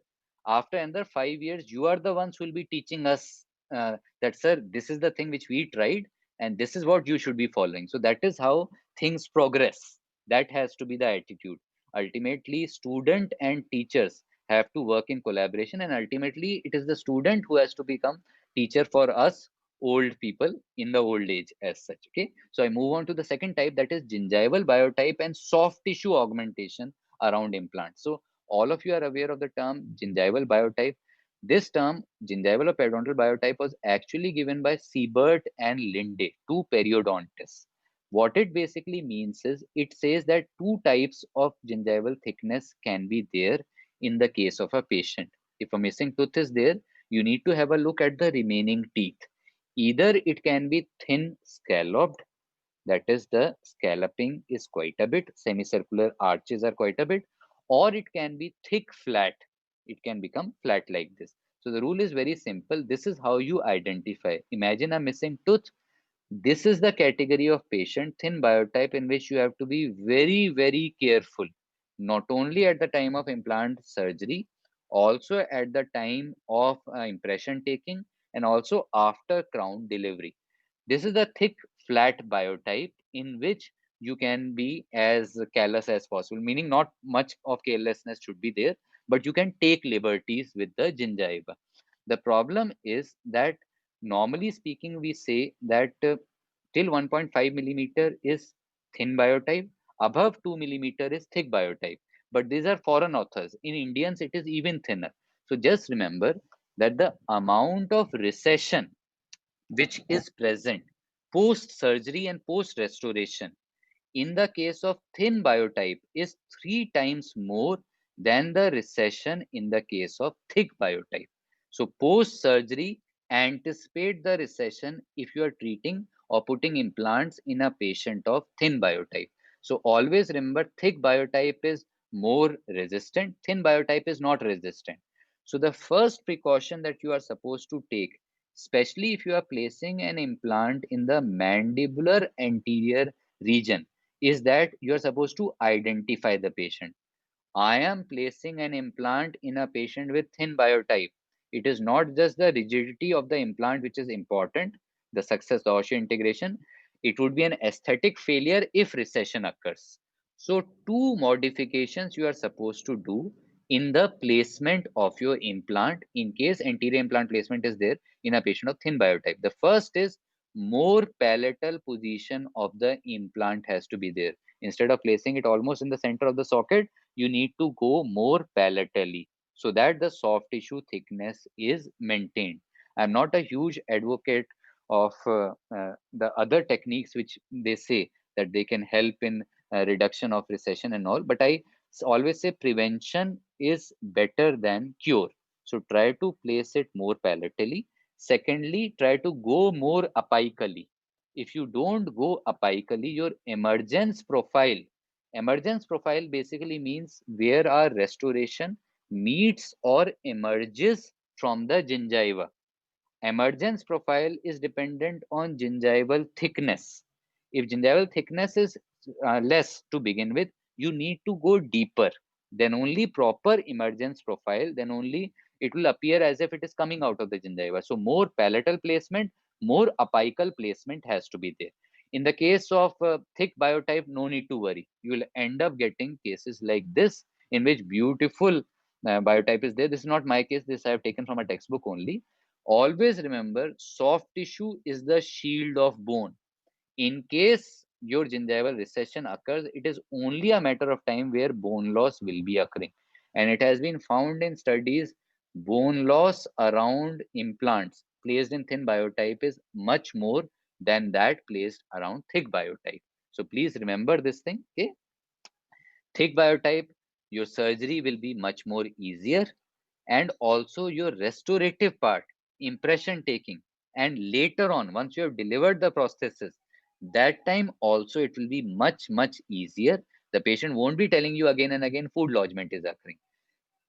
after another 5 years, you are the ones who will be teaching us that, sir, this is the thing which we tried and this is what you should be following. So that is how things progress. That has to be the attitude. Ultimately, student and teachers have to work in collaboration, and ultimately it is the student who has to become teacher for us old people in the old age as such. Okay, so I move on to the second type, that is gingival biotype and soft tissue augmentation around implants. So all of you are aware of the term gingival biotype. This term, gingival or periodontal biotype, was actually given by Siebert and Linde, two periodontists. What it basically means is, it says that two types of gingival thickness can be there in the case of a patient. If a missing tooth is there, you need to have a look at the remaining teeth. Either it can be thin scalloped, that is the scalloping is quite a bit, semicircular arches are quite a bit, or it can be thick flat. It can become flat like this. So the rule is very simple. This is how you identify. Imagine a missing tooth. This is the category of patient, thin biotype, in which you have to be very, very careful, not only at the time of implant surgery, also at the time of impression taking, and also after crown delivery. This is the thick, flat biotype in which you can be as careless as possible, meaning not much of carelessness should be there, but you can take liberties with the gingiva. The problem is that, normally speaking, we say that till 1.5 millimeter is thin biotype, above 2 millimeter is thick biotype. But these are foreign authors. In Indians, it is even thinner. So just remember that the amount of recession which is present post surgery and post restoration in the case of thin biotype is 3 times more than the recession in the case of thick biotype. So post surgery, anticipate the recession if you are treating or putting implants in a patient of thin biotype. So always remember, thick biotype is more resistant, thin biotype is not resistant. So the first precaution that you are supposed to take, especially if you are placing an implant in the mandibular anterior region, is that you are supposed to identify the patient. I am placing an implant in a patient with thin biotype. It is not just the rigidity of the implant which is important, the success, the osseointegration. It would be an aesthetic failure if recession occurs. So, two modifications you are supposed to do in the placement of your implant in case anterior implant placement is there in a patient of thin biotype. The first is, more palatal position of the implant has to be there. Instead of placing it almost in the center of the socket, you need to go more palatally so that the soft tissue thickness is maintained. I'm not a huge advocate of the other techniques which they say that they can help in reduction of recession and all, but I always say prevention is better than cure. So try to place it more palatally. Secondly, try to go more apically. If you don't go apically, your emergence profile basically means where our restoration meets or emerges from the gingiva. Emergence profile is dependent on gingival thickness. If gingival thickness is less to begin with, you need to go deeper. Then only proper emergence profile, then only it will appear as if it is coming out of the gingiva. So more palatal placement, more apical placement has to be there. In the case of thick biotype, no need to worry. You will end up getting cases like this in which beautiful biotype is there. This is not my case. This I have taken from a textbook only. Always remember, soft tissue is the shield of bone. In case your gingival recession occurs, it is only a matter of time where bone loss will be occurring. And it has been found in studies, bone loss around implants placed in thin biotype is much more than that placed around thick biotype. So please remember this thing. Okay, thick biotype, your surgery will be much more easier, and also your restorative part, impression taking, and later on once you have delivered the prosthesis, that time also it will be much easier. The patient won't be telling you again and again food lodgement is occurring.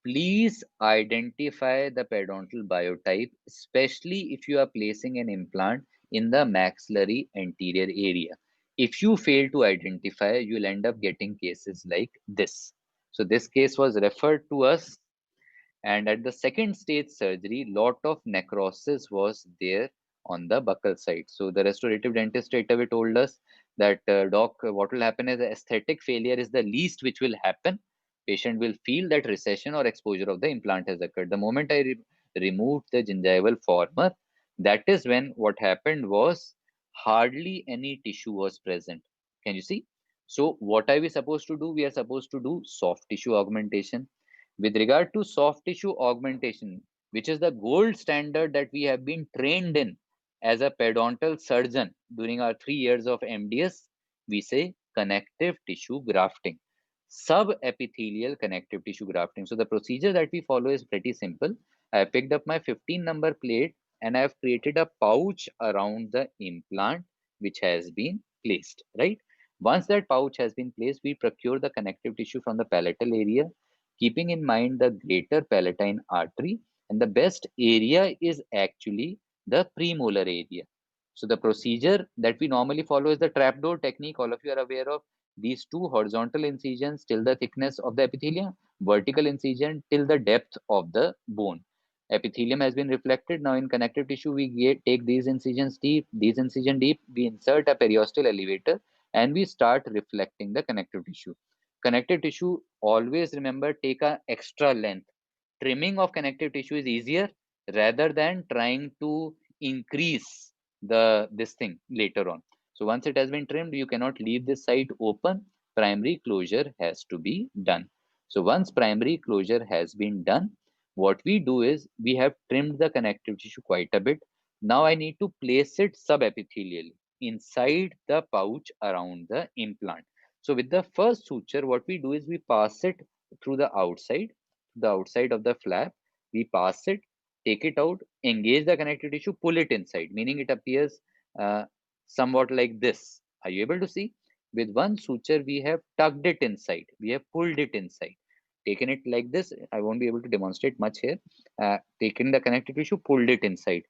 Please identify the periodontal biotype, especially if you are placing an implant in the maxillary anterior area. If you fail to identify, you'll end up getting cases like this. So this case was referred to us, and at the second stage surgery, lot of necrosis was there on the buccal side. So the restorative dentist straight away told us that, doc, what will happen is aesthetic failure is the least which will happen. Patient will feel that recession or exposure of the implant has occurred. The moment I removed the gingival former, that is when what happened was hardly any tissue was present. Can you see? So what are we supposed to do? We are supposed to do soft tissue augmentation. With regard to soft tissue augmentation, which is the gold standard that we have been trained in as a periodontal surgeon during our 3 years of MDS, we say connective tissue grafting, subepithelial connective tissue grafting. So the procedure that we follow is pretty simple. I picked up my 15 number plate and I have created a pouch around the implant which has been placed, right? Once that pouch has been placed, we procure the connective tissue from the palatal area, keeping in mind the greater palatine artery, and the best area is actually the premolar area. So the procedure that we normally follow is the trapdoor technique. All of you are aware of these two horizontal incisions till the thickness of the epithelium, vertical incision till the depth of the bone. Epithelium has been reflected. Now in connective tissue, we take these incisions deep, we insert a periosteal elevator, and we start reflecting the connective tissue. Connective tissue, always remember, take a extra length. Trimming of connective tissue is easier rather than trying to increase this thing later on. So once it has been trimmed, you cannot leave this site open. Primary closure has to be done. So once primary closure has been done, what we do is we have trimmed the connective tissue quite a bit. Now I need to place it subepithelially inside the pouch around the implant. So with the first suture, what we do is we pass it through the outside of the flap. We pass it, take it out, engage the connective tissue, pull it inside, meaning it appears uh, somewhat like this. Are you able to see? With one suture, we have tucked it inside. We have pulled it inside. Taken it like this. I won't be able to demonstrate much here. Taken the connective tissue, pulled it inside.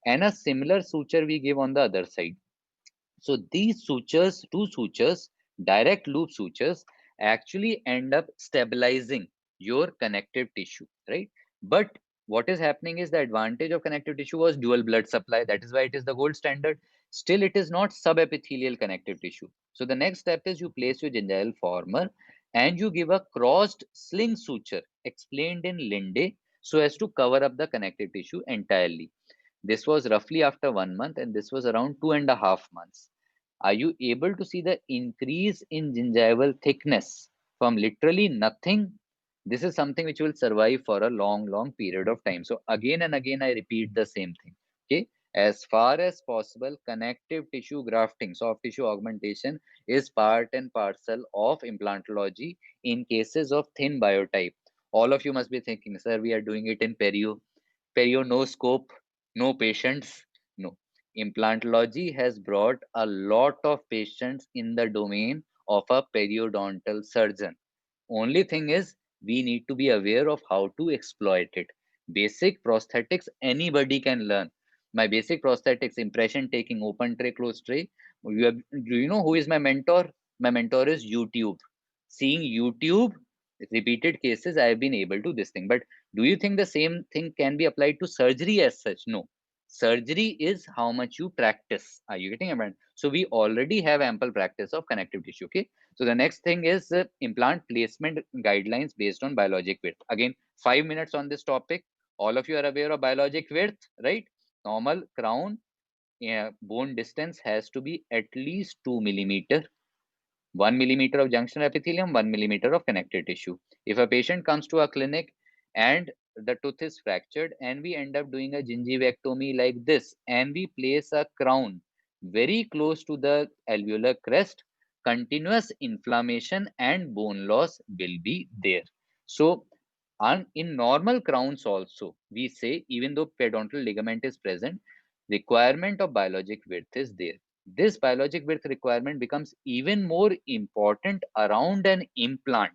And a similar suture we give on the other side. So these sutures, two sutures, direct loop sutures, actually end up stabilizing your connective tissue, right? But what is happening is the advantage of connective tissue was dual blood supply. That is why it is the gold standard. Still, it is not subepithelial connective tissue. So the next step is you place your gingival former and you give a crossed sling suture explained in Linde so as to cover up the connective tissue entirely. This was roughly after 1 month, and this was around 2.5 months. Are you able to see the increase in gingival thickness from literally nothing? This is something which will survive for a long period of time. So again and again, I repeat the same thing. Okay. As far as possible, connective tissue grafting, soft tissue augmentation is part and parcel of implantology in cases of thin biotype. All of you must be thinking, sir, we are doing it in perio no scope, no patients. No. Implantology has brought a lot of patients in the domain of a periodontal surgeon. Only thing is, we need to be aware of how to exploit it. Basic prosthetics, anybody can learn. My basic prosthetics, impression taking, open tray, closed tray. Do you know who is my mentor? My mentor is YouTube. Seeing YouTube, repeated cases, I have been able to this thing. But do you think the same thing can be applied to surgery as such? No. Surgery is how much you practice. Are you getting it? So we already have ample practice of connective tissue. Okay. So the next thing is implant placement guidelines based on biologic width. Again, 5 minutes on this topic. All of you are aware of biologic width, right? Normal crown bone distance has to be at least 2 mm. 1 mm of junctional epithelium, 1 mm of connective tissue. If a patient comes to a clinic and the tooth is fractured and we end up doing a gingivectomy like this, and we place a crown very close to the alveolar crest, continuous inflammation and bone loss will be there. So in normal crowns also, we say even though periodontal ligament is present, requirement of biologic width is there. This biologic width requirement becomes even more important around an implant,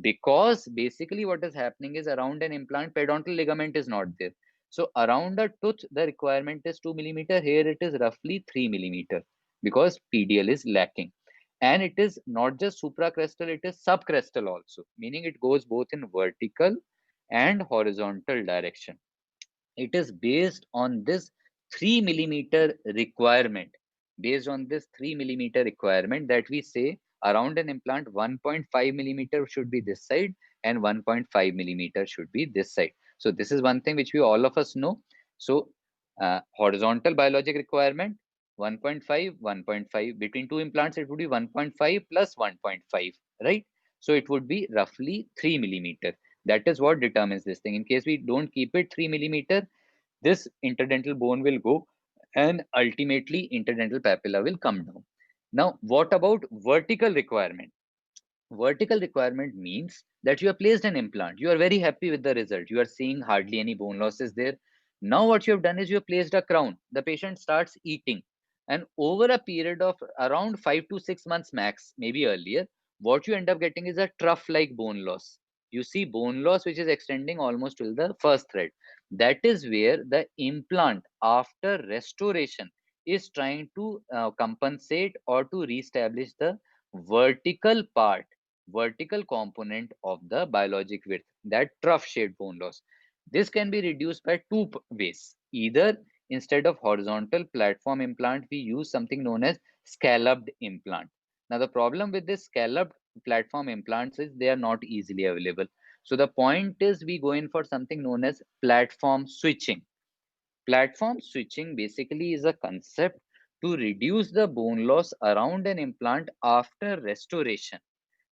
because basically what is happening is around an implant periodontal ligament is not there. So around a tooth the requirement is 2 millimeter. Here it is roughly 3 millimeter because PDL is lacking. And it is not just supracrestal, it is subcrestal also, meaning it goes both in vertical and horizontal direction. It is based on this 3 millimeter requirement. Based on this 3 millimeter requirement that we say around an implant 1.5 millimeter should be this side and 1.5 millimeter should be this side. So this is one thing which we all of us know. So horizontal biologic requirement 1.5, 1.5. Between two implants it would be 1.5 plus 1.5, right? So it would be roughly 3 millimeter. That is what determines this thing. In case we don't keep it 3 millimeter, this interdental bone will go and ultimately interdental papilla will come down. Now, what about vertical requirement? Vertical requirement means that you have placed an implant. You are very happy with the result. You are seeing hardly any bone loss is there. Now what you have done is you have placed a crown. The patient starts eating. And over a period of around 5 to 6 months max, maybe earlier, what you end up getting is a trough-like bone loss. You see bone loss which is extending almost till the first thread. That is where the implant after restoration is trying to compensate or to reestablish the vertical part, vertical component of the biologic width, that trough shaped bone loss. This can be reduced by two ways. Either instead of horizontal platform implant, we use something known as scalloped implant. Now, the problem with this scalloped platform implants is they are not easily available. So the point is we go in for something known as platform switching. Platform switching basically is a concept to reduce the bone loss around an implant after restoration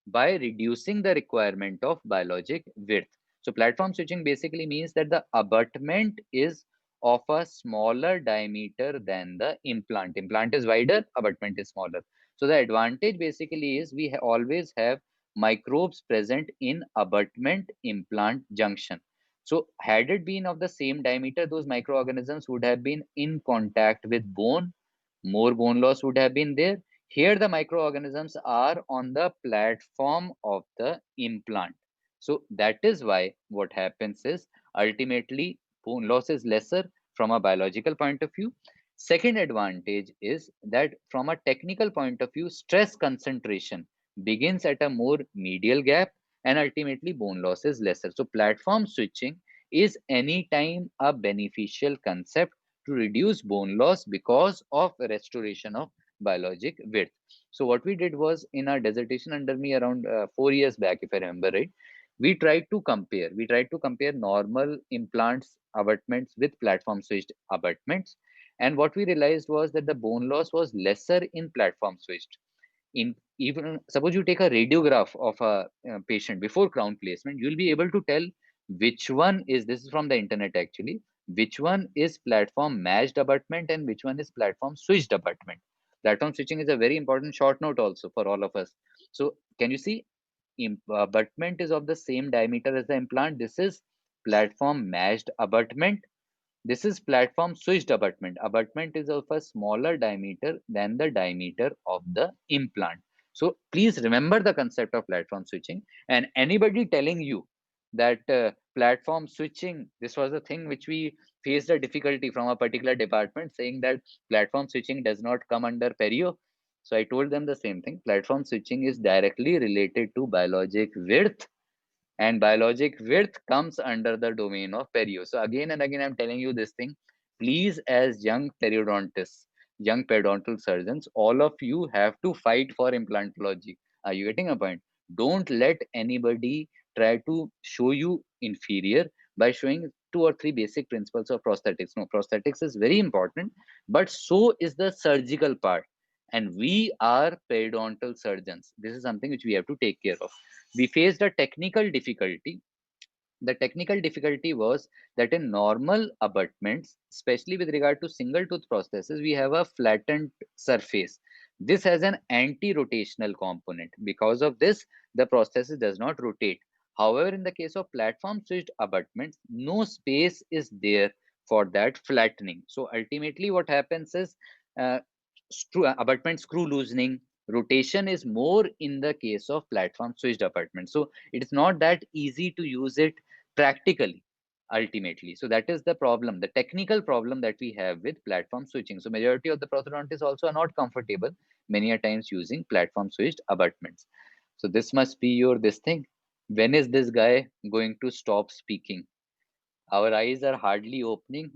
by reducing the requirement of biologic width. So platform switching basically means that the abutment is of a smaller diameter than the implant. Implant is wider, abutment is smaller. So the advantage basically is we always have microbes present in abutment implant junction. So had it been of the same diameter, those microorganisms would have been in contact with bone, more bone loss would have been there. Here the microorganisms are on the platform of the implant. So that is why what happens is ultimately bone loss is lesser from a biological point of view. Second advantage is that from a technical point of view, stress concentration begins at a more medial gap and ultimately bone loss is lesser. So platform switching is anytime a beneficial concept to reduce bone loss because of restoration of biologic width. So what we did was in our dissertation under me around 4 years back, if I remember right, we tried to compare normal implants abutments with platform switched abutments. And what we realized was that the bone loss was lesser in platform switched. In even suppose you take a radiograph of a patient before crown placement, you'll be able to tell which one is, this is from the internet actually, which one is platform matched abutment and which one is platform switched abutment. Platform switching is a very important short note also for all of us. So can you see abutment is of the same diameter as the implant? This is platform matched abutment. This is platform switched abutment. Abutment is of a smaller diameter than the diameter of the implant. So please remember the concept of platform switching. And anybody telling you that platform switching, this was a thing which we faced a difficulty from a particular department saying that platform switching does not come under perio. So I told them the same thing. Platform switching is directly related to biologic width, and biologic width comes under the domain of perio. So again and again, I'm telling you this thing. Please, as young periodontists, young periodontal surgeons, all of you have to fight for implantology. Are you getting a point? Don't let anybody try to show you inferior by showing two or three basic principles of prosthetics. No, prosthetics is very important, but so is the surgical part. And we are periodontal surgeons. This is something which we have to take care of. We faced a technical difficulty The technical difficulty was that in normal abutments, especially with regard to single tooth prosthesis, we have a flattened surface. This has an anti-rotational component. Because of this, the prosthesis does not rotate. However, in the case of platform switched abutments, no space is there for that flattening. So ultimately what happens is uh, abutment screw loosening, rotation is more in the case of platform switched abutments. So it's not that easy to use it practically ultimately. So that is the problem, the technical problem that we have with platform switching. So majority of the prosthodontists also are not comfortable many a times using platform switched abutments. So this must be your this thing. When is this guy going to stop speaking? Our eyes are hardly opening,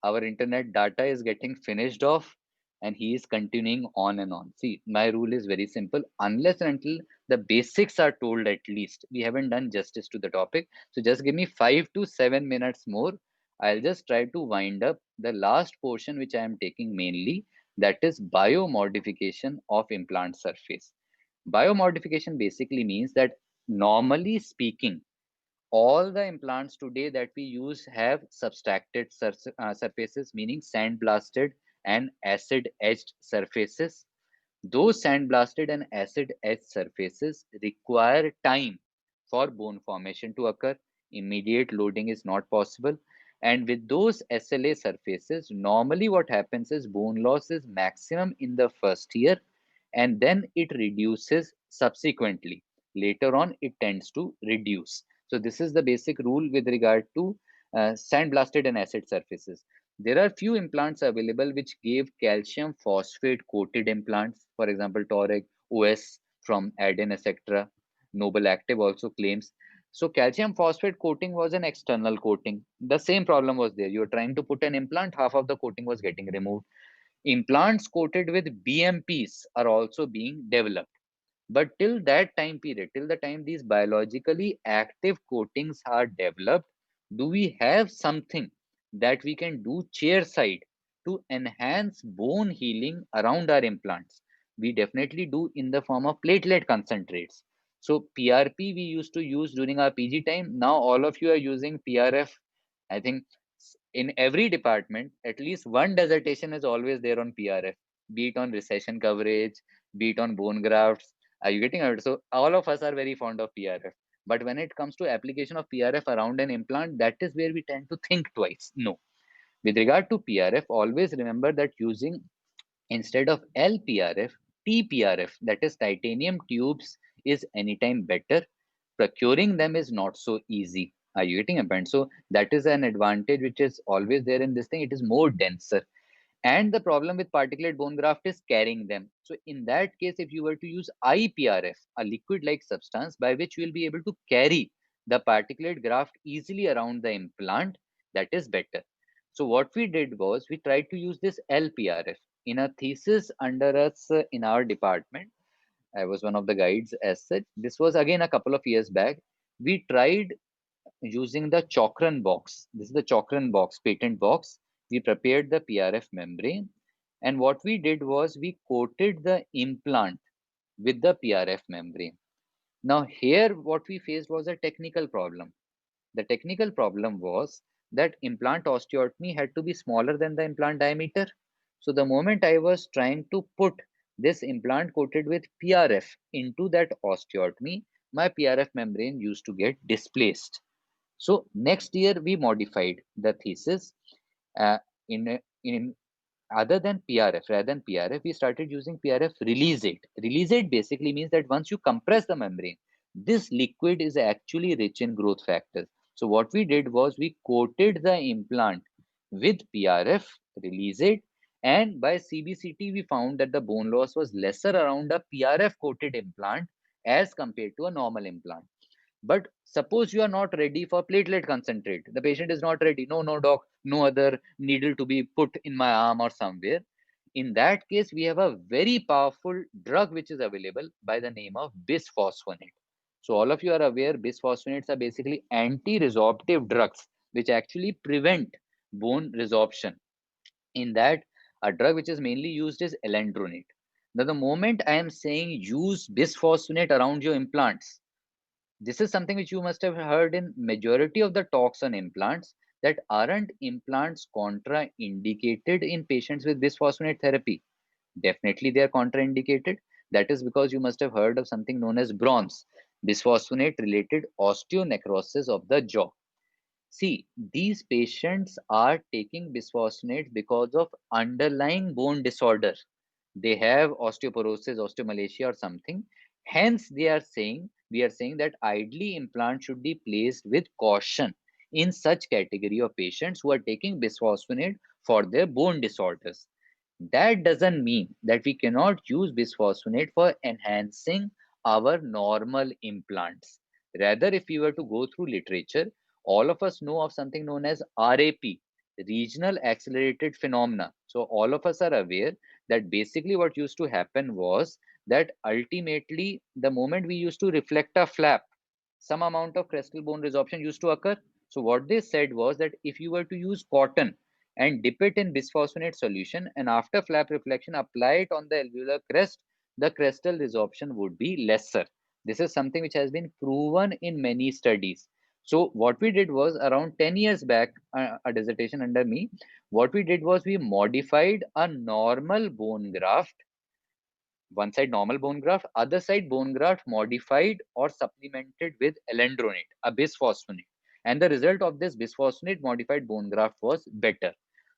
our internet data is getting finished off, and he is continuing on and on. See, my rule is very simple. Unless and until the basics are told, at least we haven't done justice to the topic. So just give me 5 to 7 minutes more. I'll just try to wind up the last portion which I am taking mainly, that is biomodification of implant surface. Biomodification basically means that, normally speaking, all the implants today that we use have subtracted surfaces, meaning sandblasted and acid etched surfaces. Those sandblasted and acid etched surfaces require time for bone formation to occur. Immediate loading is not possible. And with those SLA surfaces, normally what happens is bone loss is maximum in the first year, and then it reduces subsequently. Later on, it tends to reduce. So this is the basic rule with regard to sandblasted and acid surfaces. There are few implants available which gave calcium phosphate coated implants. For example, Toric, OS from Adin, etc. Noble Active also claims. So calcium phosphate coating was an external coating. The same problem was there. You were trying to put an implant, half of the coating was getting removed. Implants coated with BMPs are also being developed. But till that time period, till the time these biologically active coatings are developed, do we have something that we can do chair side to enhance bone healing around our implants? We definitely do in the form of platelet concentrates. So PRP we used to use during our PG time. Now all of you are using PRF. I think in every department, at least one dissertation is always there on PRF, be it on recession coverage, be it on bone grafts. Are you getting it? So all of us are very fond of PRF. But when it comes to application of PRF around an implant, that is where we tend to think twice. No. With regard to PRF, always remember that using, instead of LPRF, TPRF, that is titanium tubes, is anytime better. Procuring them is not so easy. Are you getting a point? So that is an advantage which is always there in this thing. It is more denser. And the problem with particulate bone graft is carrying them. So in that case, if you were to use IPRF, a liquid-like substance by which you will be able to carry the particulate graft easily around the implant, that is better. So what we did was we tried to use this LPRF. In a thesis under us in our department, I was one of the guides as such. This was again a couple of years back. We tried using the Chokran box. This is the Chokran box, patent box. We prepared the PRF membrane. And what we did was we coated the implant with the PRF membrane. Now here what we faced was a technical problem. The technical problem was that implant osteotomy had to be smaller than the implant diameter. So the moment I was trying to put this implant coated with PRF into that osteotomy, my PRF membrane used to get displaced. So next year we modified the thesis uh, in other than PRF, rather than PRF, we started using PRF releasate. Releasate basically means that once you compress the membrane, this liquid is actually rich in growth factors. So what we did was we coated the implant with PRF releasate, and by CBCT we found that the bone loss was lesser around a PRF coated implant as compared to a normal implant. But suppose you are not ready for platelet concentrate. The patient is not ready. No, no, doc, no other needle to be put in my arm or somewhere. In that case, we have a very powerful drug which is available by the name of bisphosphonate. So all of you are aware, bisphosphonates are basically anti-resorptive drugs which actually prevent bone resorption. In that, a drug which is mainly used is alendronate. Now, the moment I am saying use bisphosphonate around your implants, This is something which you must have heard in majority of the talks on implants, that aren't implants contraindicated in patients with bisphosphonate therapy? Definitely they are contraindicated. That is because you must have heard of something known as BRONS, bisphosphonate related osteonecrosis of the jaw. See, these patients are taking bisphosphonates because of underlying bone disorder. They have osteoporosis, osteomalacia, or something. Hence, we are saying that ideally implant should be placed with caution in such category of patients who are taking bisphosphonate for their bone disorders. That doesn't mean that we cannot use bisphosphonate for enhancing our normal implants. Rather, if we were to go through literature, all of us know of something known as RAP, regional accelerated phenomena. So all of us are aware that basically what used to happen was that ultimately the moment we used to reflect a flap, some amount of crestal bone resorption used to occur. So what they said was that if you were to use cotton and dip it in bisphosphonate solution and after flap reflection apply it on the alveolar crest, the crestal resorption would be lesser. This is something which has been proven in many studies. So what we did was around 10 years back, a dissertation under me, what we did was we modified a normal bone graft, one side normal bone graft, other side bone graft modified or supplemented with alendronate, a bisphosphonate. And the result of this bisphosphonate modified bone graft was better.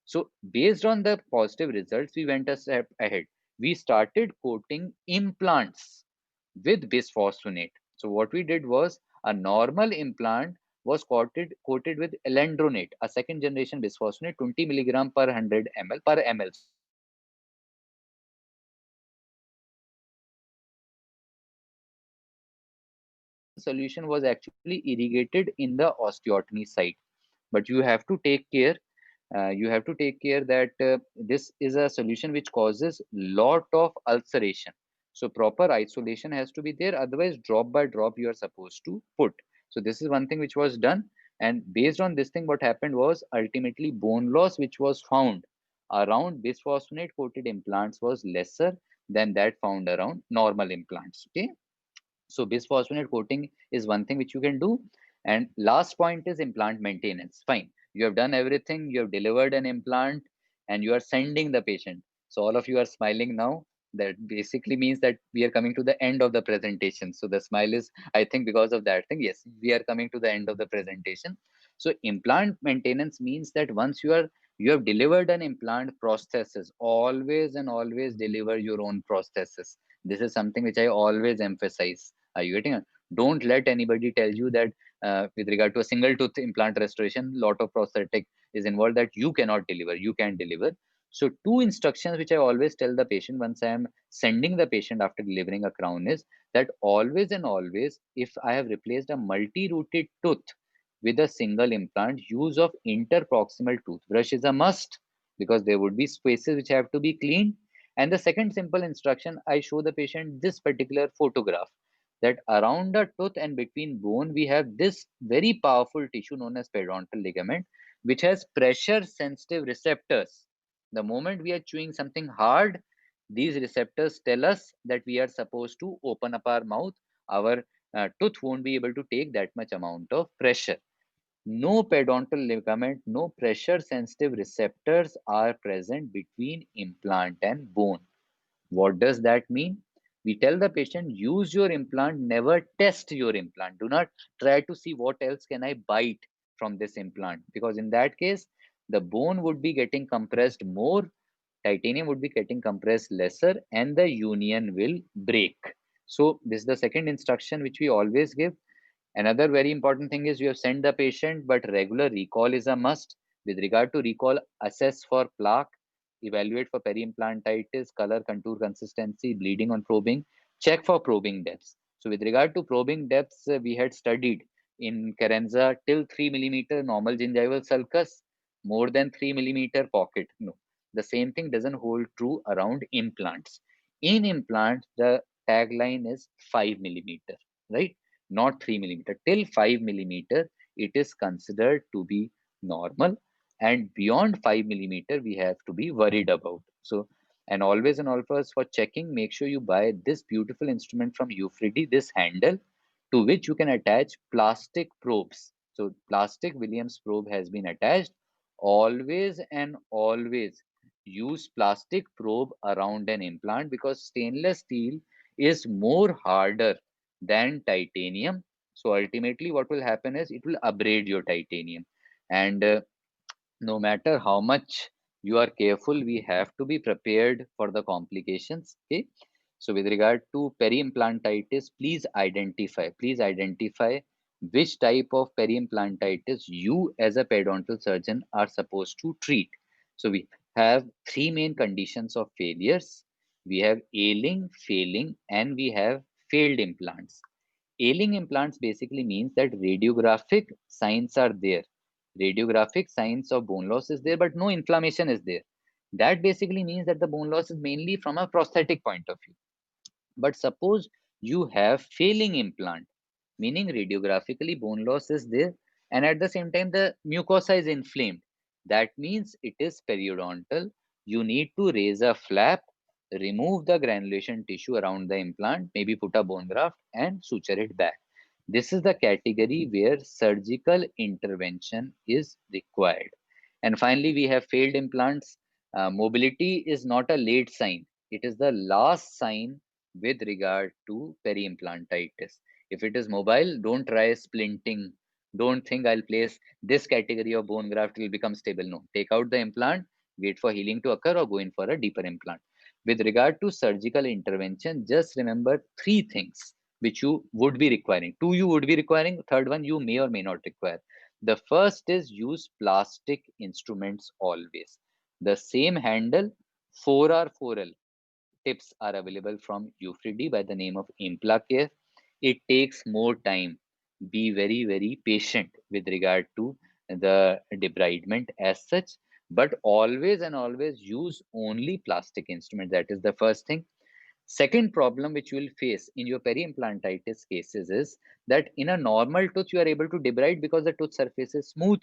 So based on the positive results, we went a step ahead. We started coating implants with bisphosphonate. So what we did was a normal implant was coated with alendronate, a second generation bisphosphonate, 20 milligram per 100 ml per ml. So this is what we did. And what we did was the bisphosphonate solution was actually irrigated in the osteotomy site. But you have to take care that this is a solution which causes lot of ulceration. So proper isolation has to be there, otherwise drop by drop you are supposed to put. So this is one thing which was done, and based on this thing what happened was ultimately bone loss which was found around bisphosphonate coated implants was lesser than that found around normal implants. Okay, so bisphosphonate coating is one thing which you can do. And last point is implant maintenance. Fine. You have done everything. You have delivered an implant and you are sending the patient. So all of you are smiling now. That basically means that we are coming to the end of the presentation. So the smile is, I think, because of that thing. Yes, we are coming to the end of the presentation. So implant maintenance means that once you have delivered an implant, prosthesis, always and always deliver your own prosthesis. This is something which I always emphasize. Are you getting it? Don't let anybody tell you that with regard to a single tooth implant restoration, lot of prosthetic is involved that you cannot deliver. You can deliver. So two instructions which I always tell the patient once I am sending the patient after delivering a crown is that always and always, if I have replaced a multi-rooted tooth with a single implant, use of interproximal toothbrush is a must because there would be spaces which have to be cleaned. And the second simple instruction, I show the patient this particular photograph that around the tooth and between bone, we have this very powerful tissue known as periodontal ligament, which has pressure sensitive receptors. The moment we are chewing something hard, these receptors tell us that we are supposed to open up our mouth. Our tooth won't be able to take that much amount of pressure. No periodontal ligament, no pressure sensitive receptors are present between implant and bone. What does that mean? We tell the patient, use your implant, never test your implant. Do not try to see what else can I bite from this implant, because in that case, the bone would be getting compressed more, titanium would be getting compressed lesser, and the union will break. So this is the second instruction which we always give. Another very important thing is you have sent the patient, but regular recall is a must. With regard to recall, assess for plaque, evaluate for peri-implantitis, color, contour, consistency, bleeding on probing, check for probing depths. So with regard to probing depths, we had studied in Carenza till 3 millimeter normal gingival sulcus, more than 3 millimeter pocket. No, the same thing doesn't hold true around implants. In implants, the tagline is 5 millimeter, right? Not 3 millimeter. Till 5 millimeter, it is considered to be normal, and beyond 5 millimeter, we have to be worried about. So, and always for checking, make sure you buy this beautiful instrument from Ufridi, this handle, to which you can attach plastic probes. So plastic Williams probe has been attached. Always and always use plastic probe around an implant, because stainless steel is more harder than titanium. So ultimately what will happen is it will abrade your titanium. And no matter how much you are careful, we have to be prepared for the complications. Okay. So with regard to peri-implantitis, please identify which type of peri-implantitis you as a periodontal surgeon are supposed to treat. So we have three main conditions of failures. We have ailing, failing, and we have failed implants. Ailing implants basically means that radiographic signs are there. Radiographic signs of bone loss is there, but no inflammation is there. That basically means that the bone loss is mainly from a prosthetic point of view. But suppose you have failing implant, meaning radiographically bone loss is there, and at the same time the mucosa is inflamed. That means it is periodontal. You need to raise a flap, remove the granulation tissue around the implant, maybe put a bone graft and suture it back. This is the category where surgical intervention is required. And finally, we have failed implants. Mobility is not a late sign, it is the last sign with regard to peri-implantitis. If it is mobile, don't try splinting. Don't think I'll place this category of bone graft, it will become stable. No, take out the implant, wait for healing to occur, or go in for a deeper implant. With regard to surgical intervention, just remember three things which you would be requiring. Two you would be requiring, third one you may or may not require. The first is use plastic instruments always. The same handle, 4R, 4L tips are available from Ufridi by the name of Implacare. It takes more time. Be very, very patient with regard to the debridement as such, but always and always use only plastic instrument. That is the first thing. Second problem which you will face in your peri-implantitis cases is that in a normal tooth you are able to debride because the tooth surface is smooth.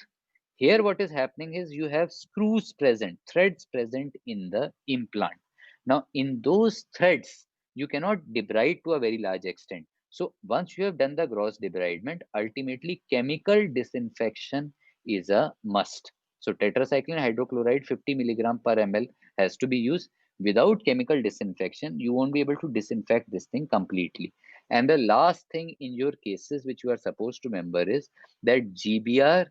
Here what is happening is you have screws present, threads present in the implant. Now in those threads, you cannot debride to a very large extent. So once you have done the gross debridement, ultimately chemical disinfection is a must. So tetracycline hydrochloride 50 milligram per ml has to be used. Without chemical disinfection, you won't be able to disinfect this thing completely. And the last thing in your cases which you are supposed to remember is that GBR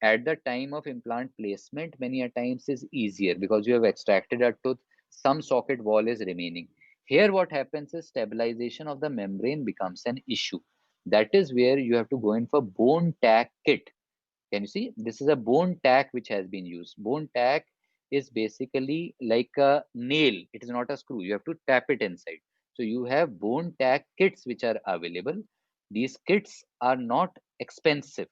at the time of implant placement many a times is easier because you have extracted a tooth, some socket wall is remaining. Here what happens is stabilization of the membrane becomes an issue. That is where you have to go in for bone tack kit. Can you see? This is a bone tack which has been used. Bone tack is basically like a nail. It is not a screw. You have to tap it inside. So you have bone tack kits which are available. These kits are not expensive.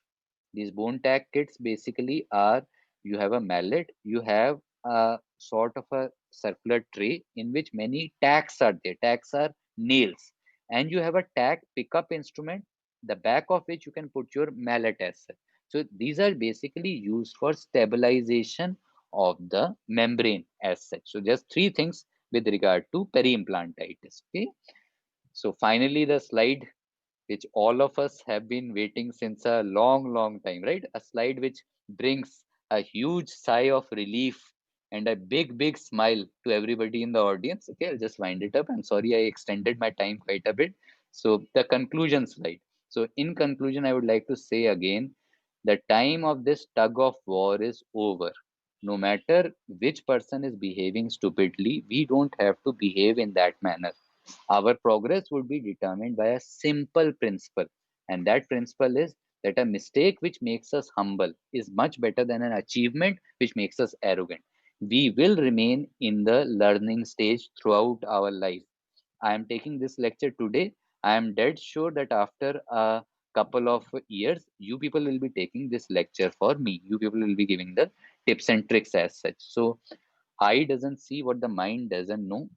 These bone tack kits basically are, you have a mallet, you have a sort of a circular tray in which many tacks are there. Tacks are nails. And you have a tack pickup instrument, the back of which you can put your mallet as such. So these are basically used for stabilization of the membrane as such. So just three things with regard to peri-implantitis. Okay. So finally, the slide which all of us have been waiting since a long, long time, right? A slide which brings a huge sigh of relief and a big, big smile to everybody in the audience. Okay, I'll just wind it up. I'm sorry I extended my time quite a bit. So the conclusion slide. So in conclusion, I would like to say again, the time of this tug of war is over. No matter which person is behaving stupidly, we don't have to behave in that manner. Our progress would be determined by a simple principle, and that principle is that a mistake which makes us humble is much better than an achievement which makes us arrogant. We will remain in the learning stage throughout our life. I am taking this lecture today. I am dead sure that after a couple of years, you people will be taking this lecture for me. You people will be giving the tips and tricks as such. So, eye doesn't see what the mind doesn't know.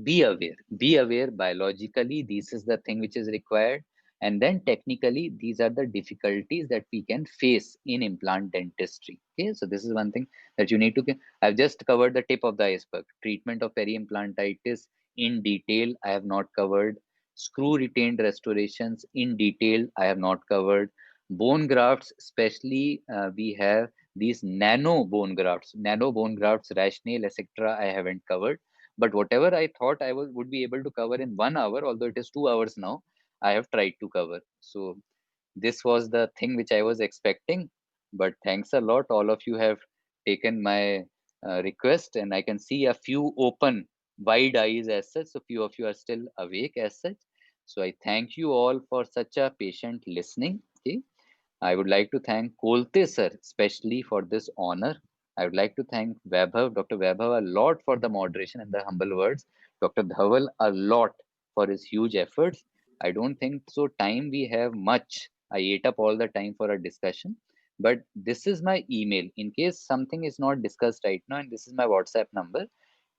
Be aware biologically, this is the thing which is required, and then technically these are the difficulties that we can face in implant dentistry. Okay, so this is one thing that you need to I've just covered the tip of the iceberg. Treatment of peri-implantitis in detail I have not covered. Screw retained restorations in detail, I have not covered. Bone grafts, especially we have these nano bone grafts, rational, etc. I haven't covered. But whatever I thought I would be able to cover in 1 hour, although it is 2 hours now, I have tried to cover. So this was the thing which I was expecting. But thanks a lot. All of you have taken my request, and I can see a few open, wide eyes as such. So few of you are still awake as such. So I thank you all for such a patient listening. Okay. I would like to thank Kolte sir, especially for this honor. I would like to thank Vaibhav, Dr. Vaibhav, a lot for the moderation and the humble words. Dr. Dhaval, a lot for his huge efforts. I don't think so. Time we have much. I ate up all the time for a discussion. But this is my email. In case something is not discussed right now, and this is my WhatsApp number.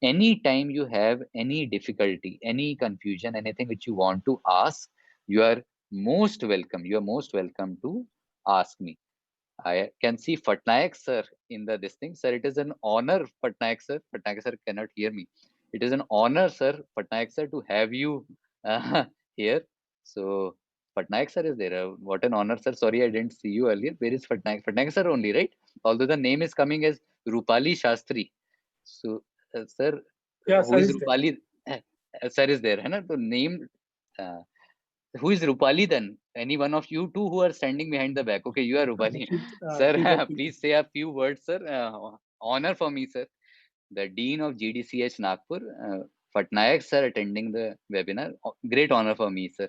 Anytime you have any difficulty, any confusion, anything which you want to ask, you are most welcome. You are most welcome to ask me. I can see Patnaik sir in the this thing. Sir, it is an honor, Patnaik sir. Patnaik sir cannot hear me. It is an honor, sir, Patnaik sir, to have you here. So Patnaik sir is there. What an honor, sir. Sorry, I didn't see you earlier. Where is Patnaik? Patnaik sir only, right? Although the name is coming as Rupali Shastri. So, sir, Yeah, who sir is is there. Rupali? Sir is there, है ना? तो name. Uh, who is Rupali then? Any one of you two who are standing behind the back. Okay, you are Rupali. Sir, She's a please say a few words, sir. Honor for me, sir. The Dean of GDCH Nagpur, Patnaik, sir, attending the webinar. Great honor for me, sir.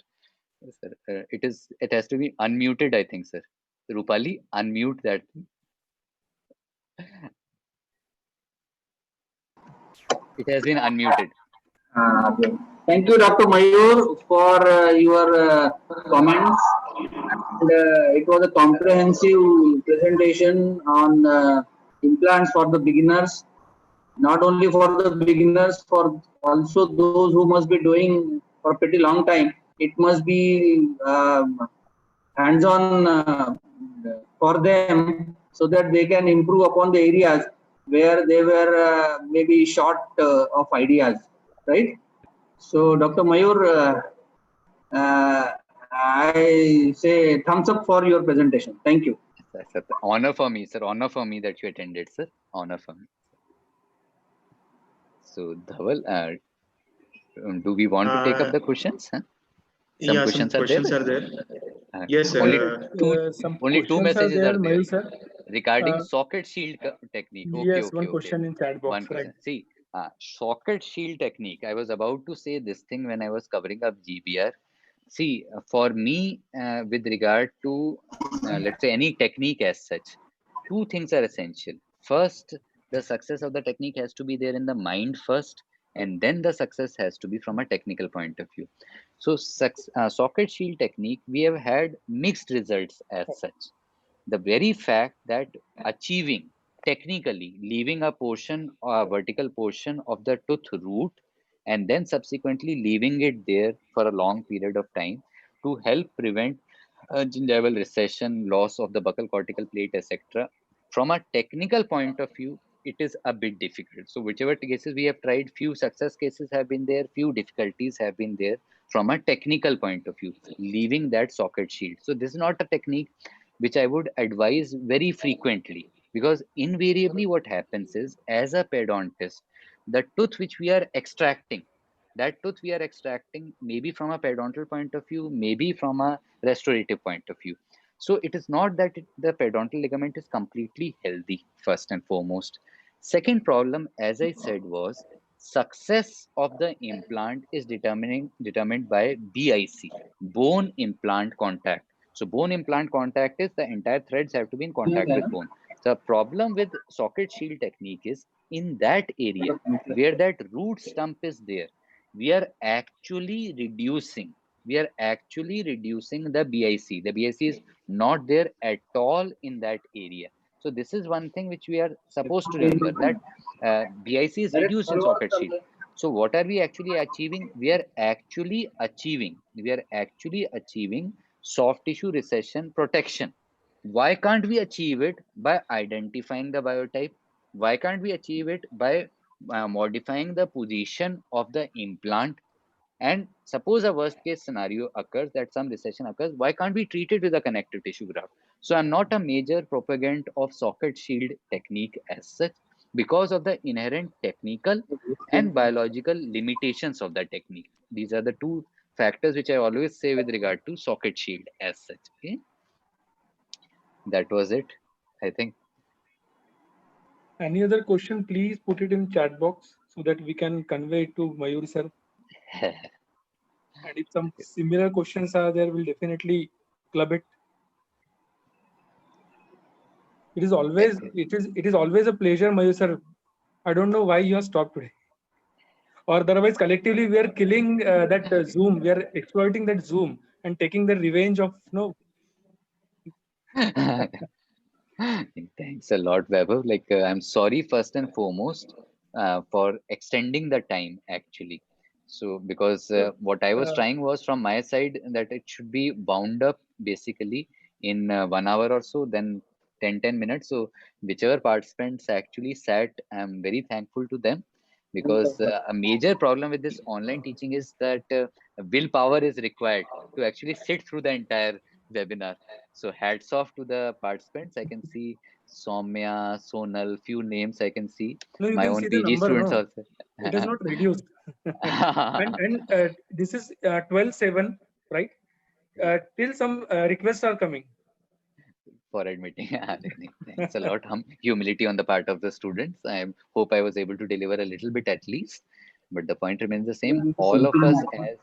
Sir, it has to be unmuted, I think, sir. Rupali, unmute that. It has been unmuted. Okay. Thank you, Dr. Mayur, for your comments. And, it was a comprehensive presentation on implants for the beginners. Not only for the beginners, for also those who must be doing for a pretty long time. It must be hands-on for them so that they can improve upon the areas where they were maybe short of ideas, right? So, Dr. Mayur, I say thumbs up for your presentation. Thank you. Sir, honor for me, sir. Honor for me that you attended, sir. Honor for me. So, Dhaval, do we want to take up the questions? Huh? Some Yeah, questions some are there. questions are there. Yes, only Some only two questions messages are there Mayur sir. regarding socket shield technique. Okay, Yes, one question in chat box. One question. See, socket shield technique. I was about to say this thing when I was covering up GBR. See, for me, with regard to let's say any technique as such, two things are essential. First, the success of the technique has to be there in the mind first, and then the success has to be from a technical point of view. So, socket shield technique, we have had mixed results as such. The very fact that achieving technically leaving a portion or a vertical portion of the tooth root and then subsequently leaving it there for a long period of time to help prevent gingival recession, loss of the buccal cortical plate, etc. From a technical point of view, it is a bit difficult. So whichever cases we have tried, few success cases have been there, few difficulties have been there from a technical point of view, leaving that socket shield. So this is not a technique which I would advise very frequently, because invariably what happens is, as a periodontist, the tooth which we are extracting, that tooth we are extracting maybe from a periodontal point of view, maybe from a restorative point of view. So it is not that the periodontal ligament is completely healthy, first and foremost. Second problem, as I said, was success of the implant is determined by BIC, bone implant contact. So bone implant contact is the entire threads have to be in contact with bone. The problem with socket shield technique is in that area where that root stump is there, we are actually reducing the BIC. The BIC is not there at all in that area. So this is one thing which we are supposed to remember, that BIC is reduced in socket shield. So what are we actually achieving? We are actually achieving soft tissue recession protection. Why can't we achieve it by identifying the biotype? Why can't we achieve it by modifying the position of the implant? And suppose a worst case scenario occurs, that some recession occurs, why can't we treat it with a connective tissue graft? So I'm not a major propagand of socket shield technique as such, because of the inherent technical and biological limitations of the technique. These are the two factors which I always say with regard to socket shield as such. Okay, that was it, I think. Any other question, please put it in chat box so that we can convey it to Mayur sir. And if some similar questions are there, we'll definitely club it. It is always a pleasure, Mayur sir. I don't know why you have stopped today. Or otherwise, collectively we are killing that Zoom. We are exploiting that Zoom and taking the revenge of Thanks a lot, Vaibhav. Like, I'm sorry first and foremost for extending the time actually. So, because what I was trying was from my side that it should be bound up basically in 1 hour or so, then 10 minutes. So, whichever participants actually sat, I'm very thankful to them, because a major problem with this online teaching is that willpower is required to actually sit through the entire webinar. So hats off to the participants. I can see Soumya, Sonal, few names I can see. no, you My can own see the PG number, students no? also. It has not reduced. and this is 12/7, right? Till some requests are coming. For admitting. Thanks a lot. Humility on the part of the students. I hope I was able to deliver a little bit at least. But the point remains the same. All of us as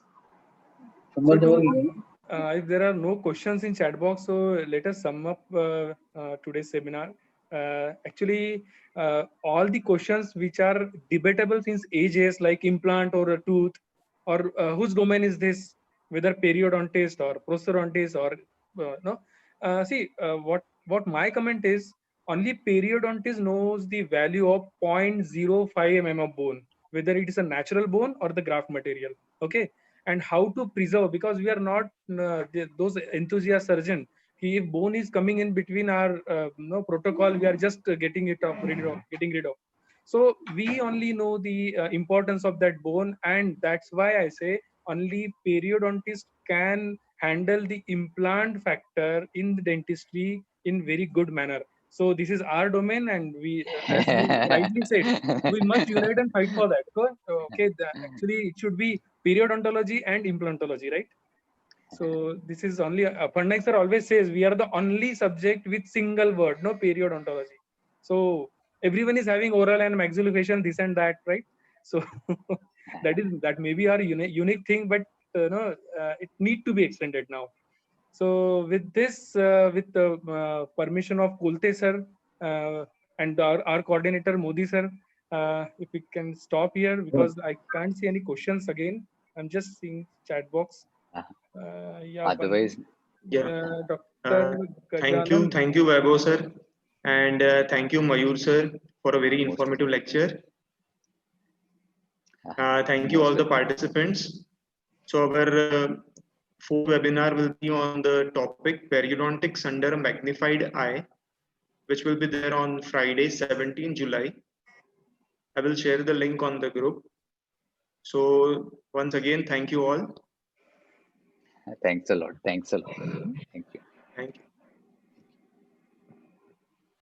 So if there are no questions in chat box, so let us sum up today's seminar. Actually, all the questions which are debatable since ages, like implant or a tooth, or whose domain is this, whether periodontist or prosthodontist or no. What my comment is, only periodontist knows the value of 0.05 mm of bone, whether it is a natural bone or the graft material. Okay, and how to preserve, because we are not those enthusiast surgeon. If bone is coming in between our protocol, we are just getting it off, getting rid of. So we only know the importance of that bone, and that's why I say only periodontist can handle the implant factor in the dentistry in very good manner. So this is our domain, and we, as you rightly said, we must unite and fight for that. Okay, actually it should be periodontology and implantology, right? So this is only Pandnaik sir always says we are the only subject with single word, no periodontology. So everyone is having oral and maxillofacial, this and that, right? So that may be our unique thing, but it need to be extended now. So with this, with the permission of Kulte sir and our coordinator Modi sir, if we can stop here, because I can't see any questions again. I'm just seeing chat box. otherwise, Dr. Gajanam. Thank you, Vaibhav sir, and thank you, Mayur sir, for a very most informative lecture. Thank you all the participants. So our fourth webinar will be on the topic periodontics under a magnified eye, which will be there on Friday, 17 July. I will share the link on the group. So once again, thank you all. Thanks a lot. Thanks a lot. Thank you. Thank you.